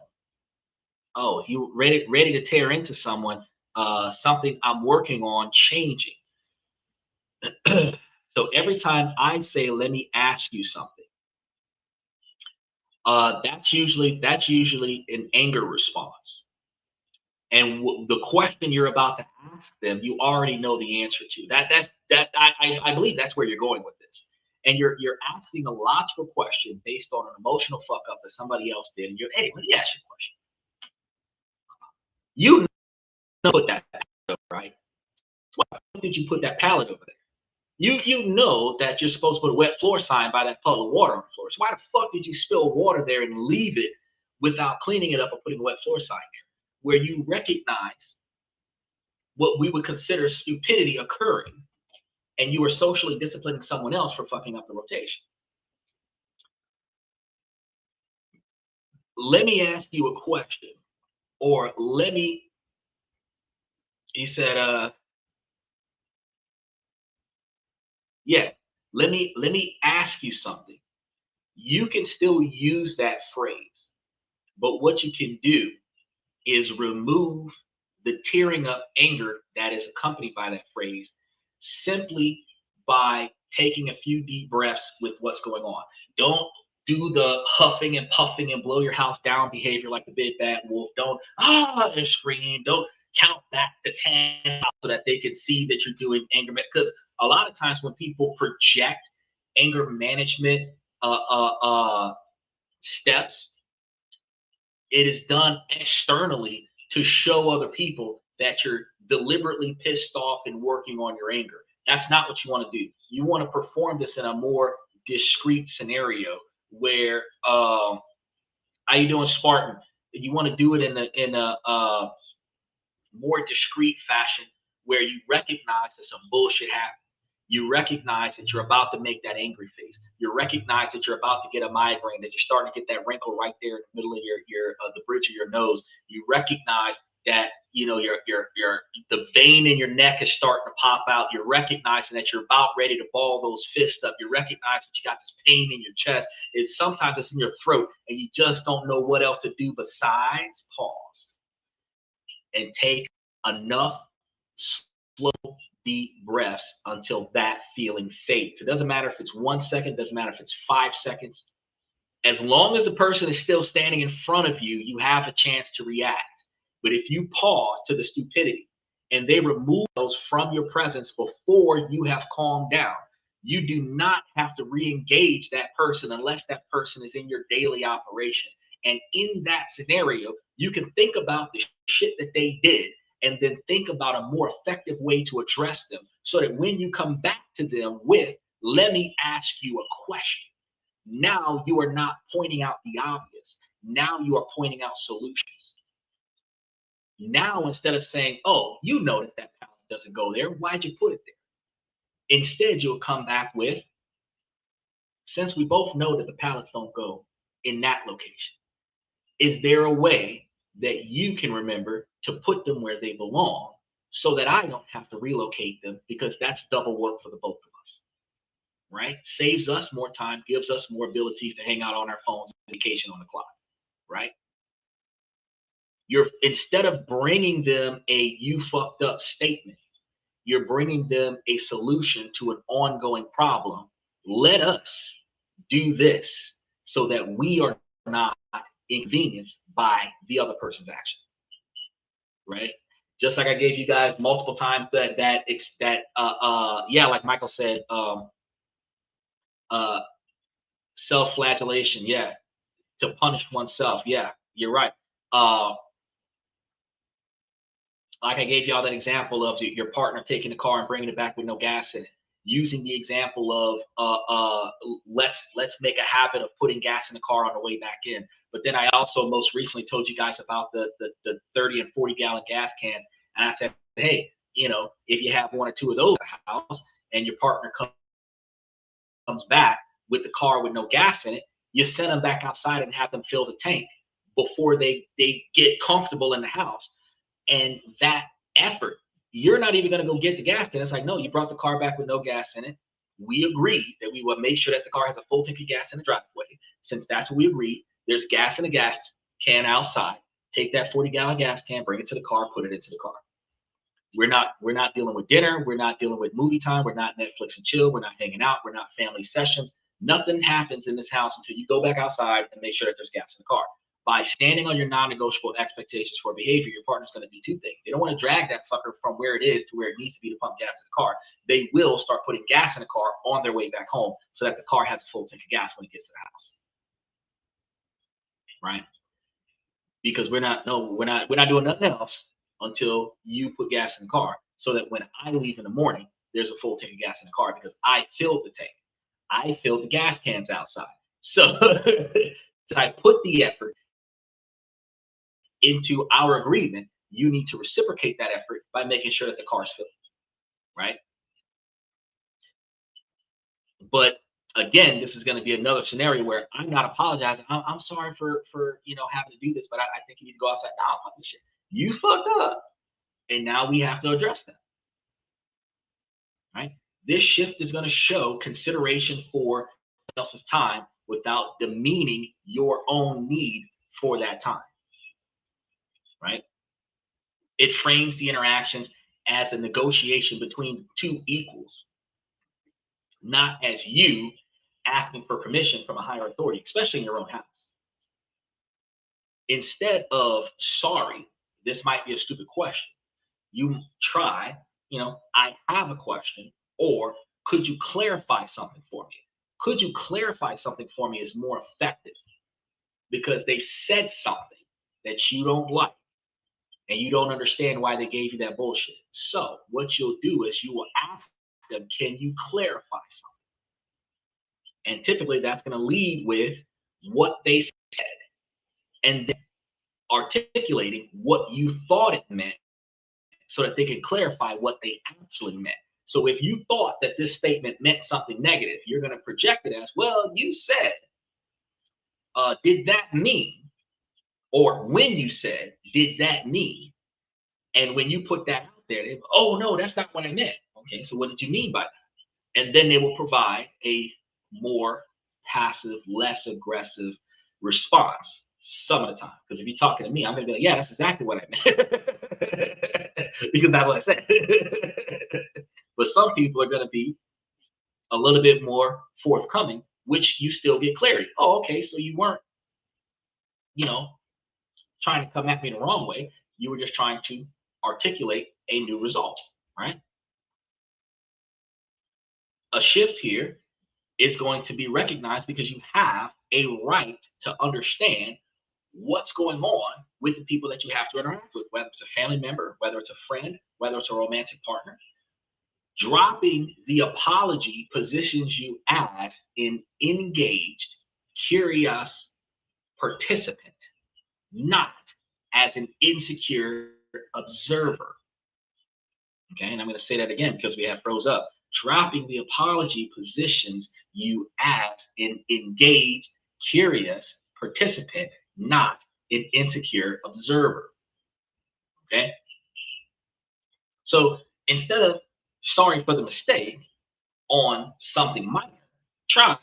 Oh, you ready to tear into someone, something I'm working on changing. So every time I say, let me ask you something, that's usually an anger response. And the question you're about to ask them, you already know the answer to. I believe that's where you're going with this. And you're asking a logical question based on an emotional fuck up that somebody else did. And you're, hey, let me ask you a question. You know put that pallet, right? Why did you put that pallet over there? You know that you're supposed to put a wet floor sign by that puddle of water on the floor. So why the fuck did you spill water there and leave it without cleaning it up or putting a wet floor sign there, where you recognize what we would consider stupidity occurring, and you are socially disciplining someone else for fucking up the rotation. Let me ask you a question, or he said, yeah, let me ask you something. You can still use that phrase, but what you can do is remove the tearing up anger that is accompanied by that phrase simply by taking a few deep breaths with what's going on. Don't do the huffing and puffing and blow your house down behavior like the big bad wolf. Don't and scream. Don't count back to 10 so that they can see that you're doing anger, because a lot of times when people project anger management steps, it is done externally to show other people that you're deliberately pissed off and working on your anger. That's not what you want to do. You want to perform this in a more discreet scenario where how you doing, Spartan? You want to do it in a more discreet fashion where you recognize that some bullshit happened. You recognize that you're about to make that angry face. You recognize that you're about to get a migraine, that you're starting to get that wrinkle right there in the middle of your the bridge of your nose. You recognize that your the vein in your neck is starting to pop out. You're recognizing that you're about ready to ball those fists up. You recognize that you got this pain in your chest. Sometimes it's in your throat, and you just don't know what else to do besides pause and take enough slow, deep breaths until that feeling fades. It doesn't matter if it's 1 second, doesn't matter if it's 5 seconds. As long as the person is still standing in front of you, you have a chance to react. But if you pause to the stupidity and they remove those from your presence before you have calmed down, you do not have to re-engage that person unless that person is in your daily operation. And in that scenario, you can think about the shit that they did and then think about a more effective way to address them so that when you come back to them with, let me ask you a question. Now you are not pointing out the obvious. Now you are pointing out solutions. Now, instead of saying, oh, you know that pallet doesn't go there, why'd you put it there? Instead, you'll come back with, since we both know that the pallets don't go in that location, is there a way that you can remember to put them where they belong so that I don't have to relocate them, because that's double work for the both of us, right? Saves us more time, gives us more abilities to hang out on our phones, vacation on the clock, right? Instead of bringing them a you fucked up statement, you're bringing them a solution to an ongoing problem. Let us do this so that we are not inconvenienced by the other person's actions, right? Just like I gave you guys multiple times yeah, like Michael said, self-flagellation, yeah, to punish oneself, yeah, you're right. Like I gave y'all that example of your partner taking the car and bringing it back with no gas in it. Using the example of let's make a habit of putting gas in the car on the way back in. But then I also most recently told you guys about the 30 and 40 gallon gas cans, and I said, hey, if you have one or two of those in the house and your partner comes back with the car with no gas in it, you send them back outside and have them fill the tank before they get comfortable in the house. And that effort, you're not even going to go get the gas can. It's like, no, you brought the car back with no gas in it. We agreed that we would make sure that the car has a full tank of gas in the driveway. Since that's what we agreed, there's gas in the gas can outside. Take that 40-gallon gas can, bring it to the car, put it into the car. We're not dealing with dinner. We're not dealing with movie time. We're not Netflix and chill. We're not hanging out. We're not family sessions. Nothing happens in this house until you go back outside and make sure that there's gas in the car. By standing on your non-negotiable expectations for behavior, your partner's going to do two things. They don't want to drag that fucker from where it is to where it needs to be to pump gas in the car. They will start putting gas in the car on their way back home so that the car has a full tank of gas when it gets to the house. Right? Because we're not doing nothing else until you put gas in the car, so that when I leave in the morning, there's a full tank of gas in the car because I filled the tank. I filled the gas cans outside. So I put the effort into our agreement, you need to reciprocate that effort by making sure that the car's filled, right? But again, this is going to be another scenario where I'm not apologizing. I'm sorry for having to do this, but I think you need to go outside. Nah, fuck this shit. You fucked up, and now we have to address that, right? This shift is going to show consideration for someone else's time without demeaning your own need for that time, right? It frames the interactions as a negotiation between two equals, not as you asking for permission from a higher authority, especially in your own house. Instead of sorry, this might be a stupid question, you try, I have a question, or could you clarify something for me? Could you clarify something for me is more effective because they've said something that you don't like and you don't understand why they gave you that bullshit. So what you'll do is you will ask them, can you clarify something? And typically that's going to lead with what they said and then articulating what you thought it meant so that they can clarify what they actually meant. So if you thought that this statement meant something negative, you're going to project it as, well, you said, did that mean? Or when you said, did that mean? And when you put that out there, they, oh, no, that's not what I meant. Okay, so what did you mean by that? And then they will provide a more passive, less aggressive response some of the time. Because if you're talking to me, I'm going to be like, yeah, that's exactly what I meant. Because that's what I said. But some people are going to be a little bit more forthcoming, which you still get clarity. Oh, okay, so you weren't, you know, trying to come at me the wrong way. You were just trying to articulate a new result, right? A shift here is going to be recognized because you have a right to understand what's going on with the people that you have to interact with, whether it's a family member, whether it's a friend, whether it's a romantic partner. Dropping the apology positions you as an engaged, curious participant, not as an insecure observer. Okay, and I'm going to say that again because we have froze up. Dropping the apology positions you as an engaged, curious participant, not an insecure observer. Okay, so instead of sorry for the mistake on something minor, try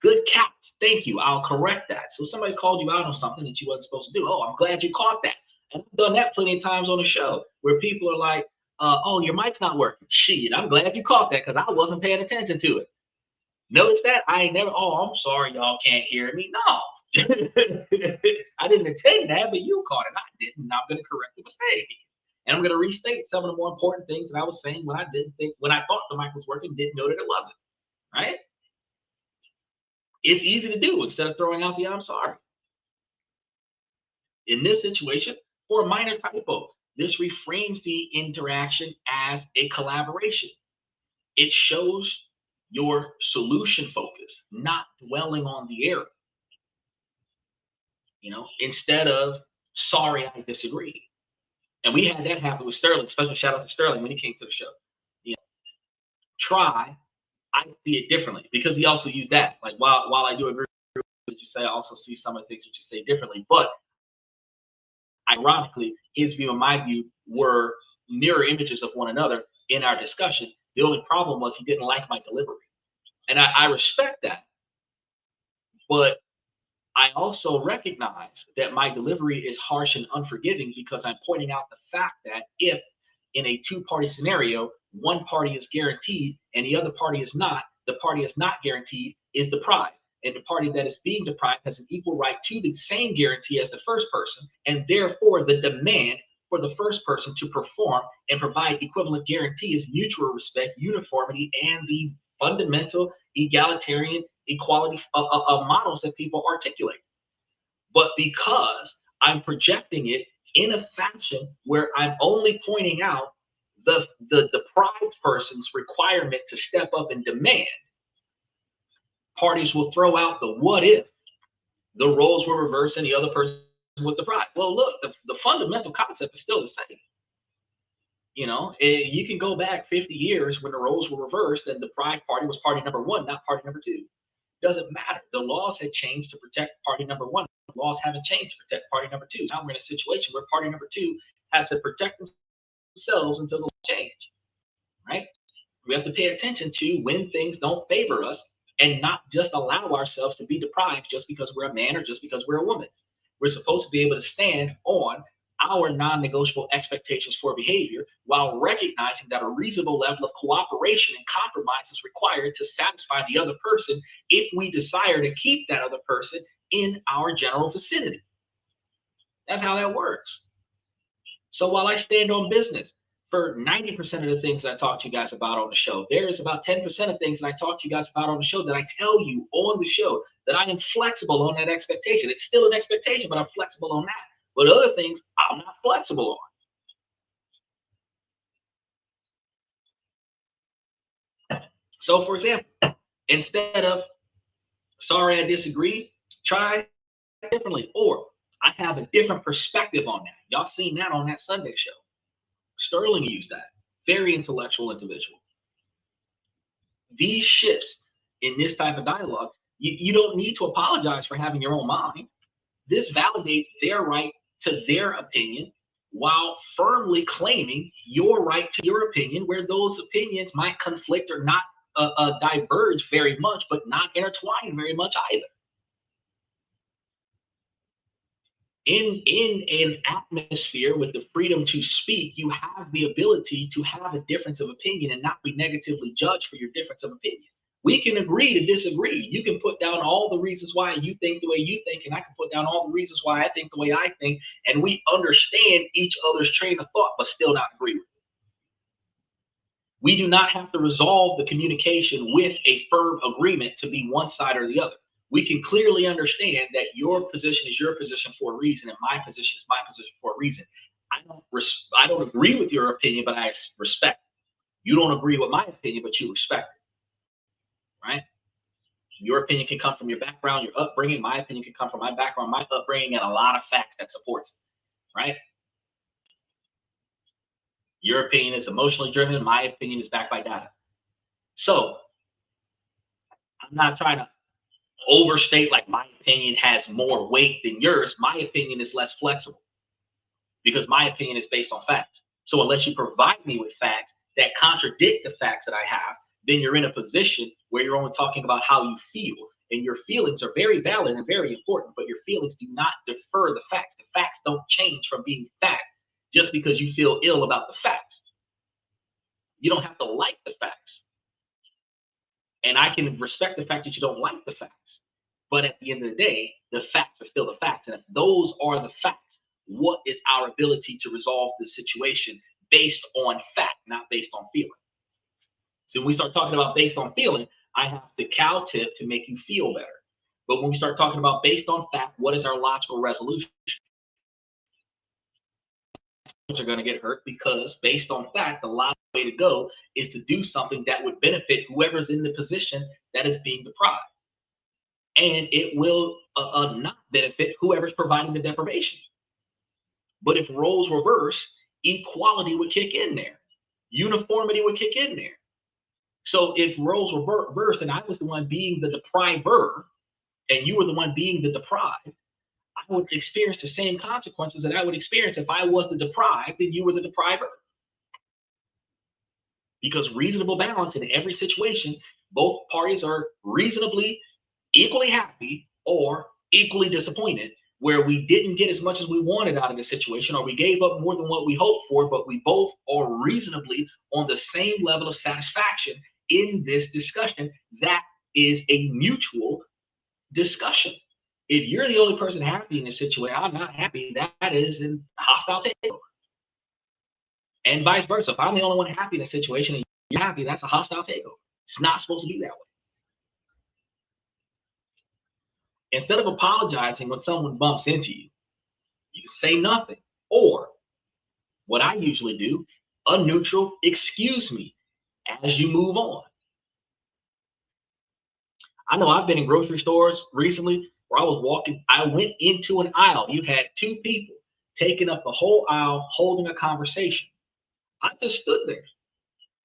good catch. Thank you. I'll correct that. So somebody called you out on something that you wasn't supposed to do. Oh, I'm glad you caught that. And I've done that plenty of times on the show where people are like, oh, your mic's not working. Shit, I'm glad you caught that because I wasn't paying attention to it. Notice that? I ain't never, oh, I'm sorry y'all can't hear me. No. I didn't intend that, but you caught it. I didn't. And I'm going to correct the mistake. And I'm going to restate some of the more important things that I was saying when I thought the mic was working, didn't know that it wasn't. Right? It's easy to do instead of throwing out the I'm sorry. In this situation, for a minor typo, this reframes the interaction as a collaboration. It shows your solution focus, not dwelling on the error. Instead of sorry, I disagree. And we had that happen with Sterling. Special shout out to Sterling when he came to the show. Try, I see it differently because he also used that. Like while I do agree with what you say, I also see some of the things that you say differently. But ironically, his view and my view were mirror images of one another in our discussion. The only problem was he didn't like my delivery. And I respect that. But I also recognize that my delivery is harsh and unforgiving because I'm pointing out the fact that if in a two-party scenario, one party is guaranteed and the other party is not, the party is not guaranteed is deprived. And the party that is being deprived has an equal right to the same guarantee as the first person. And therefore, the demand for the first person to perform and provide equivalent guarantee is mutual respect, uniformity, and the fundamental egalitarian equality of models that people articulate. But because I'm projecting it in a fashion where I'm only pointing out the deprived person's requirement to step up and demand, parties will throw out the what if the roles were reversed and the other person was deprived. Well, look, the fundamental concept is still the same. You can go back 50 years when the roles were reversed and the deprived party was party number one, not party number two. Doesn't matter. The laws had changed to protect party number one. The laws haven't changed to protect party number two. Now we're in a situation where party number two has to protect themselves until the law change, right? We have to pay attention to when things don't favor us and not just allow ourselves to be deprived just because we're a man or just because we're a woman. We're supposed to be able to stand on our non-negotiable expectations for behavior while recognizing that a reasonable level of cooperation and compromise is required to satisfy the other person if we desire to keep that other person in our general vicinity. That's how that works. So while I stand on business for 90% of the things that I talk to you guys about on the show, there is about 10% of things that I talk to you guys about on the show that I tell you on the show that I am flexible on that expectation. It's still an expectation, but I'm flexible on that. But other things I'm not flexible on. So for example, instead of sorry, I disagree, try differently. Or I have a different perspective on that. Y'all seen that on that Sunday show. Sterling used that. Very intellectual individual. These shifts in this type of dialogue, you don't need to apologize for having your own mind. This validates their right to their opinion while firmly claiming your right to your opinion, where those opinions might conflict or not diverge very much, but not intertwine very much either. In an atmosphere with the freedom to speak, you have the ability to have a difference of opinion and not be negatively judged for your difference of opinion. We can agree to disagree. You can put down all the reasons why you think the way you think, and I can put down all the reasons why I think the way I think, and we understand each other's train of thought, but still not agree with it. We do not have to resolve the communication with a firm agreement to be one side or the other. We can clearly understand that your position is your position for a reason, and my position is my position for a reason. I don't agree with your opinion, but I respect it. You don't agree with my opinion, but you respect it, right? Your opinion can come from your background, your upbringing. My opinion can come from my background, my upbringing, and a lot of facts that supports it, right? Your opinion is emotionally driven. My opinion is backed by data. So I'm not trying to overstate like my opinion has more weight than yours. My opinion is less flexible because my opinion is based on facts. So unless you provide me with facts that contradict the facts that I have, then you're in a position where you're only talking about how you feel. And your feelings are very valid and very important, but your feelings do not defer the facts. The facts don't change from being facts just because you feel ill about the facts. You don't have to like the facts. And I can respect the fact that you don't like the facts. But at the end of the day, the facts are still the facts. And if those are the facts, what is our ability to resolve the situation based on fact, not based on feeling? So when we start talking about based on feeling, I have to cow tip to make you feel better. But when we start talking about based on fact, what is our logical resolution? Are going to get hurt because based on fact, the logical way to go is to do something that would benefit whoever's in the position that is being deprived. And it will not benefit whoever's providing the deprivation. But if roles reverse, equality would kick in there. Uniformity would kick in there. So if roles were reversed and I was the one being the depriver and you were the one being the deprived, I would experience the same consequences that I would experience if I was the deprived and you were the depriver. Because reasonable balance in every situation, both parties are reasonably equally happy or equally disappointed, where we didn't get as much as we wanted out of the situation, or we gave up more than what we hoped for, but we both are reasonably on the same level of satisfaction in this discussion. That is a mutual discussion. If you're the only person happy in this situation, I'm not happy, that is a hostile takeover. And vice versa. If I'm the only one happy in a situation and you're happy, that's a hostile takeover. It's not supposed to be that way. Instead of apologizing when someone bumps into you, you can say nothing. Or what I usually do, a neutral excuse me as you move on. I know I've been in grocery stores recently where I went into an aisle. You had two people taking up the whole aisle, holding a conversation. I just stood there.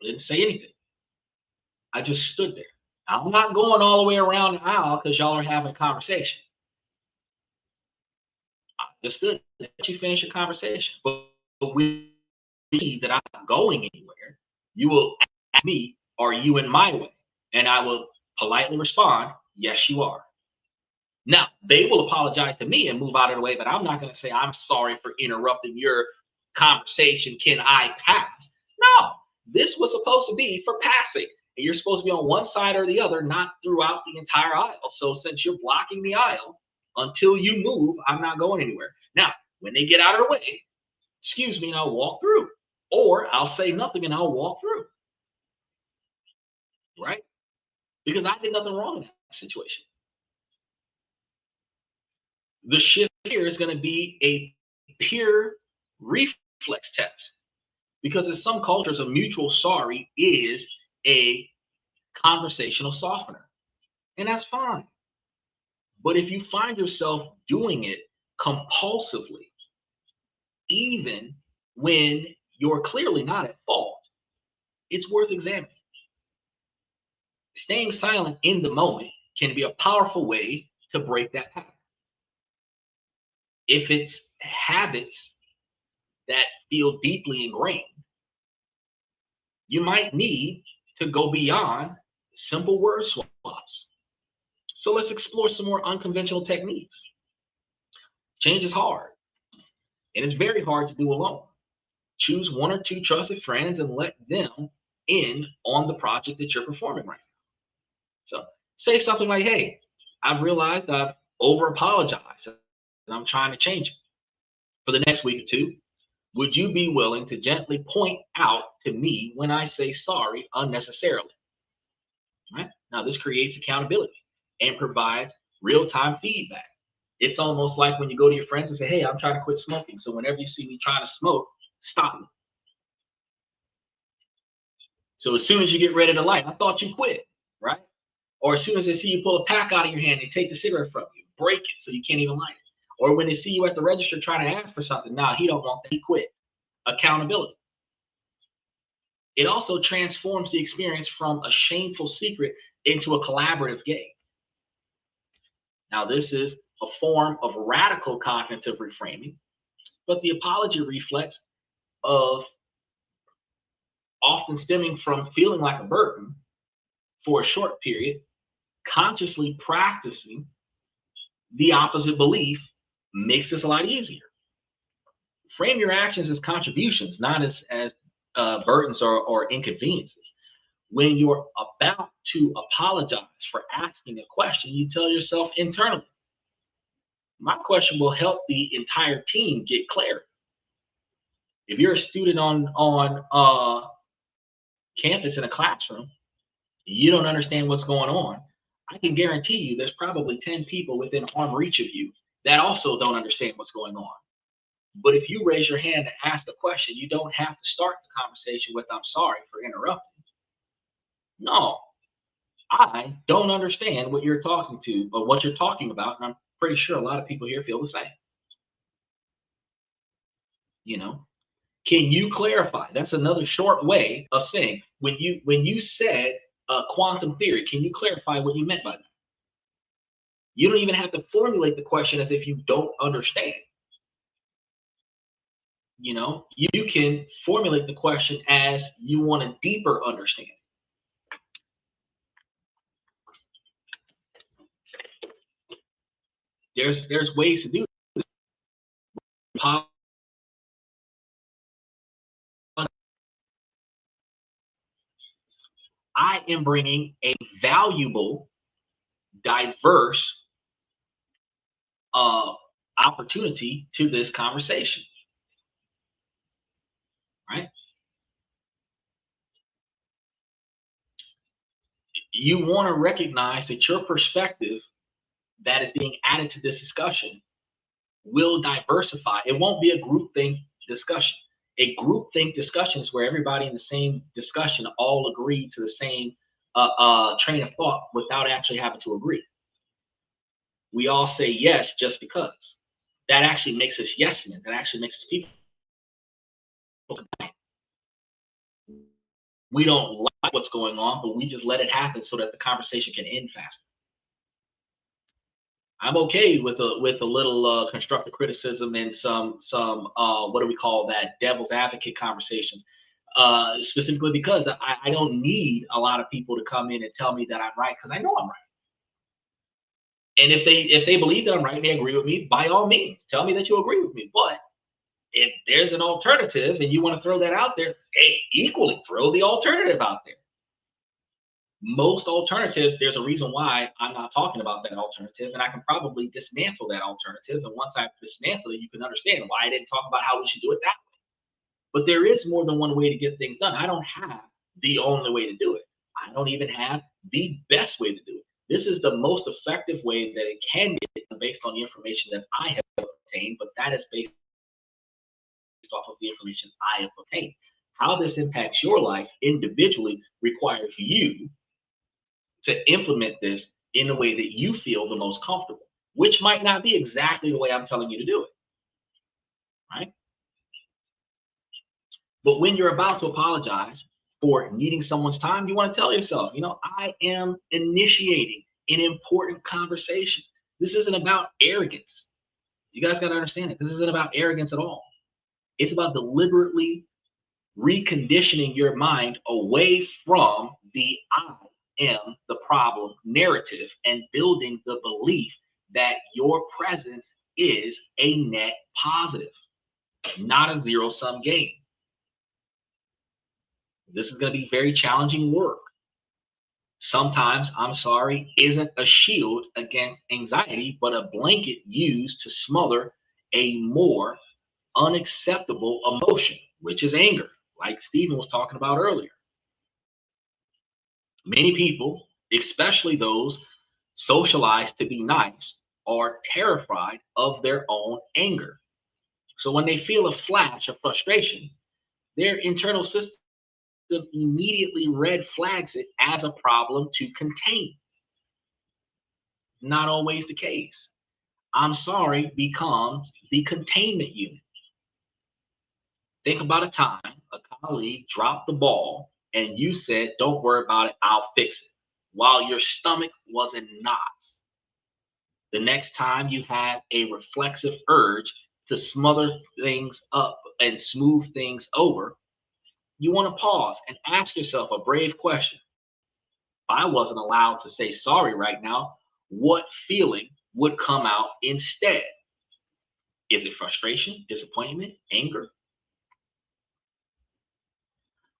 I didn't say anything. I just stood there. I'm not going all the way around the aisle because y'all are having a conversation. I just stood there. Let you finish your conversation. But we see that I'm not going anywhere. You will ask me, are you in my way? And I will politely respond, yes, you are. Now, they will apologize to me and move out of the way, but I'm not going to say, I'm sorry for interrupting your conversation. Can I pass? No, this was supposed to be for passing. And you're supposed to be on one side or the other, not throughout the entire aisle. So since you're blocking the aisle, until you move, I'm not going anywhere. Now, when they get out of the way, excuse me, and I'll walk through. Or I'll say nothing and I'll walk through. Right? Because I did nothing wrong in that situation. The shift here is going to be a pure reflex test, because in some cultures, a mutual sorry is a conversational softener, and that's fine. But if you find yourself doing it compulsively, even when you're clearly not at fault, it's worth examining. Staying silent in the moment can be a powerful way to break that pattern. If it's habits that feel deeply ingrained, you might need to go beyond simple word swaps. So let's explore some more unconventional techniques. Change is hard, and it's very hard to do alone. Choose one or two trusted friends and let them in on the project that you're performing right now. So say something like, hey, I've realized I've over apologized and I'm trying to change it. For the next week or two, would you be willing to gently point out to me when I say sorry unnecessarily? Right? Now, this creates accountability and provides real-time feedback. It's almost like when you go to your friends and say, hey, I'm trying to quit smoking. So whenever you see me trying to smoke, stop me. So as soon as you get ready to light, I thought you quit, right? Or as soon as they see you pull a pack out of your hand, they take the cigarette from you, break it so you can't even light it. Or when they see you at the register trying to ask for something, nah, he don't want that, he quit. Accountability. It also transforms the experience from a shameful secret into a collaborative game. Now, this is a form of radical cognitive reframing, but the apology reflex of often stemming from feeling like a burden for a short period, consciously practicing the opposite belief makes this a lot easier. Frame your actions as contributions, not as burdens or inconveniences. When you're about to apologize for asking a question, you tell yourself internally, my question will help the entire team get clarity. If you're a student on campus in a classroom, you don't understand what's going on, I can guarantee you there's probably 10 people within arm reach of you that also don't understand what's going on. But if you raise your hand to ask a question, you don't have to start the conversation with, I'm sorry for interrupting. No, I don't understand what you're talking to or what you're talking about. And I'm pretty sure a lot of people here feel the same. You know, can you clarify? That's another short way of saying when you said quantum theory, can you clarify what you meant by that? You don't even have to formulate the question as if you don't understand. You know, you can formulate the question as you want a deeper understanding. There's ways to do this. I am bringing a valuable, diverse opportunity to this conversation, right? You want to recognize that your perspective that is being added to this discussion will diversify. It won't be a groupthink discussion. A groupthink discussion is where everybody in the same discussion all agree to the same train of thought without actually having to agree. We all say yes just because. That actually makes us yes men. That actually makes us people. We don't like what's going on, but we just let it happen so that the conversation can end faster. I'm okay with a little constructive criticism and some what do we call that, devil's advocate conversations. Specifically because I don't need a lot of people to come in and tell me that I'm right, because I know I'm right. And if they believe that I'm right and they agree with me, by all means, tell me that you agree with me. But if there's an alternative and you want to throw that out there, hey, equally throw the alternative out there. Most alternatives, there's a reason why I'm not talking about that alternative, and I can probably dismantle that alternative. And once I dismantle it, you can understand why I didn't talk about how we should do it that way. But there is more than one way to get things done. I don't have the only way to do it. I don't even have the best way to do it. This is the most effective way that it can get done based on the information that I have obtained, but that is based off of the information I have obtained. How this impacts your life individually requires you to implement this in a way that you feel the most comfortable, which might not be exactly the way I'm telling you to do it, right? But when you're about to apologize for needing someone's time, you want to tell yourself, I am initiating an important conversation. This isn't about arrogance. You guys got to understand it. This isn't about arrogance at all. It's about deliberately reconditioning your mind away from the I am the problem narrative and building the belief that your presence is a net positive, not a zero-sum game. This is going to be very challenging work. Sometimes, I'm sorry, isn't a shield against anxiety, but a blanket used to smother a more unacceptable emotion, which is anger, like Stephen was talking about earlier. Many people, especially those socialized to be nice, are terrified of their own anger. So when they feel a flash of frustration, their internal system immediately red flags it as a problem to contain. Not always the case. I'm sorry becomes the containment unit. Think about a time a colleague dropped the ball and you said, "Don't worry about it, I'll fix it," while your stomach was in knots. The next time you have a reflexive urge to smother things up and smooth things over, you want to pause and ask yourself a brave question. If I wasn't allowed to say sorry right now, what feeling would come out instead? Is it frustration, disappointment, anger?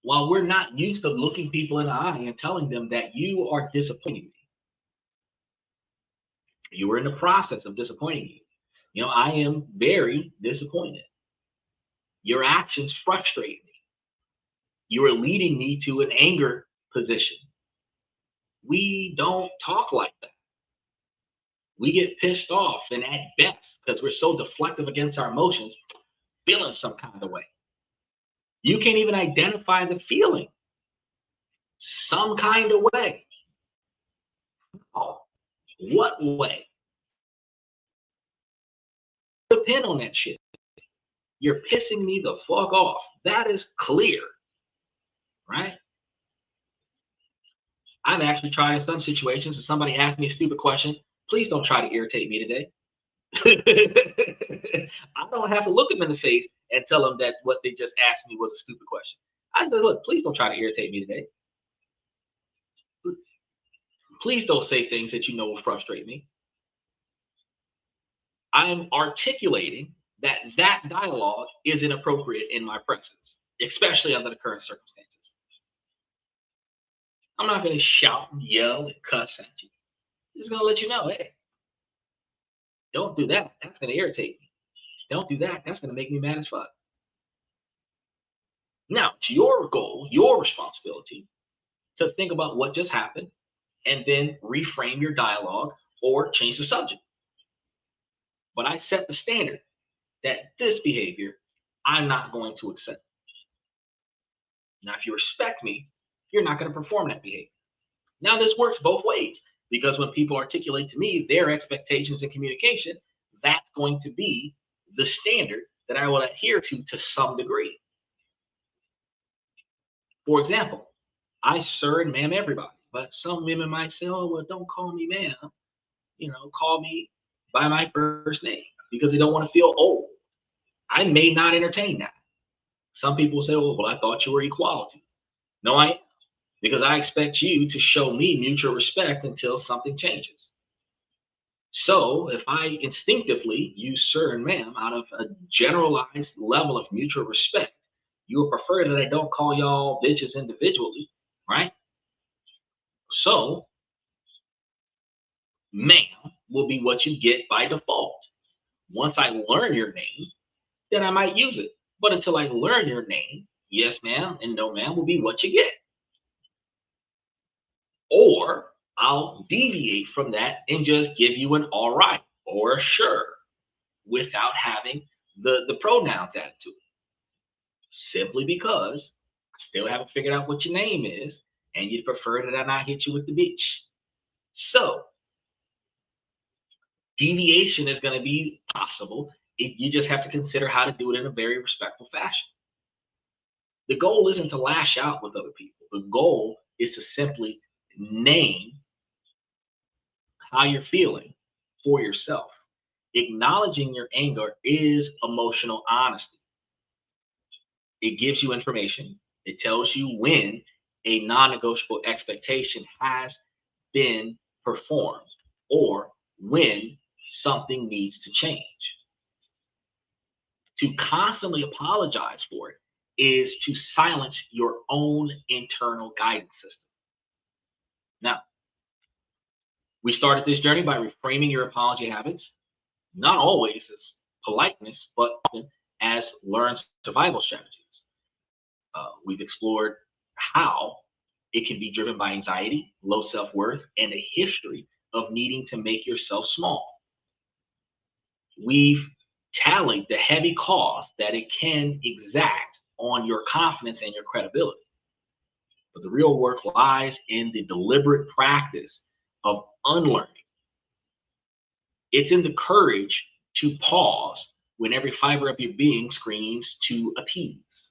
While we're not used to looking people in the eye and telling them that you are disappointing me, you were in the process of disappointing me. I am very disappointed. Your actions frustrate me. You are leading me to an anger position. We don't talk like that. We get pissed off and at best, because we're so deflective against our emotions, feeling some kind of way. You can't even identify the feeling. Some kind of way. Oh, what way? Depend on that shit. You're pissing me the fuck off. That is clear, right? I've actually tried in some situations, if somebody asks me a stupid question, please don't try to irritate me today. I don't have to look them in the face and tell them that what they just asked me was a stupid question. I said, look, please don't try to irritate me today. Please don't say things that you know will frustrate me. I'm articulating that dialogue is inappropriate in my presence, especially under the current circumstances. I'm not going to shout and yell and cuss at you. I'm just going to let you know, hey, don't do that. That's going to irritate me. Don't do that. That's going to make me mad as fuck. Now, it's your goal, your responsibility to think about what just happened and then reframe your dialogue or change the subject. But I set the standard that this behavior I'm not going to accept. Now, if you respect me, you're not going to perform that behavior. Now, this works both ways. Because when people articulate to me their expectations in communication, that's going to be the standard that I will adhere to some degree. For example, I sir and ma'am everybody, but some women might say, oh, well, don't call me ma'am. Call me by my first name because they don't want to feel old. I may not entertain that. Some people say, oh, well, I thought you were equality. No, I am, because I expect you to show me mutual respect until something changes. So if I instinctively use sir and ma'am out of a generalized level of mutual respect, you would prefer that I don't call y'all bitches individually, right? So ma'am will be what you get by default. Once I learn your name, then I might use it. But until I learn your name, yes ma'am and no ma'am will be what you get. Or I'll deviate from that and just give you an all right or a sure without having the pronouns added to it. Simply because I still haven't figured out what your name is and you'd prefer that I not hit you with the bitch. So deviation is going to be possible. You just have to consider how to do it in a very respectful fashion. The goal isn't to lash out with other people. The goal is to simply name how you're feeling for yourself. Acknowledging your anger is emotional honesty. It gives you information. It tells you when a non-negotiable expectation has been performed or when something needs to change. To constantly apologize for it is to silence your own internal guidance system. Now, we started this journey by reframing your apology habits, not always as politeness, but often as learned survival strategies. We've explored how it can be driven by anxiety, low self-worth, and a history of needing to make yourself small. We've tallied the heavy cost that it can exact on your confidence and your credibility. But the real work lies in the deliberate practice of unlearning. It's in the courage to pause when every fiber of your being screams to appease.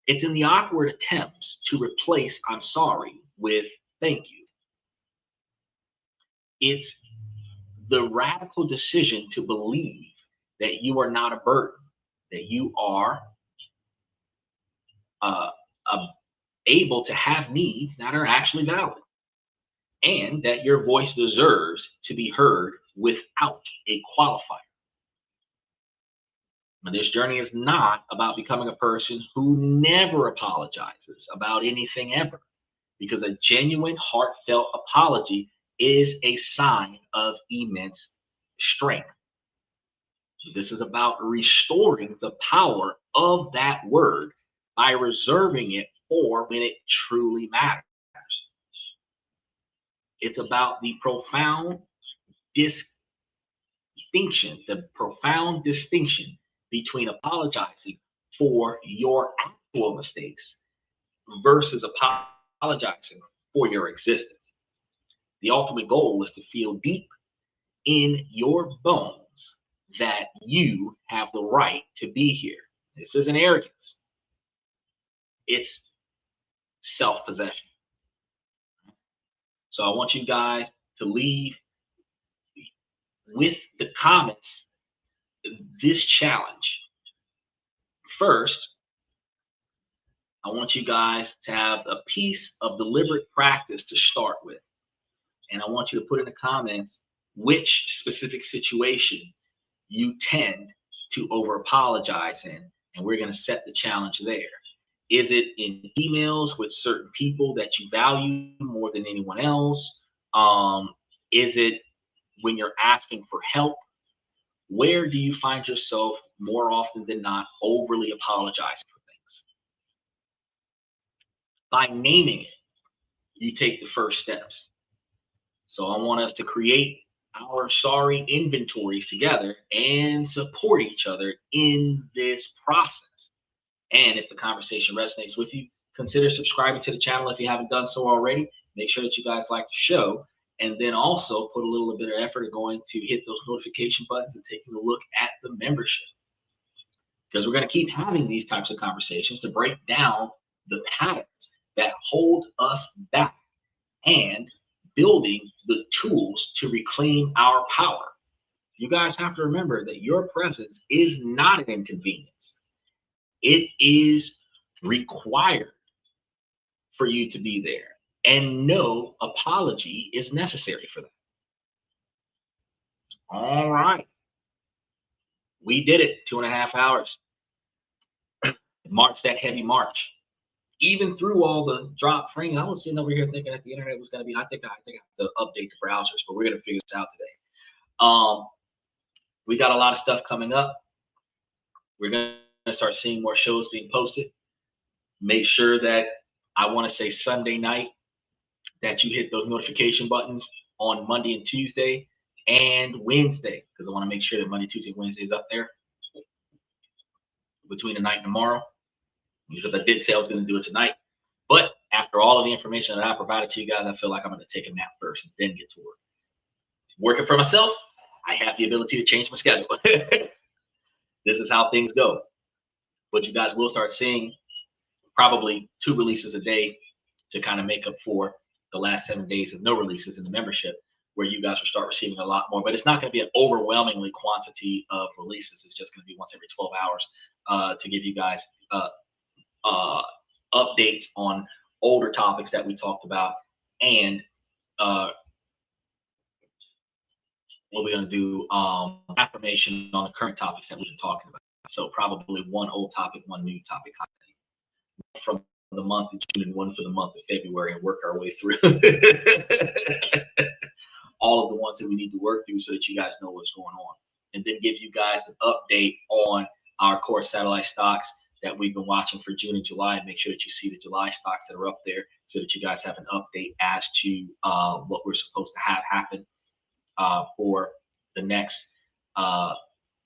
It's in the awkward attempts to replace I'm sorry with thank you. It's the radical decision to believe that you are not a burden, that you are uh, uh, able to have needs that are actually valid, and that your voice deserves to be heard without a qualifier. And this journey is not about becoming a person who never apologizes about anything ever, because a genuine, heartfelt apology is a sign of immense strength. This is about restoring the power of that word by reserving it for when it truly matters. It's about the profound distinction between apologizing for your actual mistakes versus apologizing for your existence. The ultimate goal is to feel deep in your bones that you have the right to be here. This isn't arrogance, it's self possession. So I want you guys to leave with the comments this challenge. First, I want you guys to have a piece of deliberate practice to start with. And I want you to put in the comments which specific situation you tend to over apologize in. And we're going to set the challenge there. Is it in emails with certain people that you value more than anyone else? Is it when you're asking for help? Where do you find yourself more often than not overly apologizing for things? By naming it, you take the first steps. So I want us to create our sorry inventories together and support each other in this process. And if the conversation resonates with you, consider subscribing to the channel if you haven't done so already. Make sure that you guys like the show. And then also put a little bit of effort going to hit those notification buttons and taking a look at the membership. Because we're going to keep having these types of conversations to break down the patterns that hold us back and building the tools to reclaim our power. You guys have to remember that your presence is not an inconvenience. It is required for you to be there, and no apology is necessary for that. All right. We did it 2.5 hours. March, that heavy March. Even through all the drop framing, I was sitting over here thinking that the internet was going to be, I think I have to update the browsers, but we're going to figure this out today. We got a lot of stuff coming up. We're going to start seeing more shows being posted. Make sure that, I want to say Sunday night, that you hit those notification buttons on Monday and Tuesday and Wednesday, because I want to make sure that Monday, Tuesday, Wednesday is up there between tonight and tomorrow, because I did say I was going to do it tonight. But after all of the information that I provided to you guys, I feel like I'm going to take a nap first and then get to work. Working for myself, I have the ability to change my schedule. This is how things go. But you guys will start seeing probably 2 releases a day to kind of make up for the last 7 days of no releases in the membership, where you guys will start receiving a lot more. But it's not going to be an overwhelmingly quantity of releases. It's just going to be once every 12 hours to give you guys updates on older topics that we talked about, and what we're going to do, affirmation on the current topics that we've been talking about. So probably one old topic, one new topic from the month of June and one for the month of February, and work our way through all of the ones that we need to work through so that you guys know what's going on. And then give you guys an update on our core satellite stocks that we've been watching for June and July, and make sure that you see the July stocks that are up there so that you guys have an update as to what we're supposed to have happen for the next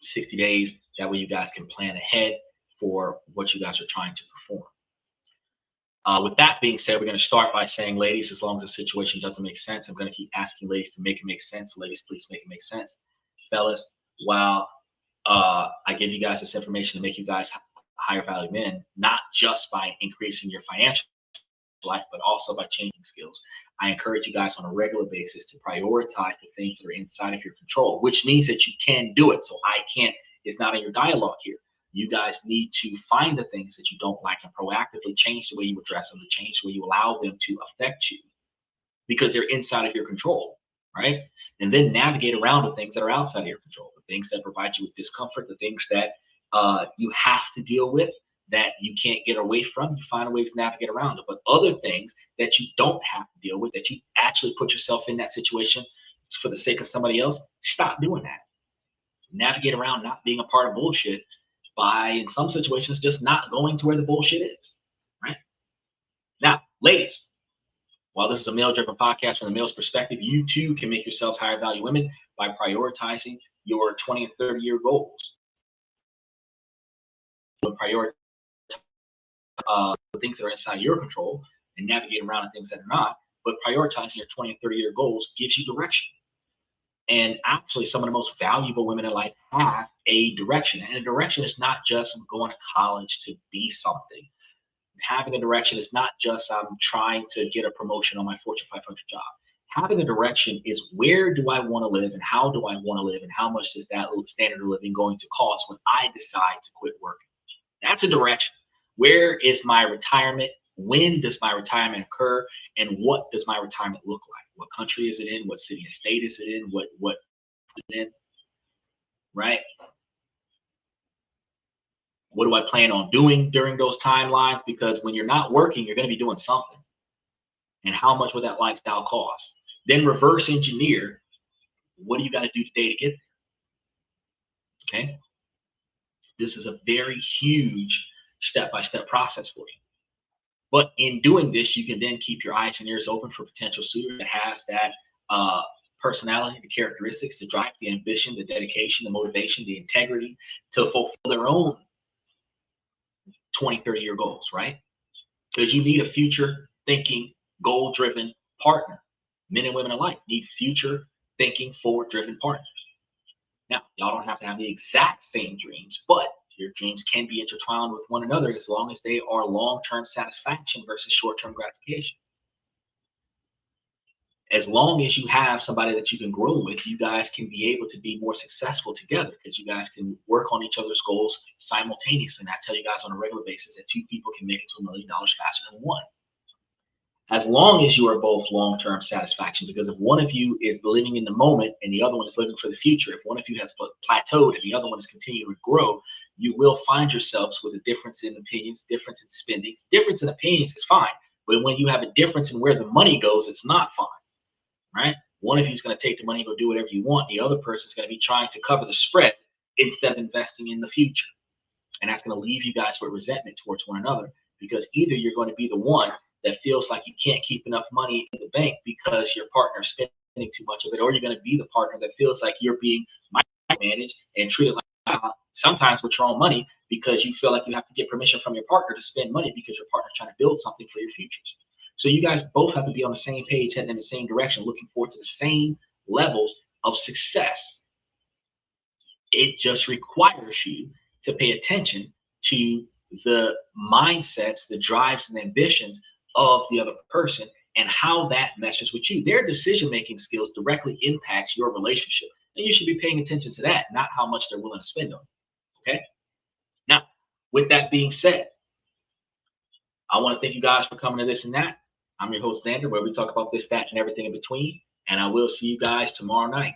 60 days. That way you guys can plan ahead for what you guys are trying to perform. With that being said, we're going to start by saying, ladies, as long as the situation doesn't make sense, I'm going to keep asking ladies to make it make sense. So ladies, please make it make sense. Fellas, while I give you guys this information to make you guys higher value men, not just by increasing your financial life, but also by changing skills, I encourage you guys on a regular basis to prioritize the things that are inside of your control, which means that you can do it. So I can't, it's not in your dialogue here. You guys need to find the things that you don't like and proactively change the way you address them, to change the way you allow them to affect you, because they're inside of your control, right? And then navigate around the things that are outside of your control, the things that provide you with discomfort, the things that you have to deal with, that you can't get away from. You find a way to navigate around it. But other things that you don't have to deal with, that you actually put yourself in that situation for the sake of somebody else, stop doing that. Navigate around not being a part of bullshit by, in some situations, just not going to where the bullshit is, right? Now, ladies, while this is a male-driven podcast from the male's perspective, you too can make yourselves higher value women by prioritizing your 20 and 30-year goals. Prioritize the things that are inside your control and navigate around the things that are not. But prioritizing your 20 and 30-year goals gives you direction. And actually, some of the most valuable women in life have a direction. And a direction is not just going to college to be something. Having a direction is not just I'm trying to get a promotion on my Fortune 500 job. Having a direction is, where do I want to live, and how do I want to live, and how much is that standard of living going to cost when I decide to quit working? That's a direction. Where is my retirement? When does my retirement occur? And what does my retirement look like? What country is it in? What city and state is it in? What is it in? Right? What do I plan on doing during those timelines? Because when you're not working, you're going to be doing something. And how much would that lifestyle cost? Then reverse engineer, what do you got to do today to get there? Okay? This is a very huge step-by-step process for you. But in doing this, you can then keep your eyes and ears open for potential suitor that has that personality, the characteristics, the drive, the ambition, the dedication, the motivation, the integrity to fulfill their own 20, 30-year goals, right? Because you need a future thinking, goal-driven partner. Men and women alike need future thinking, forward-driven partners. Now, y'all don't have to have the exact same dreams, but your dreams can be intertwined with one another as long as they are long-term satisfaction versus short-term gratification. As long as you have somebody that you can grow with, you guys can be able to be more successful together because you guys can work on each other's goals simultaneously. And I tell you guys on a regular basis that two people can make it to $1 million faster than one. As long as you are both long-term satisfaction, because if one of you is living in the moment and the other one is living for the future, if one of you has plateaued and the other one is continuing to grow, you will find yourselves with a difference in opinions, difference in spendings. Difference in opinions is fine, but when you have a difference in where the money goes, it's not fine. Right? One of you is going to take the money and go do whatever you want. The other person is going to be trying to cover the spread instead of investing in the future. And that's going to leave you guys with resentment towards one another because either you're going to be the one that feels like you can't keep enough money in the bank because your partner is spending too much of it, or you're going to be the partner that feels like you're being micromanaged and treated like sometimes with your own money because you feel like you have to get permission from your partner to spend money because your partner's trying to build something for your futures. So you guys both have to be on the same page, heading in the same direction, looking forward to the same levels of success. It just requires you to pay attention to the mindsets, the drives, and ambitions of the other person and how that meshes with you. Their decision-making skills directly impacts your relationship. And you should be paying attention to that, not how much they're willing to spend on you. Okay? Now, with that being said, I want to thank you guys for coming to This and That. I'm your host, Xander, where we talk about this, that, and everything in between. And I will see you guys tomorrow night.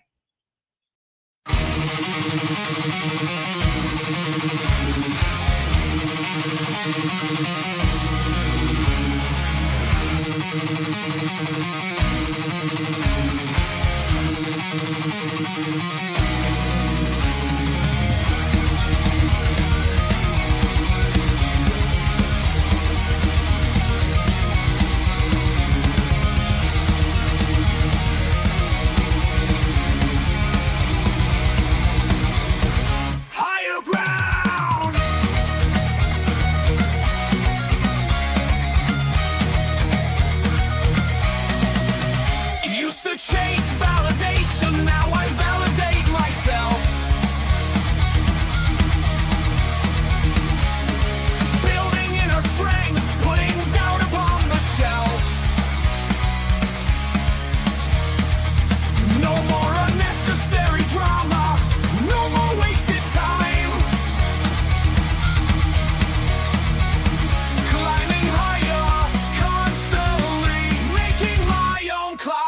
Chase validation, now I validate myself. Building inner strength, putting doubt upon the shelf. No more unnecessary drama, no more wasted time. Climbing higher, constantly making my own climb.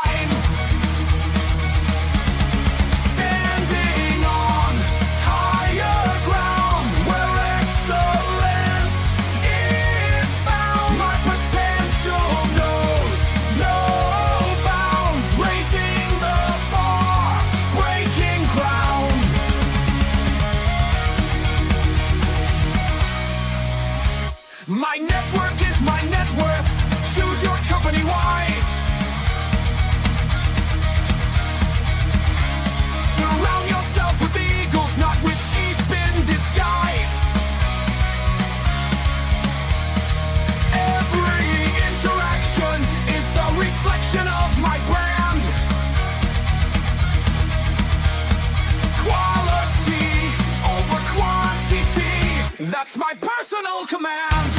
My network is my net worth. Choose your company wise. Surround yourself with eagles, not with sheep in disguise. Every interaction is a reflection of my brand. Quality over quantity, that's my personal command.